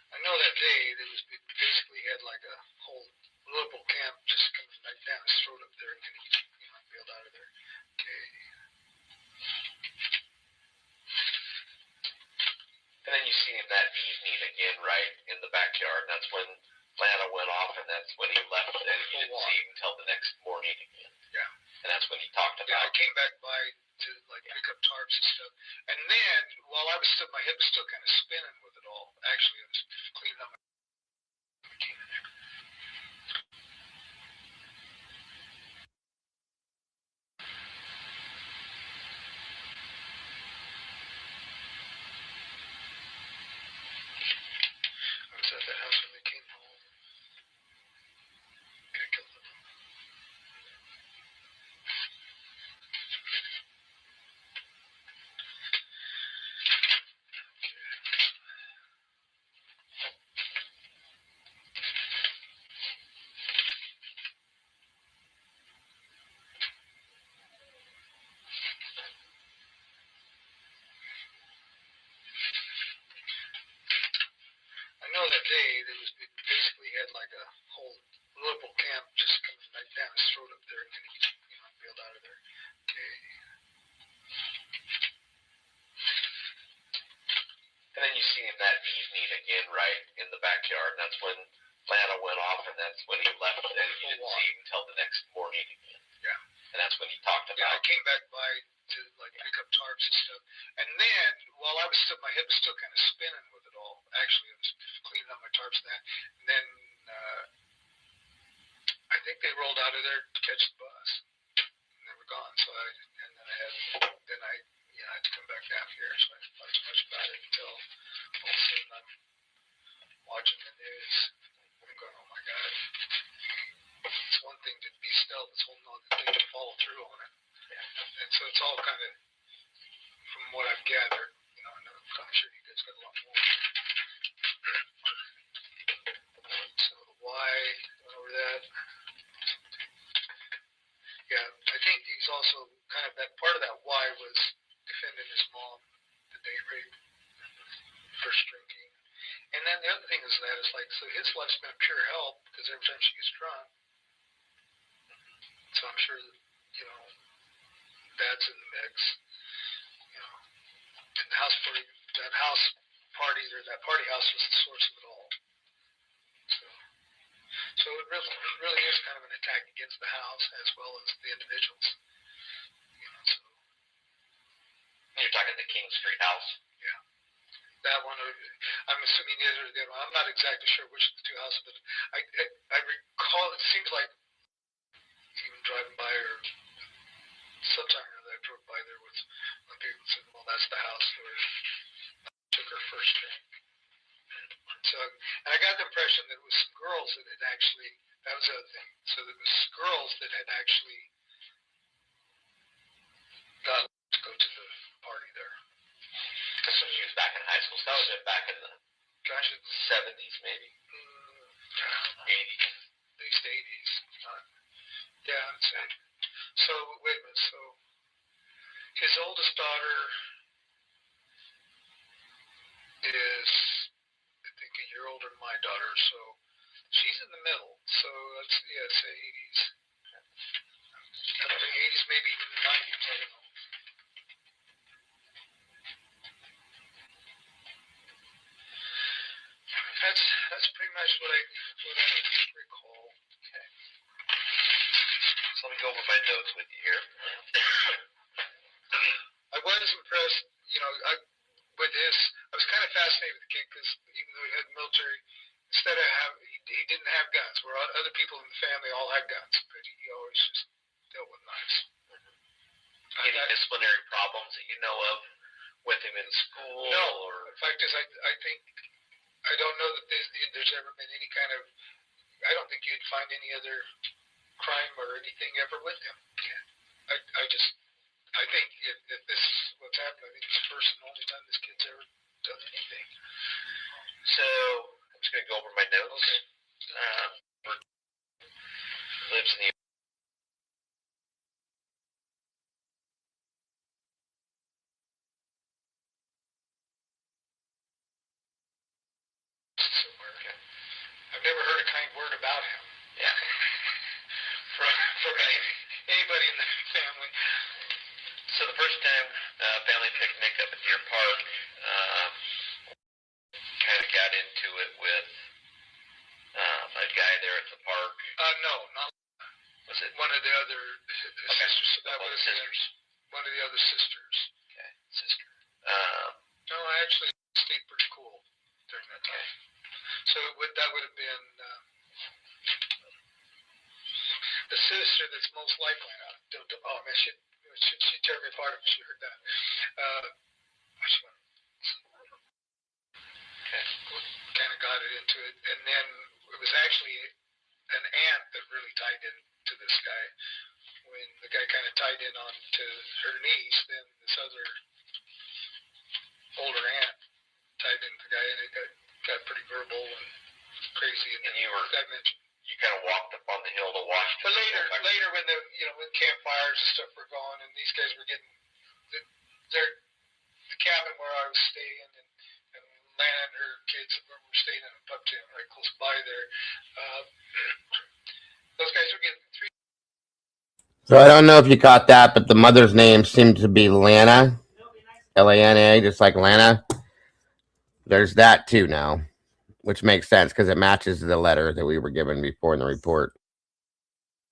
I know that day there was basically had like a whole liberal camp just coming right down his throat up there, and then he bailed out of there. Okay. And then you see him that evening again, right, in the backyard. And that's when Lana went off, and that's when he left, and you didn't see him until the next morning again. Yeah. And that's when he talked about. Yeah, I came back by to pick up tarps and stuff, and then while I was still, my head was still kind of spinning with it all. Actually, I was cleaning up. I was at that house when they came home. Got killed them. I know that day there was basically had like a whole liberal camp just coming right down his throat up there, and then he bailed out of there. Okay. And then you see him that evening again, right, in the backyard. And that's when Lana went off, and that's when he left, and you didn't see him until the next morning again. Yeah. And that's when he talked about. Yeah, I came back by to pick up tarps and stuff, and then while I was still, my head was still kind of spinning with it all. Actually, I was cleaning up my tarps and that, and then I think they rolled out of there to catch the bus. through on it. And so it's all kind of, from what I've gathered, you know, I'm sure you guys got a lot more. So why over that? Yeah, I think he's also kind of that part of that why was defending his mom, the date rape, first drinking. And then the other thing is that is like, so his life's been a pure hell because every time she gets drunk. So I'm sure that, you know, that's in the mix. You know, and the house party, that house party, or that party house was the source of it all. So it really is kind of an attack against the house as well as the individuals. You know, so. You're talking the King Street house? Yeah. That one, I'm assuming either the other one. I'm not exactly sure which of the two houses, but I recall it seems like even driving by or sometime or other I drove by there with when people said, well, that's the house where I took her first drink. So, and I got the impression that it was some girls that had actually, that was the other thing. So there was girls that had actually got to go to the party there. So she was back in high school. So that was back in the Gosh, it's 70s, maybe. 80s. At least 80s. Yeah, I'd say. So, wait a minute. So, his oldest daughter is, I think, a year older than my daughter. So, she's in the middle. So, let's, yeah, say 80s. I don't think 80s, maybe even 90s. I don't know. That's pretty much what I recall. Okay. So let me go over my notes with you here. I was impressed, you know, with his. I was kind of fascinated with the kid because even though he had military, instead of he didn't have guns. Where other people in the family all had guns, but he always just dealt with knives. Any disciplinary problems that you know of with him in school? No. Or? In fact, I think. I don't know that there's ever been any kind of. I don't think you'd find any other crime or anything ever with him. I think if this is what's happened, I think it's the first and only time this kid's ever done anything. So I'm just going to go over my notes. Okay. Lives in the I've never heard a kind word about him. Yeah. from anybody in the family. So the first time family picnic up at Deer Park, kind of got into it with a guy there at the park. No, not. Was it one of the other sisters? That was sisters. One of the other sisters. Okay, sister. No, I actually stayed pretty cool during that time. So that would have been the sister that's most likely. Oh man, she tear me apart if she heard that. Which one? Okay. Kind of got it into it, and then it was actually an aunt that really tied into this guy. When the guy kind of tied in on to her niece, then this other older aunt tied into the guy, and it got pretty verbal and crazy. And you were, I mentioned, you kind of walked up on the hill to watch. But later when when campfires and stuff were going, and these guys were getting the cabin where I was staying, and Lana and her kids were staying in a pub tent right close by there. Those guys were getting three. So I don't know if you caught that, but the mother's name seemed to be Lana, Lana, just like Lana. There's that too now, which makes sense because it matches the letter that we were given before in the report.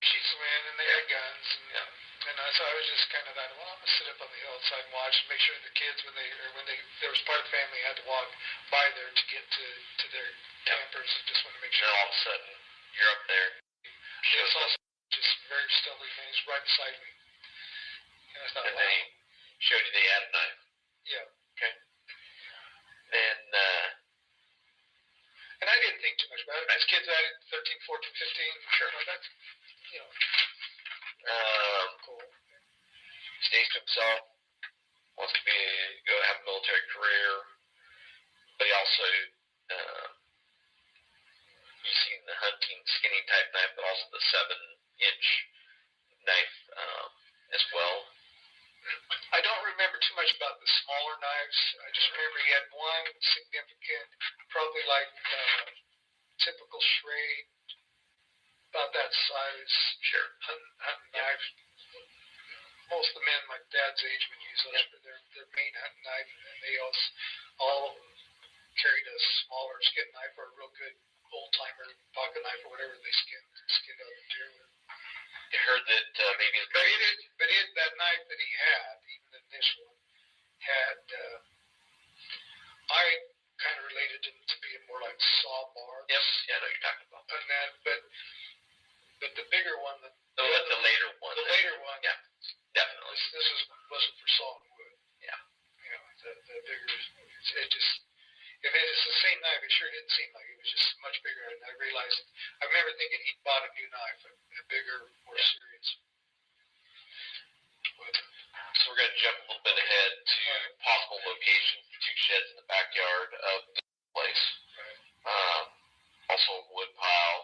She's man, and they had guns, and so I was just kind of thought, well, I'm gonna sit up on the hillside and watch, and make sure the kids when there was part of the family had to walk by there to get to their campers. And just want to make sure. And all of a sudden, you're up there. She was also just very stealthy, man. He's right beside me, and I thought, and then he showed you they had a knife. Yeah. Okay. Then. And I didn't think too much about it. As kids, I had 13, 14, 15. Sure. That's, Stays to himself, wants to go have a military career, but he also, you've seen the hunting skinny type knife, but also the 7-inch knife as well. I don't remember too much about the smaller knives. I just remember he had one significant, probably like typical Schrade, about that size. Sure. Hunting knife. Most of the men my dad's age would use those for their main hunting knife, and they all carried a smaller skin knife or a real good old timer pocket knife or whatever they skinned out the deer with. You heard that maybe that knife that he had, even the initial one, had I kind of related it to being more like saw barbs. Yes, yeah, I know you're talking about. And that, but the bigger one, the later one. The later one. Yeah, definitely. This wasn't for sawing wood. Yeah. You know, the bigger, it just, if it is the same knife, it sure didn't seem like it was just much bigger. And I realized, I remember thinking he'd bought a new knife, a bigger, more serious. But, so we're going to jump a little bit ahead to possible locations for 2 sheds in the backyard of the place. right. Also a wood pile.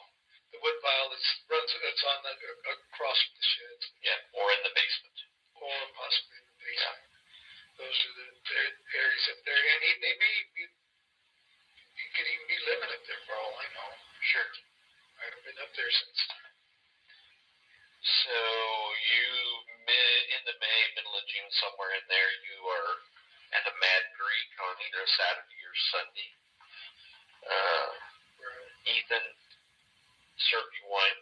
The wood pile that's on the across from the sheds, Yeah, or in the basement. or possibly in the basement. Those are the areas up there, and he could even be living up there for all I know. Sure. I've been up there since. So in the middle of June, somewhere in there, you are at the Mad Greek on either Saturday or Sunday. Ethan served you wine.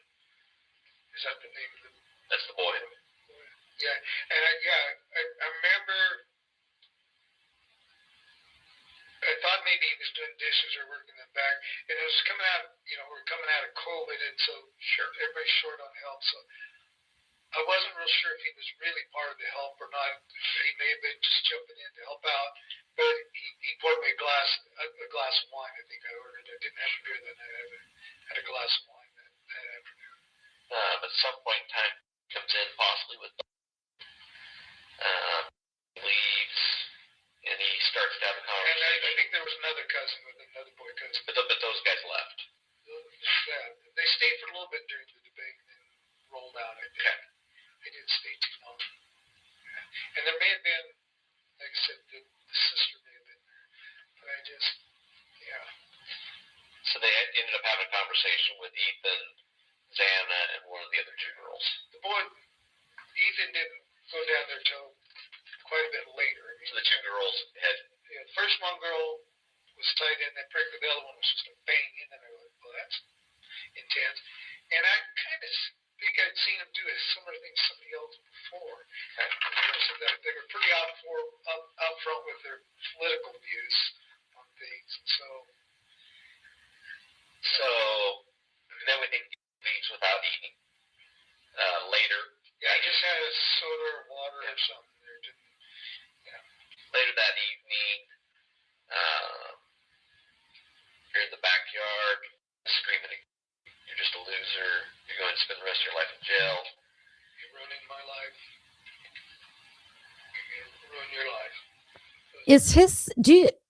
Is that the name of the? That's the boy. Yeah, and I remember. I thought maybe he was doing dishes or working in the back, and it was coming out. We're coming out of COVID, and so everybody's short on help. So I wasn't real sure if he was really part of the help or not. He may have been just jumping in to help out, but he poured me a glass of wine. I think I ordered. I didn't have a beer that night. I had a glass of wine that afternoon. At some point in time, comes in possibly with leaves, and he starts to have a And conversation. I think there was another cousin with another boy cousin. But those guys left. Yeah, they stayed for a little bit during the debate and then rolled out, I think. Okay. They didn't stay too long. Yeah. And there may have been, like I said, the sister may have been there. But I just, yeah. So they ended up having a conversation with Ethan, Xana, and one of the other 2 girls. The boy, Ethan didn't go down there till quite a bit later. I mean, So the 2 girls had, the first one girl was tied in, and Perky, the other one was just a bang in, and I was like, well, that's intense. And I kind of think I'd seen him do a similar thing to somebody else before. So that they were pretty out front with their political views on things. so then we think he leaves without eating. Later, Yeah, I just had a soda or water or something there. later that evening, you're in the backyard screaming, "You're just a loser. You're going to spend the rest of your life in jail." You're ruining my life. You ruin your life.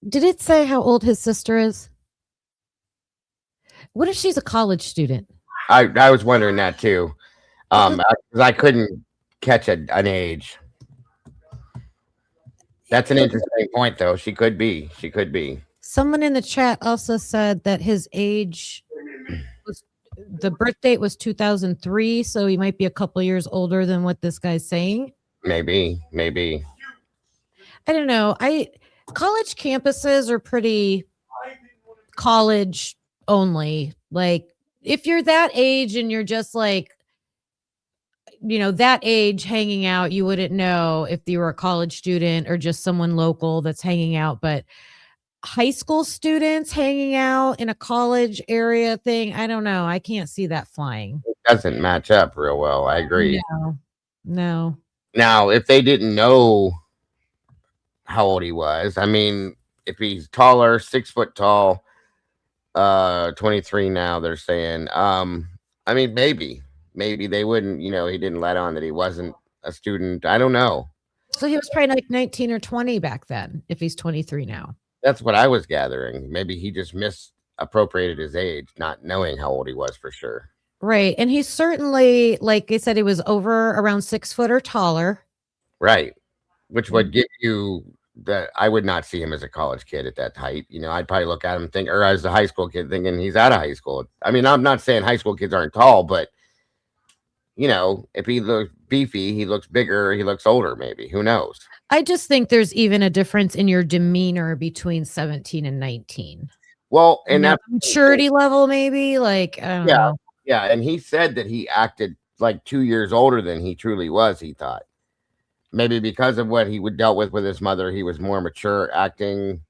Did it say how old his sister is? What if she's a college student? I was wondering that too. 'Cause I couldn't catch an age. That's an interesting point, though. She could be. Someone in the chat also said that his age was, the birth date was 2003, so he might be a couple years older than what this guy's saying. Maybe. I don't know. College campuses are pretty college only. Like if you're that age and you're just like, that age hanging out, you wouldn't know if you were a college student or just someone local that's hanging out. But high school students hanging out in a college area thing, I don't know. I can't see that flying. It doesn't match up real well. I agree. No. Now, if they didn't know how old he was, I mean, if he's taller, 6 foot tall, 23 now, they're saying, I mean, maybe maybe they wouldn't, he didn't let on that he wasn't a student. I don't know. So he was probably like 19 or 20 back then, if he's 23 now. That's what I was gathering. Maybe he just misappropriated his age, not knowing how old he was for sure. Right. And he's certainly, like I said, he was over around 6 foot or taller. Right. Which would give you that I would not see him as a college kid at that height. I'd probably look at him and think, or as a high school kid thinking he's out of high school. I mean, I'm not saying high school kids aren't tall, but if he looks beefy, he looks bigger, he looks older, maybe. Who knows? I just think there's even a difference in your demeanor between 17 and 19. Well, and that maturity level, maybe, like, I don't know. Yeah, and he said that he acted like 2 years older than he truly was, he thought. Maybe because of what he would dealt with his mother, he was more mature acting.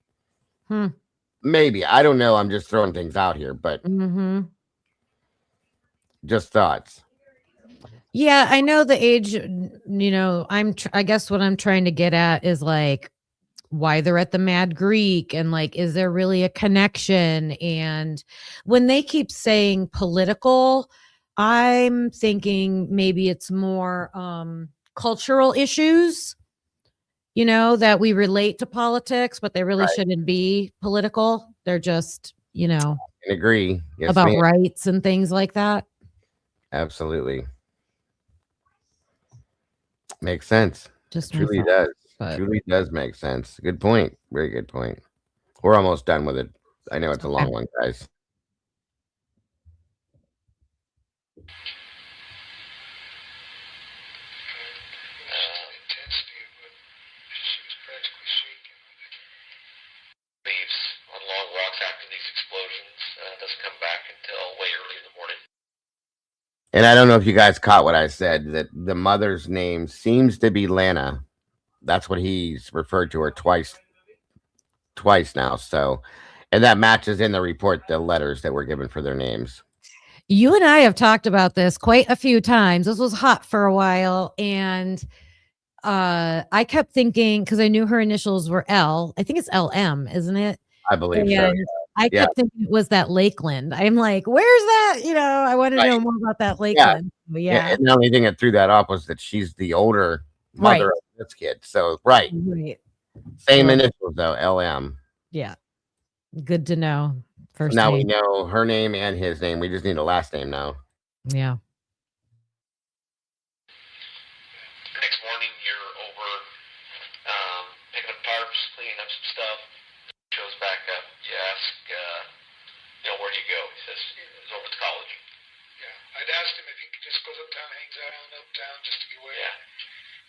Maybe. I don't know. I'm just throwing things out here, but just thoughts. Yeah, I know the age, I guess what I'm trying to get at is like why they're at the Mad Greek and like, is there really a connection? And when they keep saying political, I'm thinking maybe it's more cultural issues, that we relate to politics, but they really shouldn't be political. They're just, I agree. Yes, about rights and things like that. Absolutely. Makes sense. Just truly does. Truly does make sense. Good point. Very good point. We're almost done with it. I know it's a long one, guys. Leaves on long walks after these explosions. Doesn't come back until way early in the morning. And I don't know if you guys caught what I said, that the mother's name seems to be Lana. That's what he's referred to her twice now. So, and that matches in the report, the letters that were given for their names. You and I have talked about this quite a few times. This was hot for a while. And I kept thinking, because I knew her initials were L. I think it's LM, isn't it? I believe so. Yeah. I kept thinking it was that Lakeland. I'm like, where's that? I wanted to know more about that Lakeland. Yeah. And the only thing that threw that off was that she's the older mother of this kid. So, same initials though, LM. Yeah. Good to know. First now name. We know her name and his name. We just need a last name now. Yeah. Next morning, you're over picking up tarps, cleaning up some stuff. Shows back up. You ask, where do you go? He says, he's over to college. Yeah. I'd asked him if he just goes uptown, hangs out uptown just to get away. Yeah.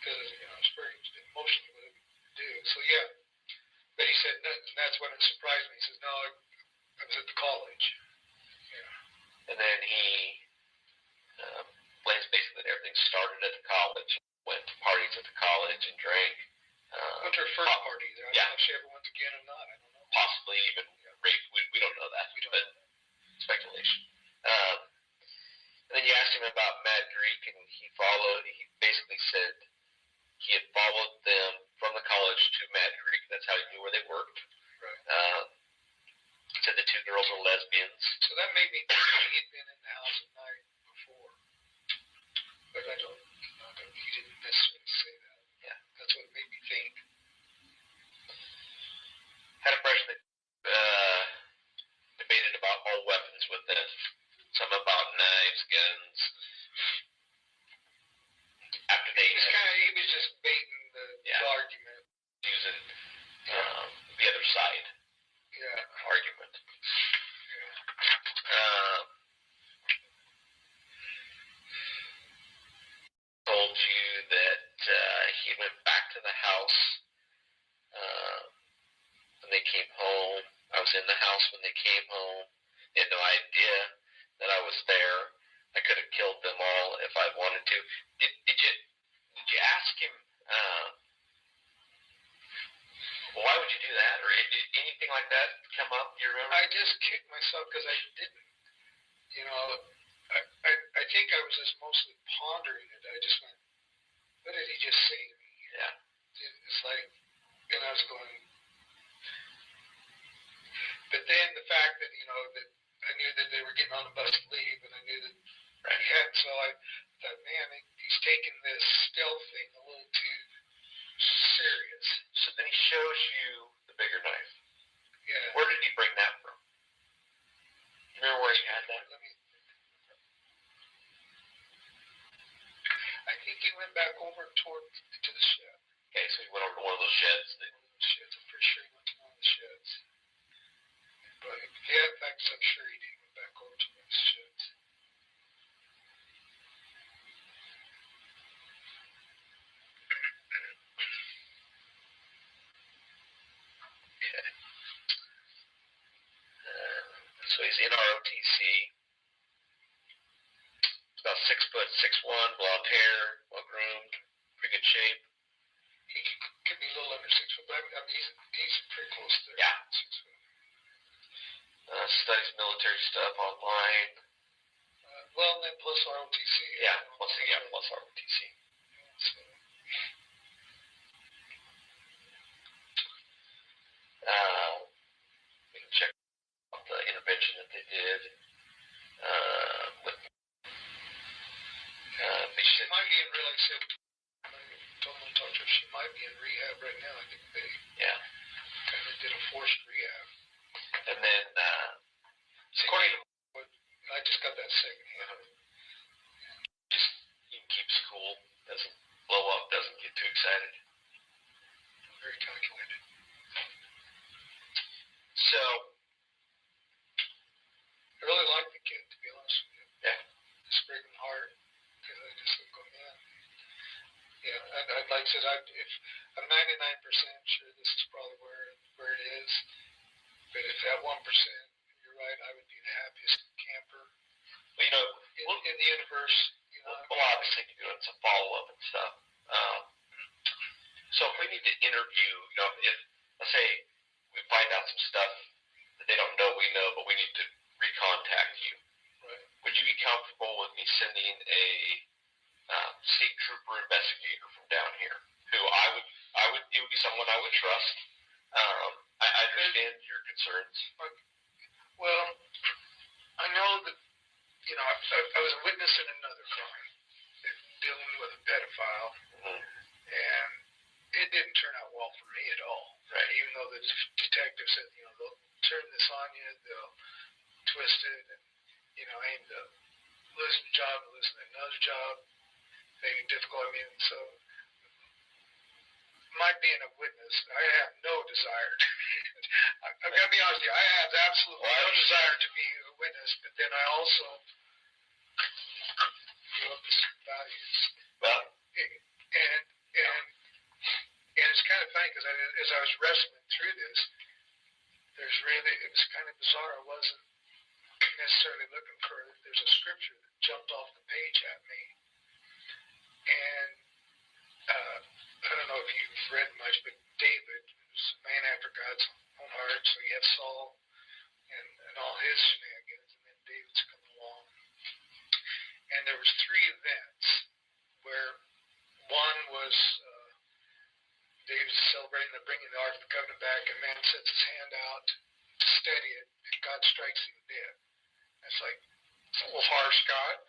Because, it's very emotional what he would do. So, yeah. But he said, and that's what it surprised me. He says, no, I was at the college. Yeah. And then he blames basically that everything started at the college, went to parties at the college and drank. Went to her first party. I don't know if she ever went again or not. I don't know. Possibly even rape. We don't know that. But speculation. And then you asked him about Mad Greek, and he basically said he had followed them from the college to Mad Greek. That's how he knew where they worked. Right. Said the two girls were lesbians. So that made me think he had been in the house at night before. But I don't he didn't necessarily say that. Yeah. That's what made me think. Had a impression that debated about all weapons with them. Some about knives, guns. After they he was just baiting the argument. Using the other side. Yeah. Argument. Told you that he went back to the house when they came home. I was in the house when they came home. They had no idea that I was there. I could have killed them all if I wanted to. Did you ask him? Why would you do that, or did anything like that come up? You remember? I just kicked myself because I didn't. I think I was just mostly pondering it. I just went, what did he just say to me? Yeah. It's like, and I was going, but then the fact that, that I knew that they were getting on the bus to leave, and I knew that he hadn't, so little too serious. So then he shows you the bigger knife. Yeah. Where did he bring that from? You remember where he had that? I think he went back over to the shed. Okay, so he went over to one of those sheds. I'm pretty sure he went to one of the sheds. But yeah, in fact, I'm sure he did went back over to one of the sheds. Okay. So he's in ROTC. He's about 6 foot, 6'1", blonde hair, well groomed, pretty good shape. He could be a little under 6 foot, but I mean, he's pretty close to Yeah. 6 foot. Studies military stuff online. Well, and then plus ROTC. Yeah, plus ROTC. So, We can check out the intervention that they did. she might be in real estate. I told him to talk to her. She might be in rehab right now. I think they kind of did a forced rehab. And then, according to I just got that second hand. just he keeps cool, doesn't blow up, doesn't get too excited. Very calculated. So, I really like the kid, to be honest with you. yeah. It's breaking my heart. Because I just look going, man. Yeah, I'd like I said, if I'm 99% sure this is probably where it is. But if that 1%, you're right, I would be the happiest camper Well, you know, in the universe. You know, we'll obviously be doing some follow-up and stuff. So if we need to interview, you know, if, let's say, we find out some stuff that they don't know we know, but we need to recontact you. Right. Would you be comfortable with me sending a state trooper investigator from down here, who it would be someone I would trust. I understand your concerns. Well, I know that, you know, I was a witness in another crime dealing with a pedophile, and it didn't turn out well for me at all. Right. Even though the detective said, you know, they'll turn this on you, they'll twist it, and, you know, aim to losing a job and losing another job, making it difficult. I mean, so my being a witness, I have no desire to, I've got to be honest with you, I have absolutely no desire to be a witness, but then I also grew up with some values. Well, And it's kind of funny because as I was wrestling through this, it was kind of bizarre. I wasn't necessarily looking for it. There's a scripture that jumped off the page at me. And I don't know if you've read much, but David was a man after God's own heart. So you have Saul and all his shenanigans, and then David's coming along. And there was 3 events where one was David's celebrating the bringing the Ark of the Covenant back, and man sets his hand out to steady it, and God strikes him dead. It's like, it's a little harsh, God.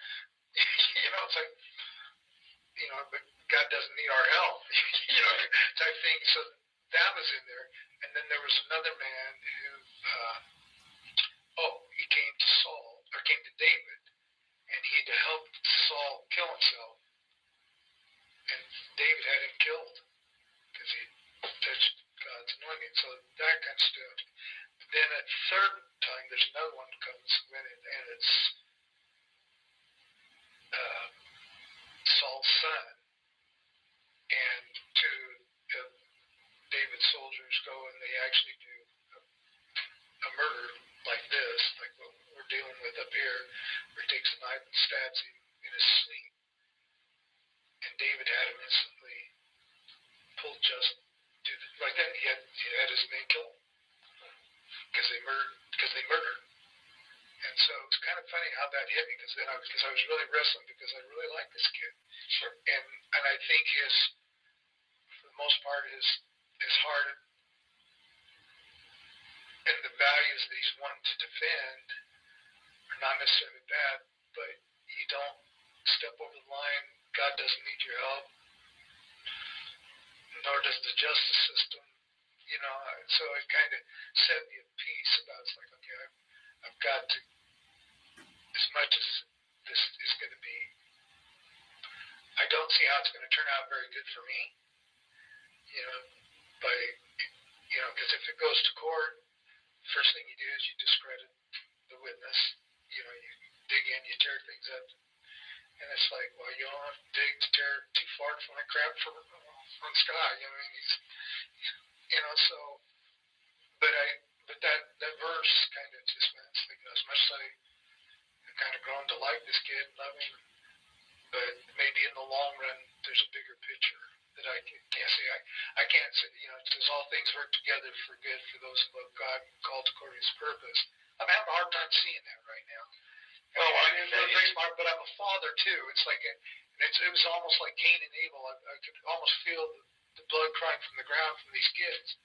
You know, it's like, you know, but God doesn't need our help, you know, type thing. So that was in there. And then there was another man who, he came to Saul, or came to David, and he had to help Saul kill himself. And David had him killed because he touched God's anointing. So that kind of stuff. But then a third time, there's another one that comes with it, and it's Saul's son. And 2 of David's soldiers go and they actually do a murder like this, like what we're dealing with up here, where he takes a knife and stabs him in his sleep. And David had him instantly pulled just right then. He had his men killed because they murdered. And so it's kind of funny how that hit me because I was really wrestling because I really like this kid. sure. And I think for the most part, his heart and the values that he's wanting to defend are not necessarily bad, but you don't step over the line. God doesn't need your help. justice system, so it kind of set me at peace about it's like, okay, I've got to, as much as this is going to be, I don't see how it's going to turn out very good for me, because if it goes to court, first thing you do is you discredit the witness, you dig in, you tear things up, and it's like, well, you don't have to dig to tear too far from the crap from sky, so, but that verse kind of just meant, it's like, as much as I've kind of grown to like this kid, love him, but maybe in the long run, there's a bigger picture that I can't see. I can't say, it says all things work together for good for those who love God and called according to His purpose. I'm having a hard time seeing that right now. But I'm a father too. It's like it was almost like Cain and Abel. I could almost feel the blood crying from the ground from these kids,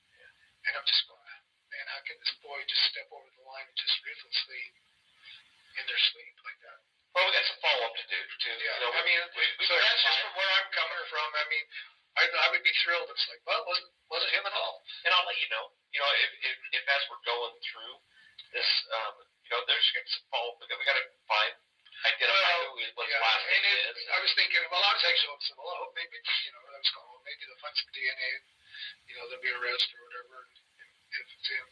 and I'm just going, man, how can this boy just step over the line and just ruthlessly in their sleep like that? Well, we got some follow up to do too. Yeah, so that's just from where I'm coming from. I would be thrilled. It's like, well, it wasn't him at all. And I'll let you know. If as we're going through this, there's some follow up. We got to identify who what his last name is. I was thinking, I was actually hoping, I hope maybe, I was going, maybe they'll find some DNA, there'll be arrest or whatever, if it's him.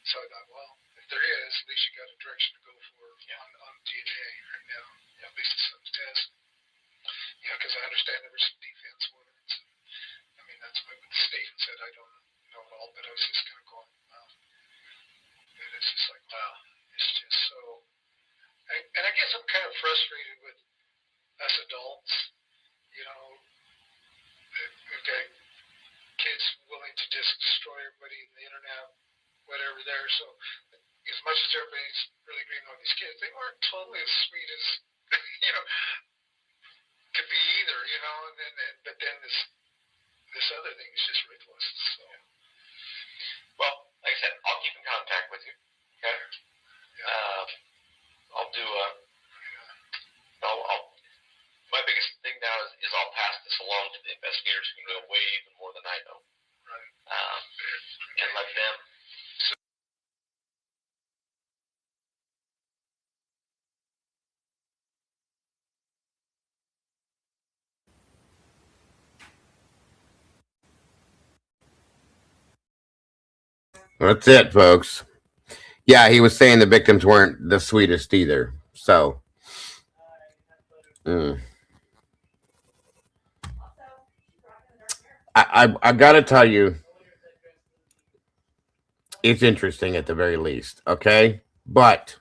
So I thought, well, if there is, at least you got a direction to go for on DNA right now. At least it's some test. Because I understand there was some defense warrants. That's what the state said. I don't know it all, but I was just kind of going, wow. And it's just like, wow, it's just so. And I guess I'm kind of frustrated with us adults. We've got kids willing to just destroy everybody in the internet, whatever there. So as much as everybody's really agreeing on these kids, they weren't totally as sweet as, could be either, but then this other thing is just ruthless. So. Well, like I said, I'll keep in contact with you. Okay. Yeah. I'll do my biggest thing now is I'll pass this along to the investigators who know way even more than I know. Right. And let them. That's it, folks. Yeah, he was saying the victims weren't the sweetest either. So, I got to tell you, it's interesting at the very least. Okay, but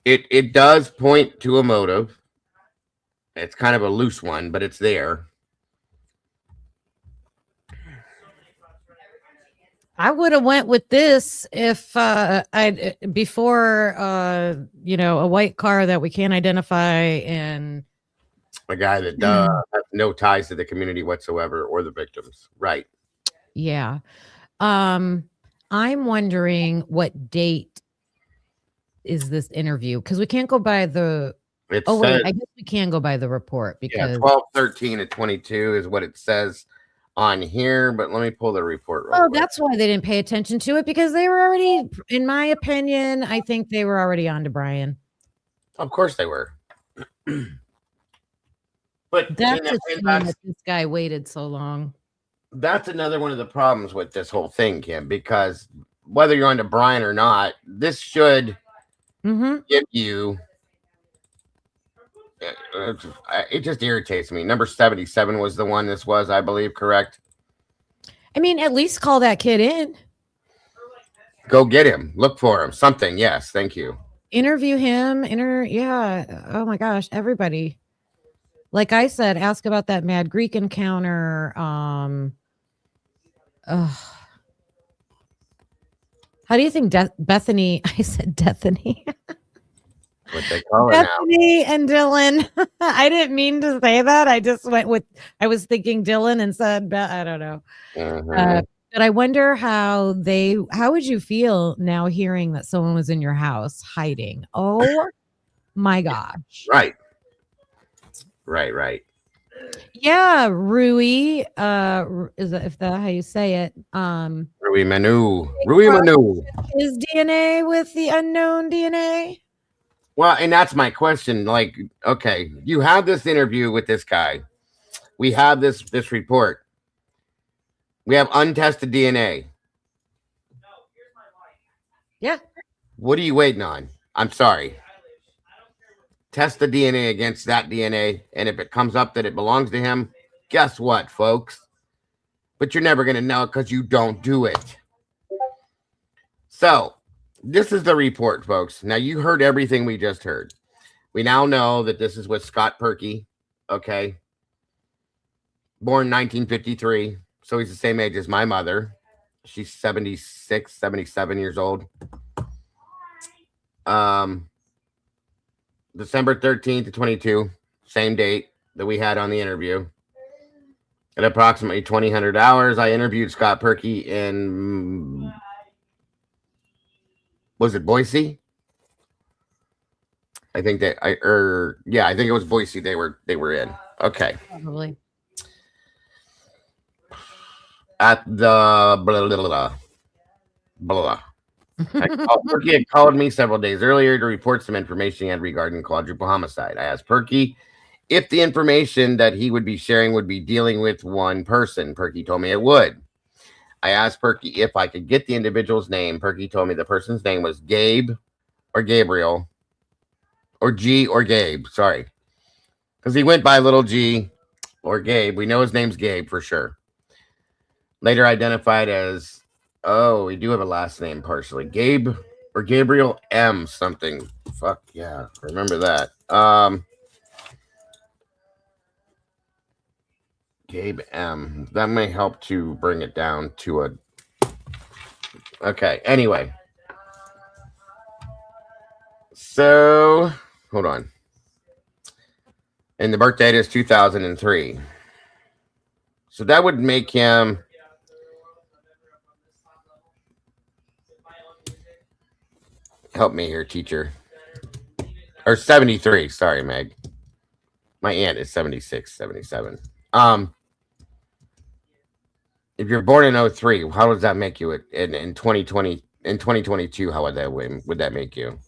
it does point to a motive. It's kind of a loose one, but it's there. I would have went with this if before a white car that we can't identify and a guy that has no ties to the community whatsoever or the victims. Right. Yeah. I'm wondering what date is this interview, because we can't go by the I guess we can go by the report because 12/13/22 is what it says on here, but let me pull the report. That's why they didn't pay attention to it, because they were already, in my opinion, I think they were already on to Brian. Of course they were. But that's that this guy waited so long. That's another one of the problems with this whole thing, Kim, because whether you're on to Brian or not, this should give you. It just irritates me. Number 77 was the one this was, I believe, correct? I mean, at least call that kid in. Go get him. Look for him. Something. Yes. Thank you. Interview him. Yeah. Oh, my gosh. Everybody. Like I said, ask about that Mad Greek encounter. How do you think Bethany? I said Bethany. What they call Bethany and Dylan. I didn't mean to say that. I just went with, I was thinking Dylan and said, I don't know. But I wonder how would you feel now hearing that someone was in your house hiding? Oh my gosh. Right. Yeah, Rui. Is that if that how you say it? Rui Manu. Rui Manu. His DNA with the unknown DNA. Well, and that's my question. Like, okay, you have this interview with this guy. We have this report. We have untested DNA. Yeah. What are you waiting on? I'm sorry. Test the DNA against that DNA, and if it comes up that it belongs to him, guess what, folks? But you're never going to know because you don't do it. So, this is the report, folks. Now, you heard everything we just heard. We now know that this is with Scott Perky, okay? Born 1953, so he's the same age as my mother. She's 76, 77 years old. December 13th to 22, same date that we had on the interview. At approximately 2000 hours, I interviewed Scott Perky in, was it Boise? I think that I think it was Boise they were in. Okay. Probably. At the blah. Perky had called me several days earlier to report some information he had regarding quadruple homicide. I asked Perky if the information that he would be sharing would be dealing with one person. Perky told me it would. I asked Perky if I could get the individual's name. Perky told me the person's name was Gabe or Gabriel or G or Gabe. Sorry. Because he went by little G or Gabe. We know his name's Gabe for sure. Later identified as, oh, we do have a last name partially. Gabe or Gabriel M something. Fuck yeah. Remember that. Gabe M. That may help to bring it down to a. Okay. Anyway. So, hold on. And the birth date is 2003. So that would make him. Help me here, teacher. Or 73. Sorry, Meg. My aunt is 76, 77. If you're born in 03, how does that make you in 2020 in 2022? How would that make you?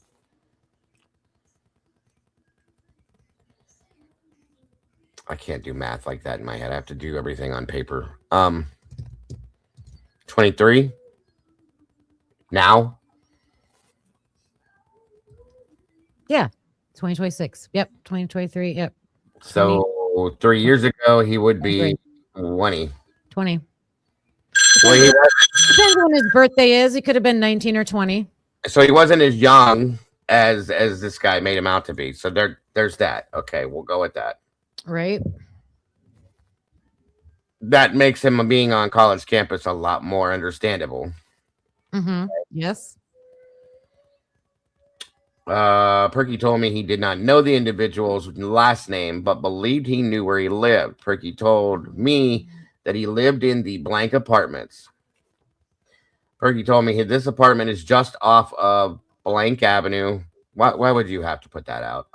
I can't do math like that in my head. I have to do everything on paper. 23 now. Yeah. 2026. Yep. 2023. Yep. So 3 years ago, he would be 20. 20. Well, Depends when his birthday is. He could have been 19 or 20. So he wasn't as young as this guy made him out to be. So there's that. Okay, we'll go with that. Right. That makes him being on college campus a lot more understandable. Mm-hmm. Yes. Perky told me he did not know the individual's last name, but believed he knew where he lived. Perky told me that he lived in the blank apartments. Perky told me this apartment is just off of blank avenue. Why would you have to put that out?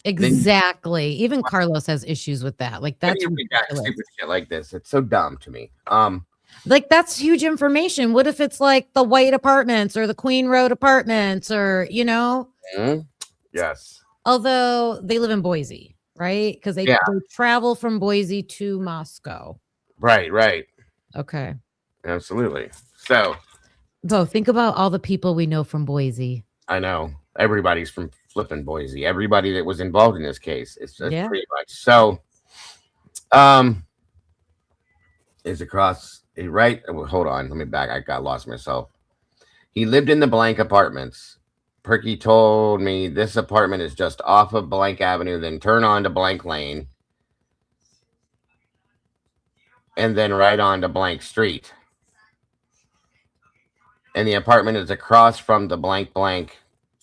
Exactly. Even Carlos has issues with that. Like that's stupid shit like this. It's so dumb to me. Like that's huge information. What if it's like the White Apartments or the Queen Road Apartments or Yes. Although they live in Boise, right? Because they travel from Boise to Moscow. Right. Okay. Absolutely. So, think about all the people we know from Boise. I know everybody's from flipping Boise. Everybody that was involved in this case. It's pretty much so. Is across right? Hold on, let me back. I got lost myself. He lived in the blank apartments. Perky told me this apartment is just off of blank avenue, then turn on to blank lane, and then right on to blank street. And the apartment is across from the blank blank.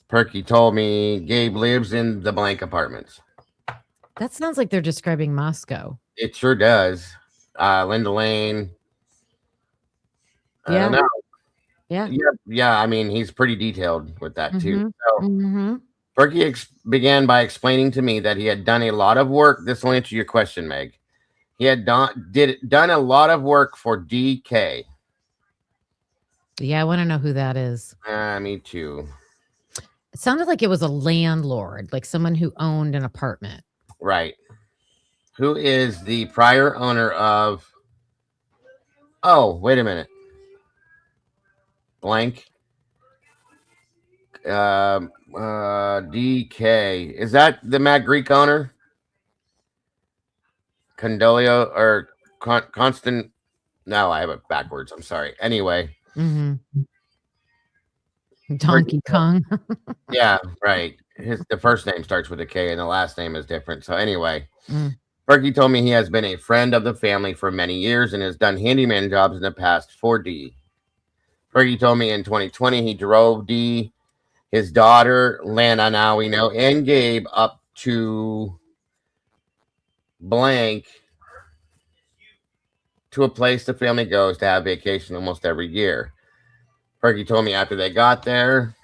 Perky told me Gabe lives in the blank apartments. That sounds like they're describing Moscow. It sure does. Linda Lane. I don't know. Yeah. Yeah. I mean, he's pretty detailed with that too. So, Perky began by explaining to me that he had done a lot of work. This will answer your question, Meg. He had done a lot of work for DK. Yeah, I want to know who that is. Me too. It sounded like it was a landlord, like someone who owned an apartment. Right. Who is the prior owner of... Oh, wait a minute. Blank. DK. Is that the Mad Greek owner? Condolio or Constant? No, I have it backwards. I'm sorry. Anyway. Donkey Kong. Yeah, right. The first name starts with a K and the last name is different. So anyway, Perky told me he has been a friend of the family for many years and has done handyman jobs in the past for D. Perky told me in 2020 he drove D, his daughter Lana, now we know, and Gabe up to blank to a place the family goes to have vacation almost every year. Perky told me after they got there,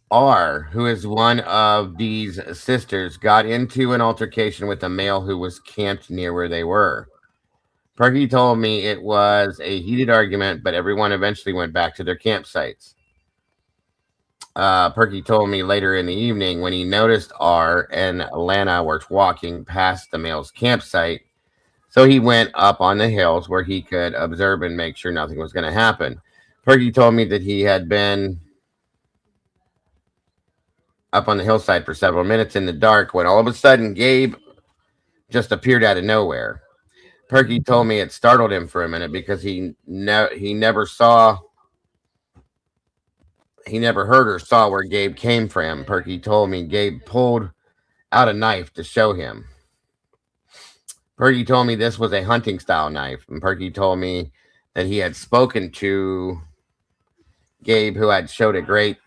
R, who is one of D's sisters, got into an altercation with a male who was camped near where they were. Perky told me it was a heated argument, but everyone eventually went back to their campsites. Perky told me later in the evening when he noticed R and Lana were walking past the male's campsite, so he went up on the hills where he could observe and make sure nothing was going to happen. Perky told me that he had been up on the hillside for several minutes in the dark when all of a sudden Gabe just appeared out of nowhere. Perky told me it startled him for a minute because he never heard or saw where Gabe came from. Perky told me Gabe pulled out a knife to show him. Perky told me this was a hunting style knife, and Perky told me that he had spoken to Gabe, who had showed a great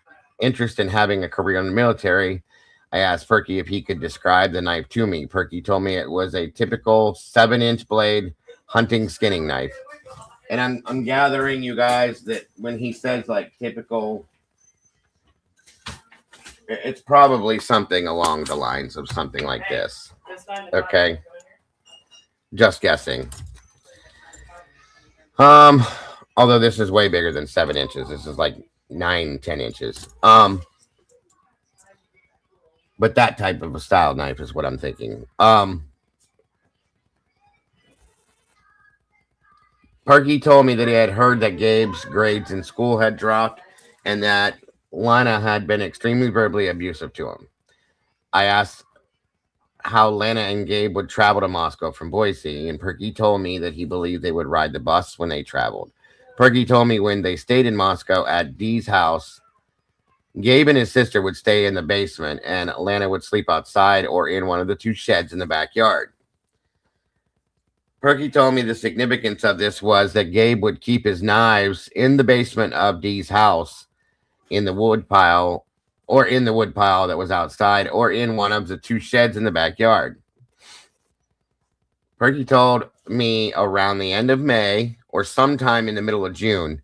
interest in having a career in the military. I asked Perky if he could describe the knife to me. Perky told me it was a typical 7-inch blade hunting skinning knife. And I'm gathering, you guys, that when he says like typical, it's probably something along the lines of something like this. Okay. Just guessing. Although this is way bigger than 7 inches. This is like 9-10 inches. But that type of a style knife is what I'm thinking. Perky told me that he had heard that Gabe's grades in school had dropped and that Lana had been extremely verbally abusive to him. I asked how Lana and Gabe would travel to Moscow from Boise, and Perky told me that he believed they would ride the bus when they traveled. Perky told me when they stayed in Moscow at Dee's house, Gabe and his sister would stay in the basement, and Lana would sleep outside or in one of the 2 sheds in the backyard. Perky told me the significance of this was that Gabe would keep his knives in the basement of Dee's house in the wood pile that was outside or in one of the 2 sheds in the backyard. Perky told me around the end of May or sometime in the middle of June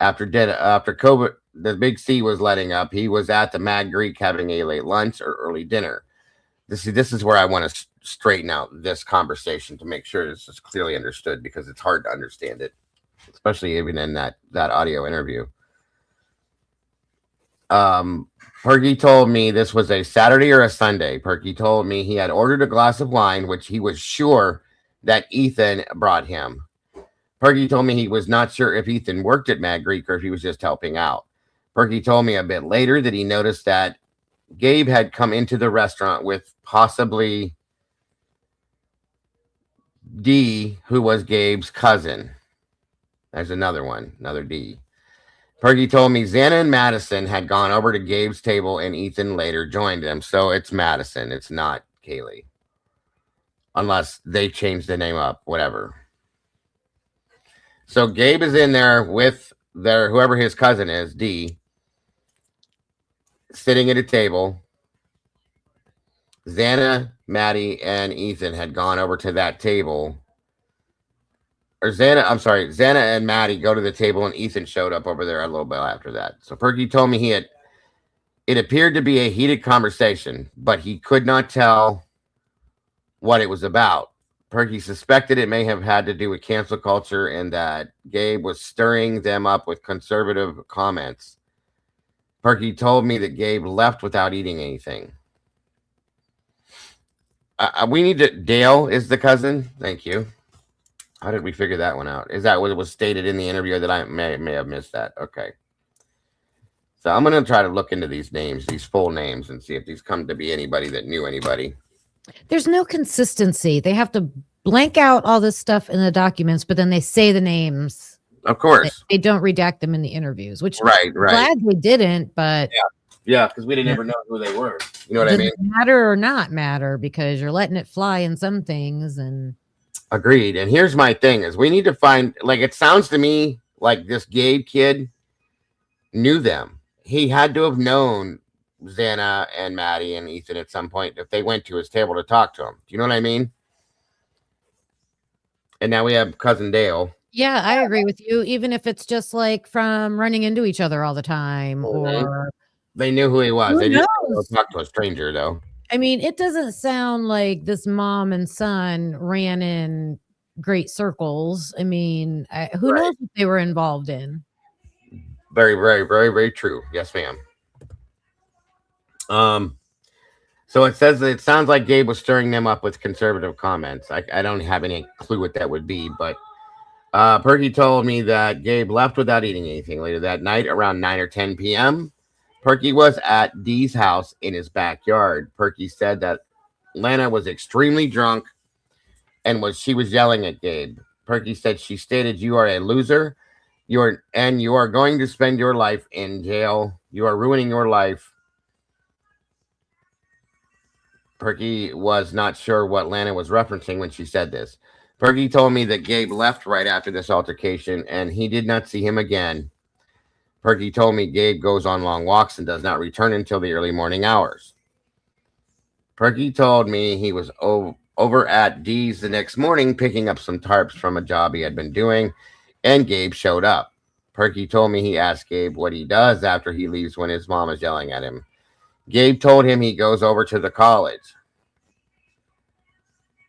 after COVID, the Big C was letting up, he was at the Mad Greek having a late lunch or early dinner. This is where I want to straighten out this conversation to make sure this is clearly understood because it's hard to understand it, especially even in that audio interview. Perky told me this was a Saturday or a Sunday. Perky told me he had ordered a glass of wine, which he was sure that Ethan brought him. Perky told me he was not sure if Ethan worked at Mad Greek or if he was just helping out. Perky told me a bit later that he noticed that Gabe had come into the restaurant with possibly D, who was Gabe's cousin. There's another one, another D. Perky told me Xana and Madison had gone over to Gabe's table and Ethan later joined them. So it's Madison. It's not Kaylee. Unless they changed the name up, whatever. So Gabe is in there with whoever his cousin is, D, sitting at a table. Xana, Maddie, and Ethan had gone over to that table. Xana and Maddie go to the table, and Ethan showed up over there a little bit after that. So Perky told me he had It appeared to be a heated conversation, but he could not tell what it was about. Perky suspected it may have had to do with cancel culture and that Gabe was stirring them up with conservative comments. Perky told me that Gabe left without eating anything. We need to. Dale is the cousin. Thank you. How did we figure that one out? Is that what was stated in the interview that I may have missed that? Okay. So I'm going to try to look into these names, these full names, and see if these come to be anybody that knew anybody. There's no consistency. They have to blank out all this stuff in the documents, but then they say the names. Of course. They don't redact them in the interviews, which right. glad they didn't, but yeah, because we didn't ever know who they were. You know what I mean? Matter or not matter, because you're letting it fly in some things. And agreed. And here's my thing: is we need to find. Like, it sounds to me like this Gabe kid knew them. He had to have known Xana and Maddie and Ethan at some point if they went to his table to talk to him. Do you know what I mean? And now we have cousin Dale. Yeah, I agree with you. Even if it's just like from running into each other all the time, or they knew who he was. They knows? just talk to a stranger, though. I mean, it doesn't sound like this mom and son ran in great circles. I mean, who knows what they were involved in? Very, very, very, very true. Yes, ma'am. So it says that it sounds like Gabe was stirring them up with conservative comments. I don't have any clue what that would be, but Perky told me that Gabe left without eating anything. Later that night, around 9 or 10 p.m., Perky was at Dee's house in his backyard. Perky said that Lana was extremely drunk and she was yelling at Gabe. Perky said she stated, "You are a loser. You are going to spend your life in jail. You are ruining your life." Perky was not sure what Lana was referencing when she said this. Perky told me that Gabe left right after this altercation and he did not see him again. Perky told me Gabe goes on long walks and does not return until the early morning hours. Perky told me he was over at Dee's the next morning picking up some tarps from a job he had been doing, and Gabe showed up. Perky told me he asked Gabe what he does after he leaves when his mom is yelling at him. Gabe told him he goes over to the college.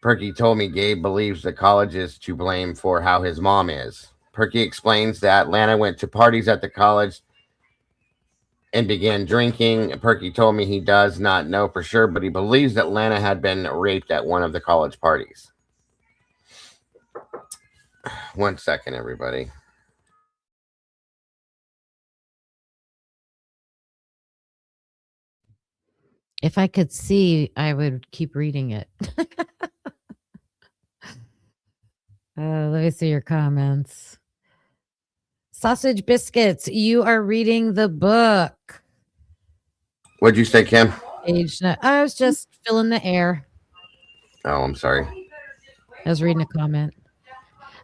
Perky told me Gabe believes the college is to blame for how his mom is. Perky explains that Lana went to parties at the college and began drinking. Perky told me he does not know for sure, but he believes that Lana had been raped at one of the college parties. 1 second, everybody. If I could see, I would keep reading it. Let me see your comments. Sausage Biscuits, you are reading the book. What'd you say, Kim? I was just filling the air. Oh, I'm sorry. I was reading a comment.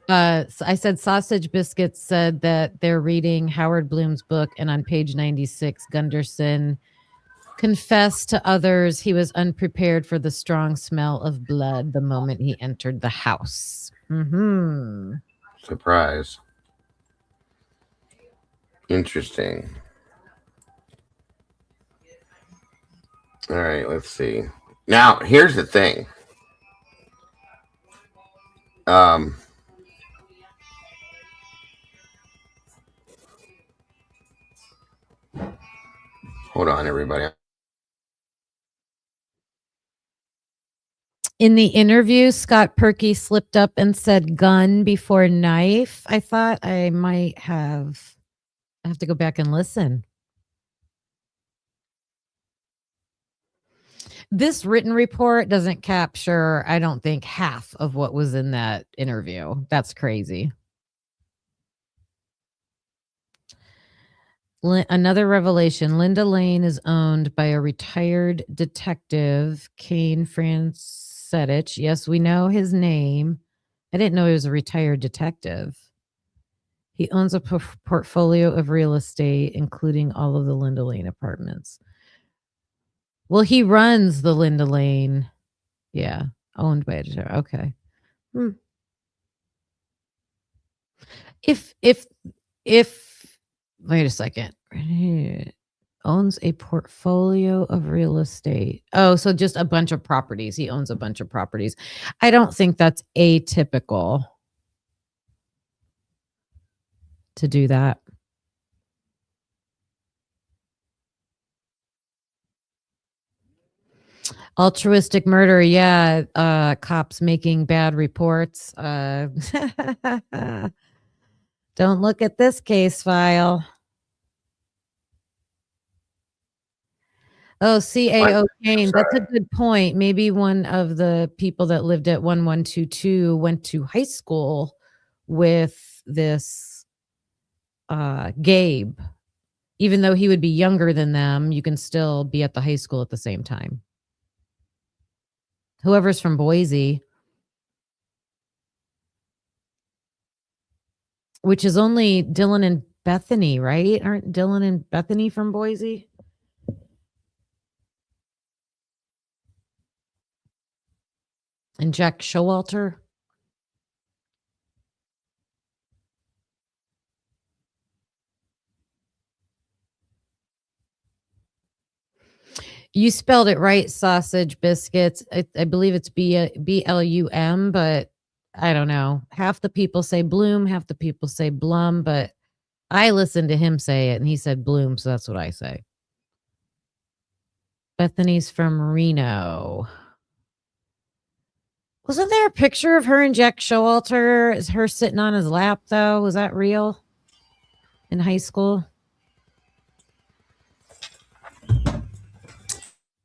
So I said Sausage Biscuits said that they're reading Howard Bloom's book, and on page 96, Gunderson confessed to others he was unprepared for the strong smell of blood the moment he entered the house. Mm-hmm. Surprise. Interesting. All right, let's see. Now, here's the thing. Hold on, everybody. In the interview, Scott Perky slipped up and said gun before knife. I thought I might have. I have to go back and listen. This written report doesn't capture, I don't think, half of what was in that interview. That's crazy. Another revelation. Linda Lane is owned by a retired detective, Kane Francettich. Yes, we know his name. I didn't know he was a retired detective. He owns a portfolio of real estate, including all of the Linda Lane apartments. Well, he runs the Linda Lane. Yeah, owned by a detective. Okay. If wait a second. owns a portfolio of real estate. Oh, so just a bunch of properties. He owns a bunch of properties. I don't think that's atypical to do that. Altruistic murder, yeah. Cops making bad reports. Don't look at this case file. Oh, CAO Kane. That's a good point. Maybe one of the people that lived at 1122 went to high school with this Gabe. Even though he would be younger than them, you can still be at the high school at the same time. Whoever's from Boise, which is only Dylan and Bethany, right? Aren't Dylan and Bethany from Boise? And Jack Showalter? You spelled it right, sausage biscuits. I believe it's BLUM, but I don't know. Half the people say Bloom, half the people say Blum, but I listened to him say it and he said Bloom, so that's what I say. Bethany's from Reno. Wasn't there a picture of her and Jack Showalter? Is her sitting on his lap, though? Was that real in high school?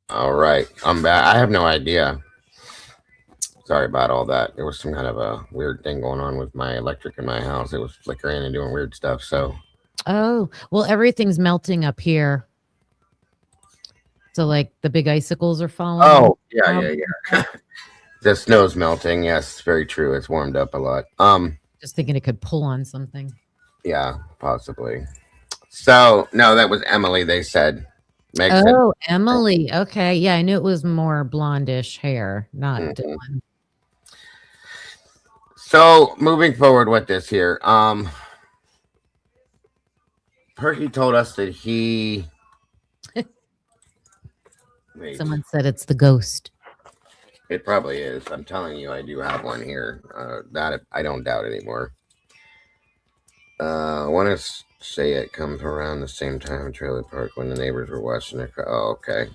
All right, I'm back. I have no idea. Sorry about all that. There was some kind of a weird thing going on with my electric in my house. It was flickering and doing weird stuff. So, oh, well, everything's melting up here. So, like, the big icicles are falling. Oh, yeah. The snow's melting. Yes, very true. It's warmed up a lot. Just thinking it could pull on something. Yeah, possibly. So, no, that was Emily, they said. Meg said, Emily. Okay. Yeah, I knew it was more blondish hair, not Dylan. So, moving forward with this here, Perky told us that he... Someone said it's the ghost. It probably is. I'm telling you, I do have one here. That I don't doubt anymore. I want to say it comes around the same time in Trailer Park when the neighbors were watching their car. Oh, okay.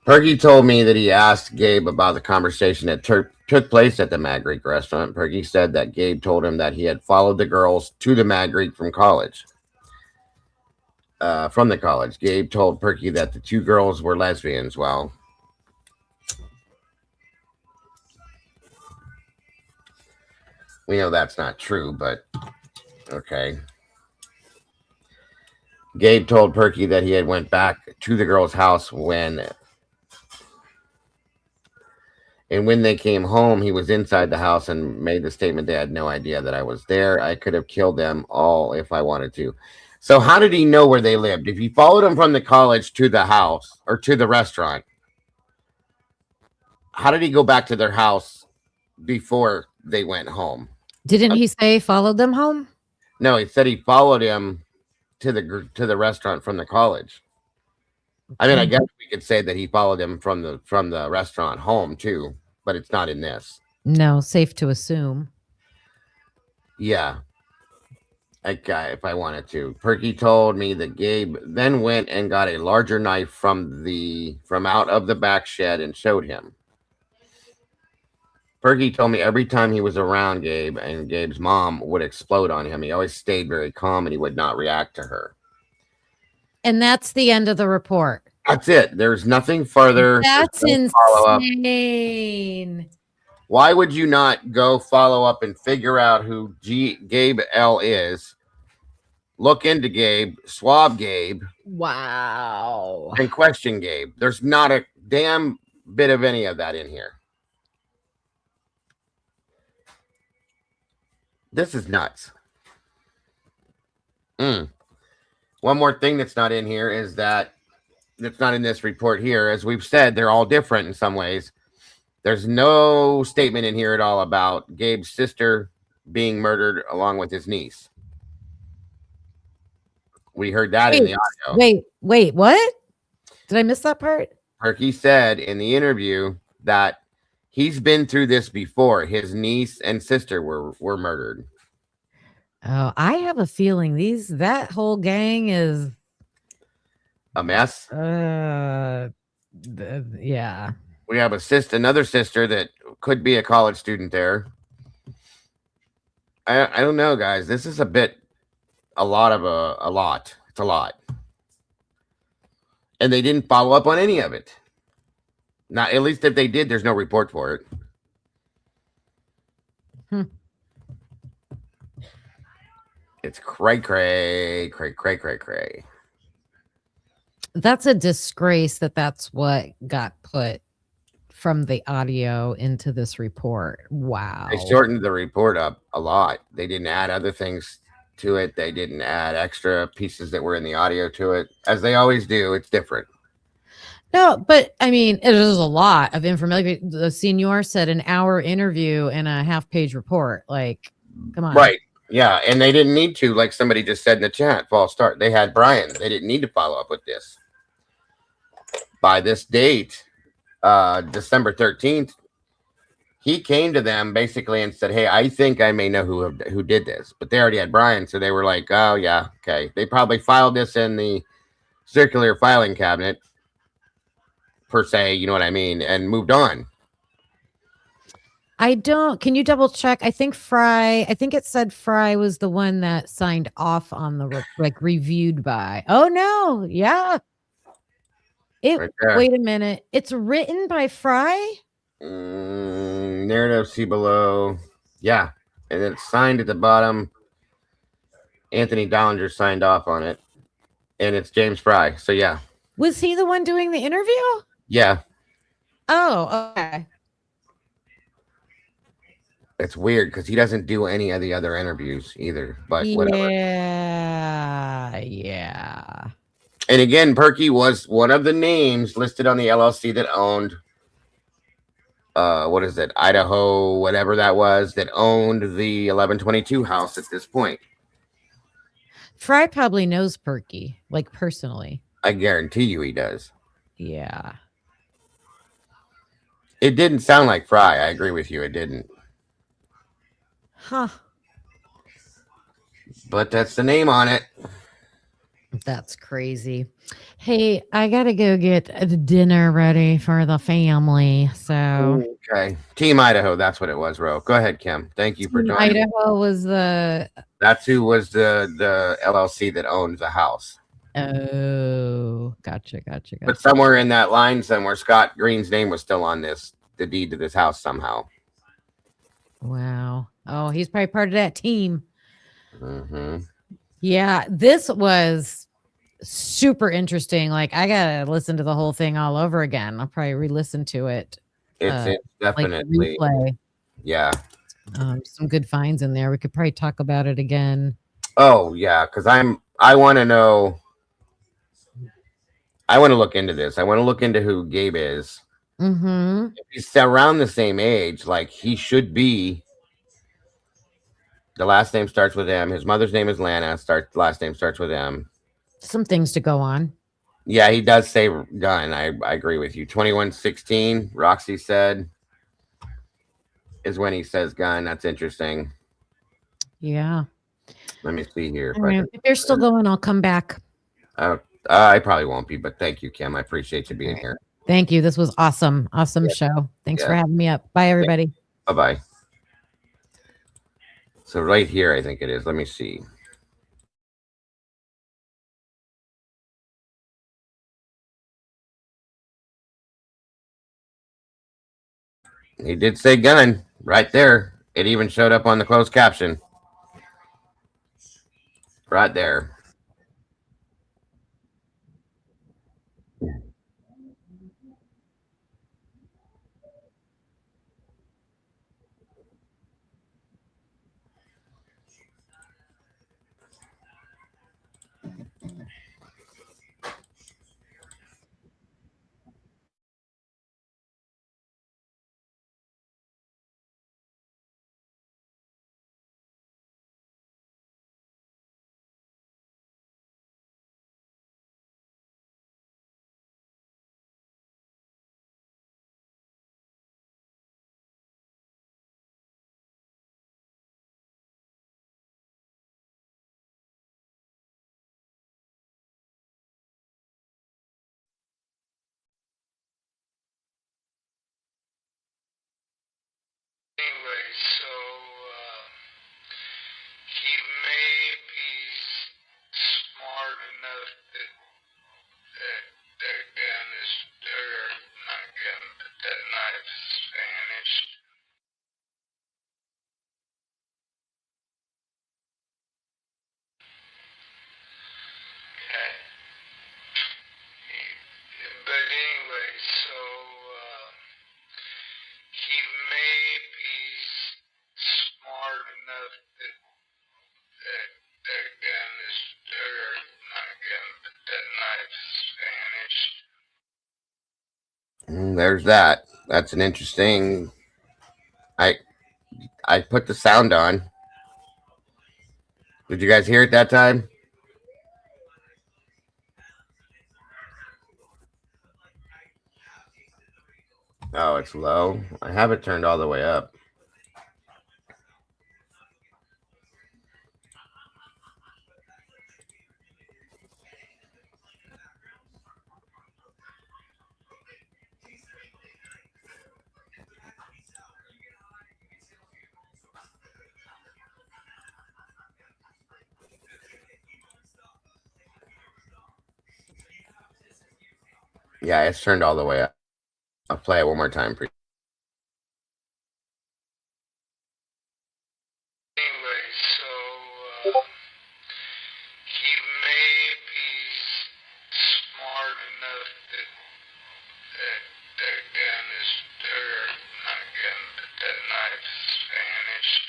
Perky told me that he asked Gabe about the conversation that took place at the Mad Greek restaurant. Perky said that Gabe told him that he had followed the girls to the Mad Greek from college. From the college, Gabe told Perky that the two girls were lesbians. Well, we know that's not true, but okay. Gabe told Perky that he had went back to the girl's house when they came home, he was inside the house and made the statement they had no idea that I was there. I could have killed them all if I wanted to. So how did he know where they lived? If he followed them from the college to the house or to the restaurant, how did he go back to their house before they went home? Didn't he say followed them home? No, he said he followed him to the restaurant from the college. I mean, I guess we could say that he followed him from the restaurant home too, but it's not in this. No, safe to assume. Yeah. If I wanted to. Perky told me that Gabe then went and got a larger knife from out of the back shed and showed him. Perky told me every time he was around Gabe and Gabe's mom would explode on him, he always stayed very calm and he would not react to her. And that's the end of the report. That's it. There's nothing further. That's insane. Why would you not go follow up and figure out who Gabe L is? Look into Gabe, swab Gabe. Wow. And question Gabe. There's not a damn bit of any of that in here. This is nuts. One more thing that's not in here is that's not in this report here. As we've said, they're all different in some ways. There's no statement in here at all about Gabe's sister being murdered along with his niece. We heard that in the audio. Wait, what? Did I miss that part? Perky said in the interview that he's been through this before. His niece and sister were murdered. Oh, I have a feeling that whole gang is A mess. Yeah. We have another sister that could be a college student there. I don't know, guys. This is a lot. It's a lot. And they didn't follow up on any of it. Not, at least if they did, there's no report for it. It's cray. That's a disgrace that's what got put from the audio into this report. Wow. They shortened the report up a lot. They didn't add other things to it. They didn't add extra pieces that were in the audio to it. As they always do, it's different. No, but I mean, it is a lot of information. The senior said an hour interview and a half-page report. Like, come on. Right. Yeah. And they didn't need to, like somebody just said in the chat, false start. They had Brian. They didn't need to follow up with this. By this date, December 13th, he came to them basically and said, hey, I think I may know who did this. But they already had Brian. So they were like, oh, yeah, okay. They probably filed this in the circular filing cabinet, per se, you know what I mean, and moved on. Can you double check? I think it said Fry was the one that signed off on the reviewed by. Oh no. Yeah. Wait a minute. It's written by Fry? Narrative, see below. Yeah. And it's signed at the bottom. Anthony Dollinger signed off on it. And it's James Fry. So yeah. Was he the one doing the interview? Yeah. Oh, okay. It's weird because he doesn't do any of the other interviews either. But whatever. Yeah. And again, Perky was one of the names listed on the LLC that owned what is it? Idaho, whatever that was, that owned the 1122 house at this point. Fry probably knows Perky, like personally. I guarantee you he does. Yeah. It didn't sound like Fry. I agree with you. It didn't. Huh. But that's the name on it. That's crazy. Hey, I gotta go get the dinner ready for the family. So okay, Team Idaho. That's what it was, Ro. Go ahead, Kim. Thank you for joining. Idaho was the. That's who was the LLC that owns the house. Oh, gotcha. But somewhere in that line, somewhere Scott Green's name was still on the deed to this house somehow. Wow. Oh, he's probably part of that team. Mm-hmm. Yeah, this was super interesting. Like, I gotta listen to the whole thing all over again. I'll probably re-listen to it. It's definitely, like yeah. Some good finds in there. We could probably talk about it again. Oh yeah, because I want to know. I want to look into this. I want to look into who Gabe is. Mm-hmm. If he's around the same age, like he should be. The last name starts with M. His mother's name is Lana. Last name starts with M. Some things to go on. Yeah, he does say gun. I agree with you. 2116, Roxy said, is when he says gun. That's interesting. Yeah. Let me see here. If you're still going, I'll come back. I probably won't be, but thank you, Kim. I appreciate you being here. Thank you. This was awesome. Awesome show. Thanks for having me up. Bye, everybody. Bye-bye. So right here, I think it is. Let me see. He did say gun right there. It even showed up on the closed caption. Right there. Anyway, so he may be smart enough that gun is dirt, not gun, but that knife is vanished. Okay. But anyway, so he may be smart enough that gun is dirt, not gun, but that knife is vanished. There's that. That's an interesting. I put the sound on. Did you guys hear it that time? Oh, it's low. I have it turned all the way up. Yeah, it's turned all the way up. I'll play it one more time for you. Anyway, so he may be smart enough that gun is dirt, not gun, but that knife is vanished.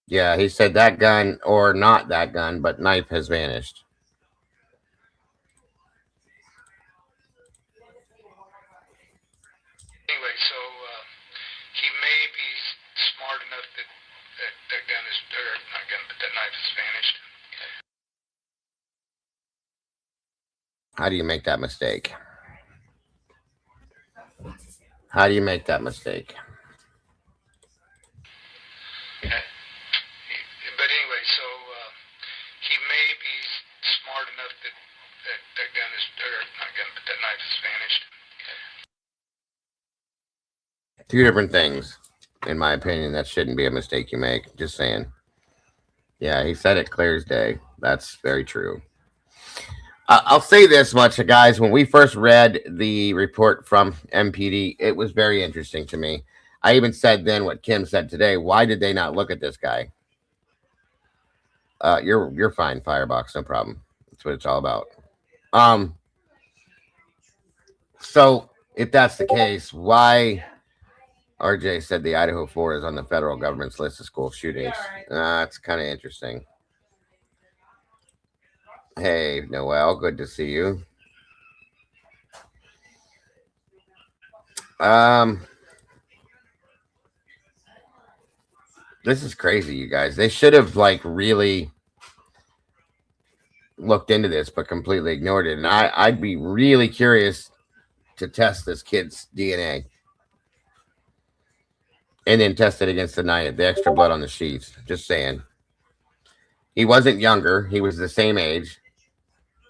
Yeah, he said that gun or not that gun, but knife has vanished. Anyway, so he may be smart enough that gun is dirt, not gun, but that knife is vanished. How do you make that mistake? How do you make that mistake? Okay. But anyway, so he may be smart enough that gun is dirt, not gun, but that knife is vanished. Two different things, in my opinion. That shouldn't be a mistake you make. Just saying. Yeah, he said it clear as day. That's very true. I'll say this much, guys. When we first read the report from MPD, it was very interesting to me. I even said then what Kim said today. Why did they not look at this guy? You're fine, Firebox. No problem. That's what it's all about. So if that's the case, why? RJ said the Idaho 4 is on the federal government's list of school shootings. That's kind of interesting. Hey, Noel, good to see you. This is crazy, you guys. They should have really looked into this, but completely ignored it. And I'd be really curious to test this kid's DNA and then test it against the extra blood on the sheets. Just saying. He wasn't younger. He was the same age,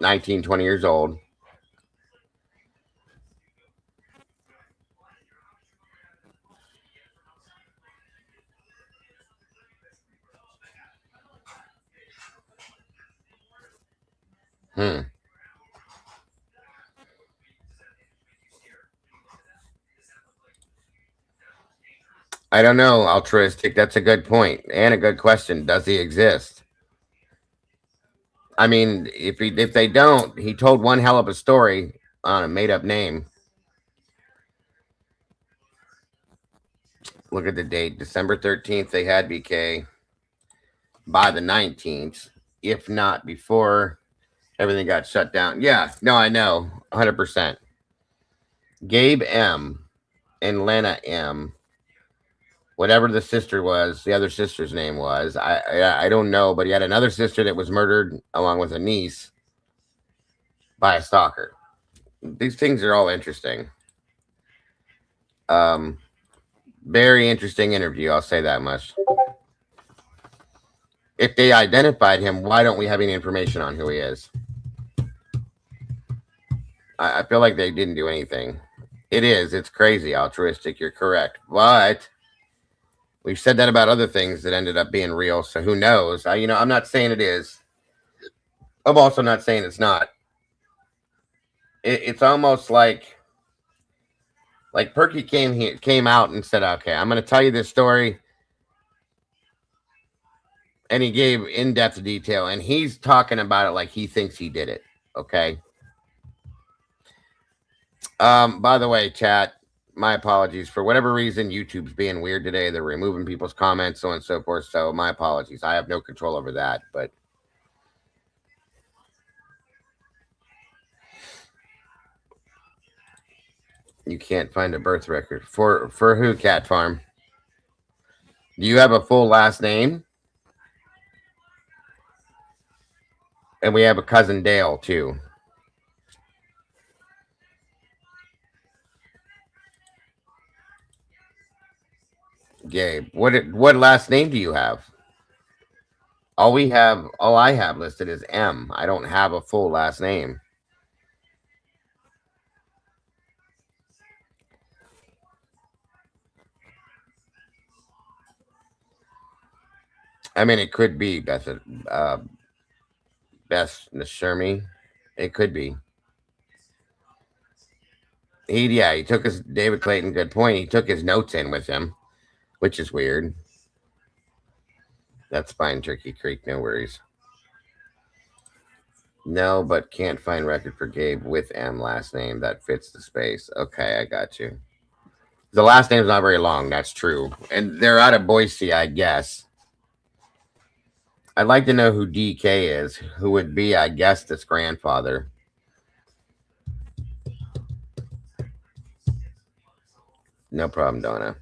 19, 20 years old. I don't know, altruistic. That's a good point and a good question. Does he exist? I mean, if they don't, he told one hell of a story on a made up name. Look at the date, December 13th. They had BK by the 19th, if not before everything got shut down. Yeah, no, I know, 100%. Gabe M and Lena M. Whatever the sister was, the other sister's name was, I don't know, but he had another sister that was murdered along with a niece by a stalker. These things are all interesting. Very interesting interview, I'll say that much. If they identified him, why don't we have any information on who he is? I feel like they didn't do anything. It's crazy, altruistic, you're correct. But We've said that about other things that ended up being real. So who knows? I'm not saying it is. I'm also not saying it's not. It's almost like Perky came out and said, "Okay, I'm going to tell you this story," and he gave in-depth detail, and he's talking about it like he thinks he did it. Okay. By the way, chat, my apologies. For whatever reason, YouTube's being weird today. They're removing people's comments, so on and so forth. So my apologies. I have no control over that, but you can't find a birth record. For who, Cat Farm? Do you have a full last name? And we have a cousin Dale, too. Gabe, what last name do you have? All I have listed is M. I don't have a full last name. I mean, it could be Beth Nashirmi. It could be. He took his David Clayton. Good point. He took his notes in with him, which is weird. That's fine, Turkey Creek. No worries. No, but can't find record for Gabe with M last name. That fits the space. Okay, I got you. The last name's not very long. That's true. And they're out of Boise, I guess. I'd like to know who DK is, who would be, I guess, this grandfather. No problem, Donna.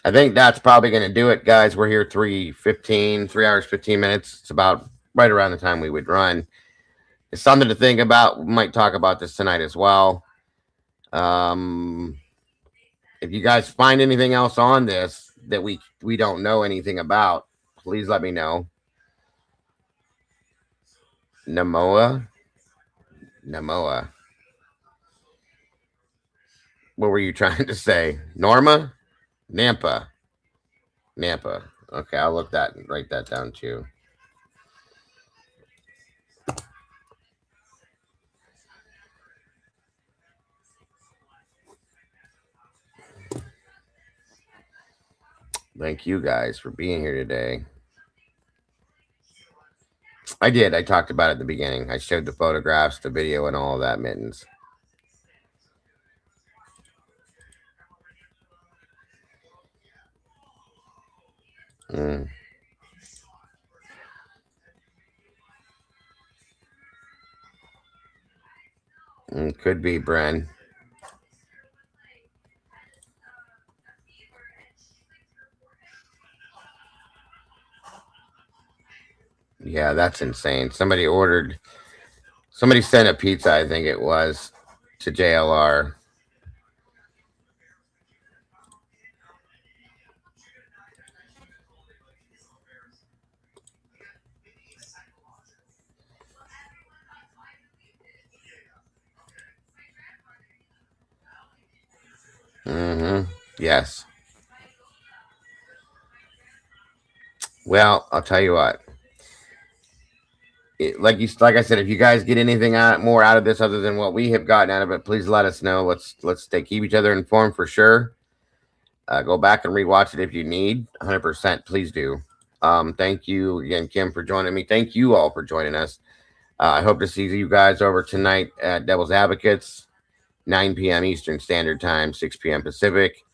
I think that's probably going to do it, guys. We're here 3 hours, 15 minutes. It's about right around the time we would run. It's something to think about. We might talk about this tonight as well. If you guys find anything else on this that we don't know anything about, please let me know. Namoa. What were you trying to say? Norma? Nampa. Okay, I'll write that down too. Thank you guys for being here today. I did. I talked about it at the beginning. I showed the photographs, the video, and all of that, Mittens. Could be Bren. Yeah, that's insane. Somebody sent a pizza, I think it was, to JLR. Yes. Well, I'll tell you what. Like I said, if you guys get anything more out of this other than what we have gotten out of it, please let us know. Let's keep each other informed for sure. Go back and rewatch it if you need. 100%, please do. Thank you again, Kim, for joining me. Thank you all for joining us. I hope to see you guys over tonight at Devil's Advocates, 9 p.m. Eastern Standard Time, 6 p.m. Pacific.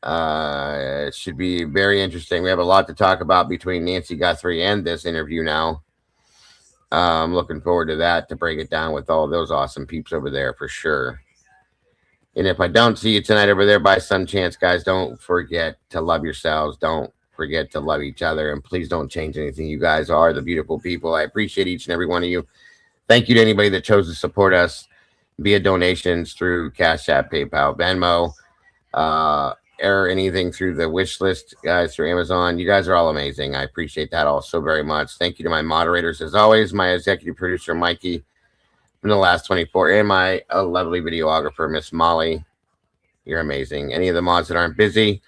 It should be very interesting. We have a lot to talk about between Nancy Guthrie and this interview now. I'm looking forward to that, to break it down with all those awesome peeps over there for sure. And if I don't see you tonight over there by some chance, guys, don't forget to love yourselves. Don't forget to love each other. And please don't change anything. You guys are the beautiful people. I appreciate each and every one of you. Thank you to anybody that chose to support us via donations through Cash App, PayPal, Venmo, or anything through the wish list, guys, through Amazon. You guys are all amazing. I appreciate that all so very much. Thank you to my moderators, as always, my executive producer, Mikey, from the last 24, and my lovely videographer, Miss Molly. You're amazing. Any of the mods that aren't busy,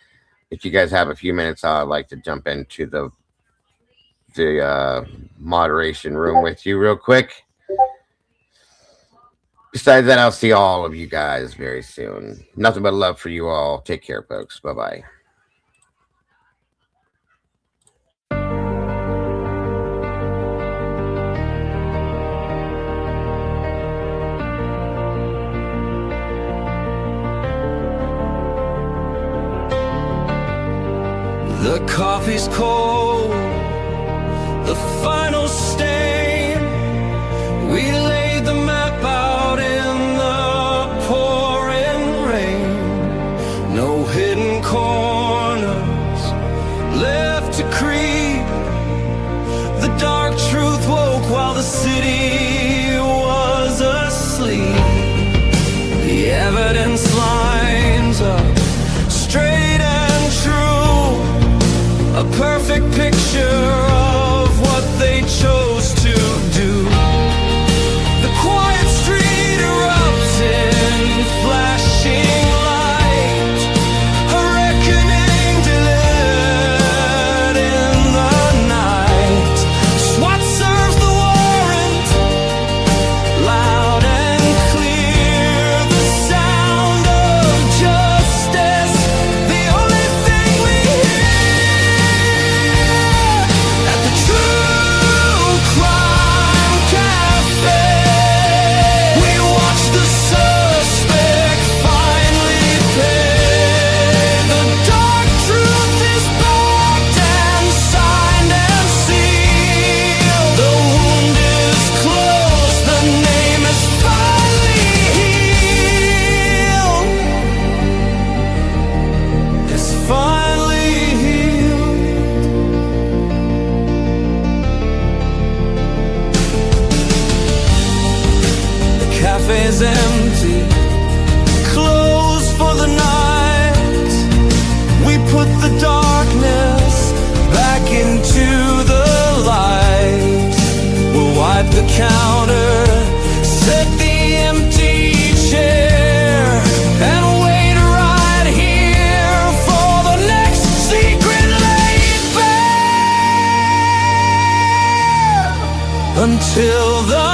if you guys have a few minutes, I'd like to jump into the moderation room with you real quick. Besides that, I'll see all of you guys very soon. Nothing but love for you all. Take care, folks. Bye-bye. The coffee's cold, the final stain. We laid the map out in the pouring rain. No hidden corners left to creep. The dark truth woke while the city was asleep. The evidence lines up straight and true. A perfect picture of what they chose to do. The quiet street erupts in flashing light. A reckoning delivered in the night. SWAT serves the warrant, loud and clear. The sound of justice, the only thing we hear. At the True Crime Cafe, we watch the suspect finally pay. The dark truth is backed and signed and sealed. The wound is closed, the name is finally healed. It's finally healed. The cafe's empty, closed for the night. We put the darkness back into the light. We'll wipe the counter, set the empty chair, and wait right here for the next secret laid bare. Until the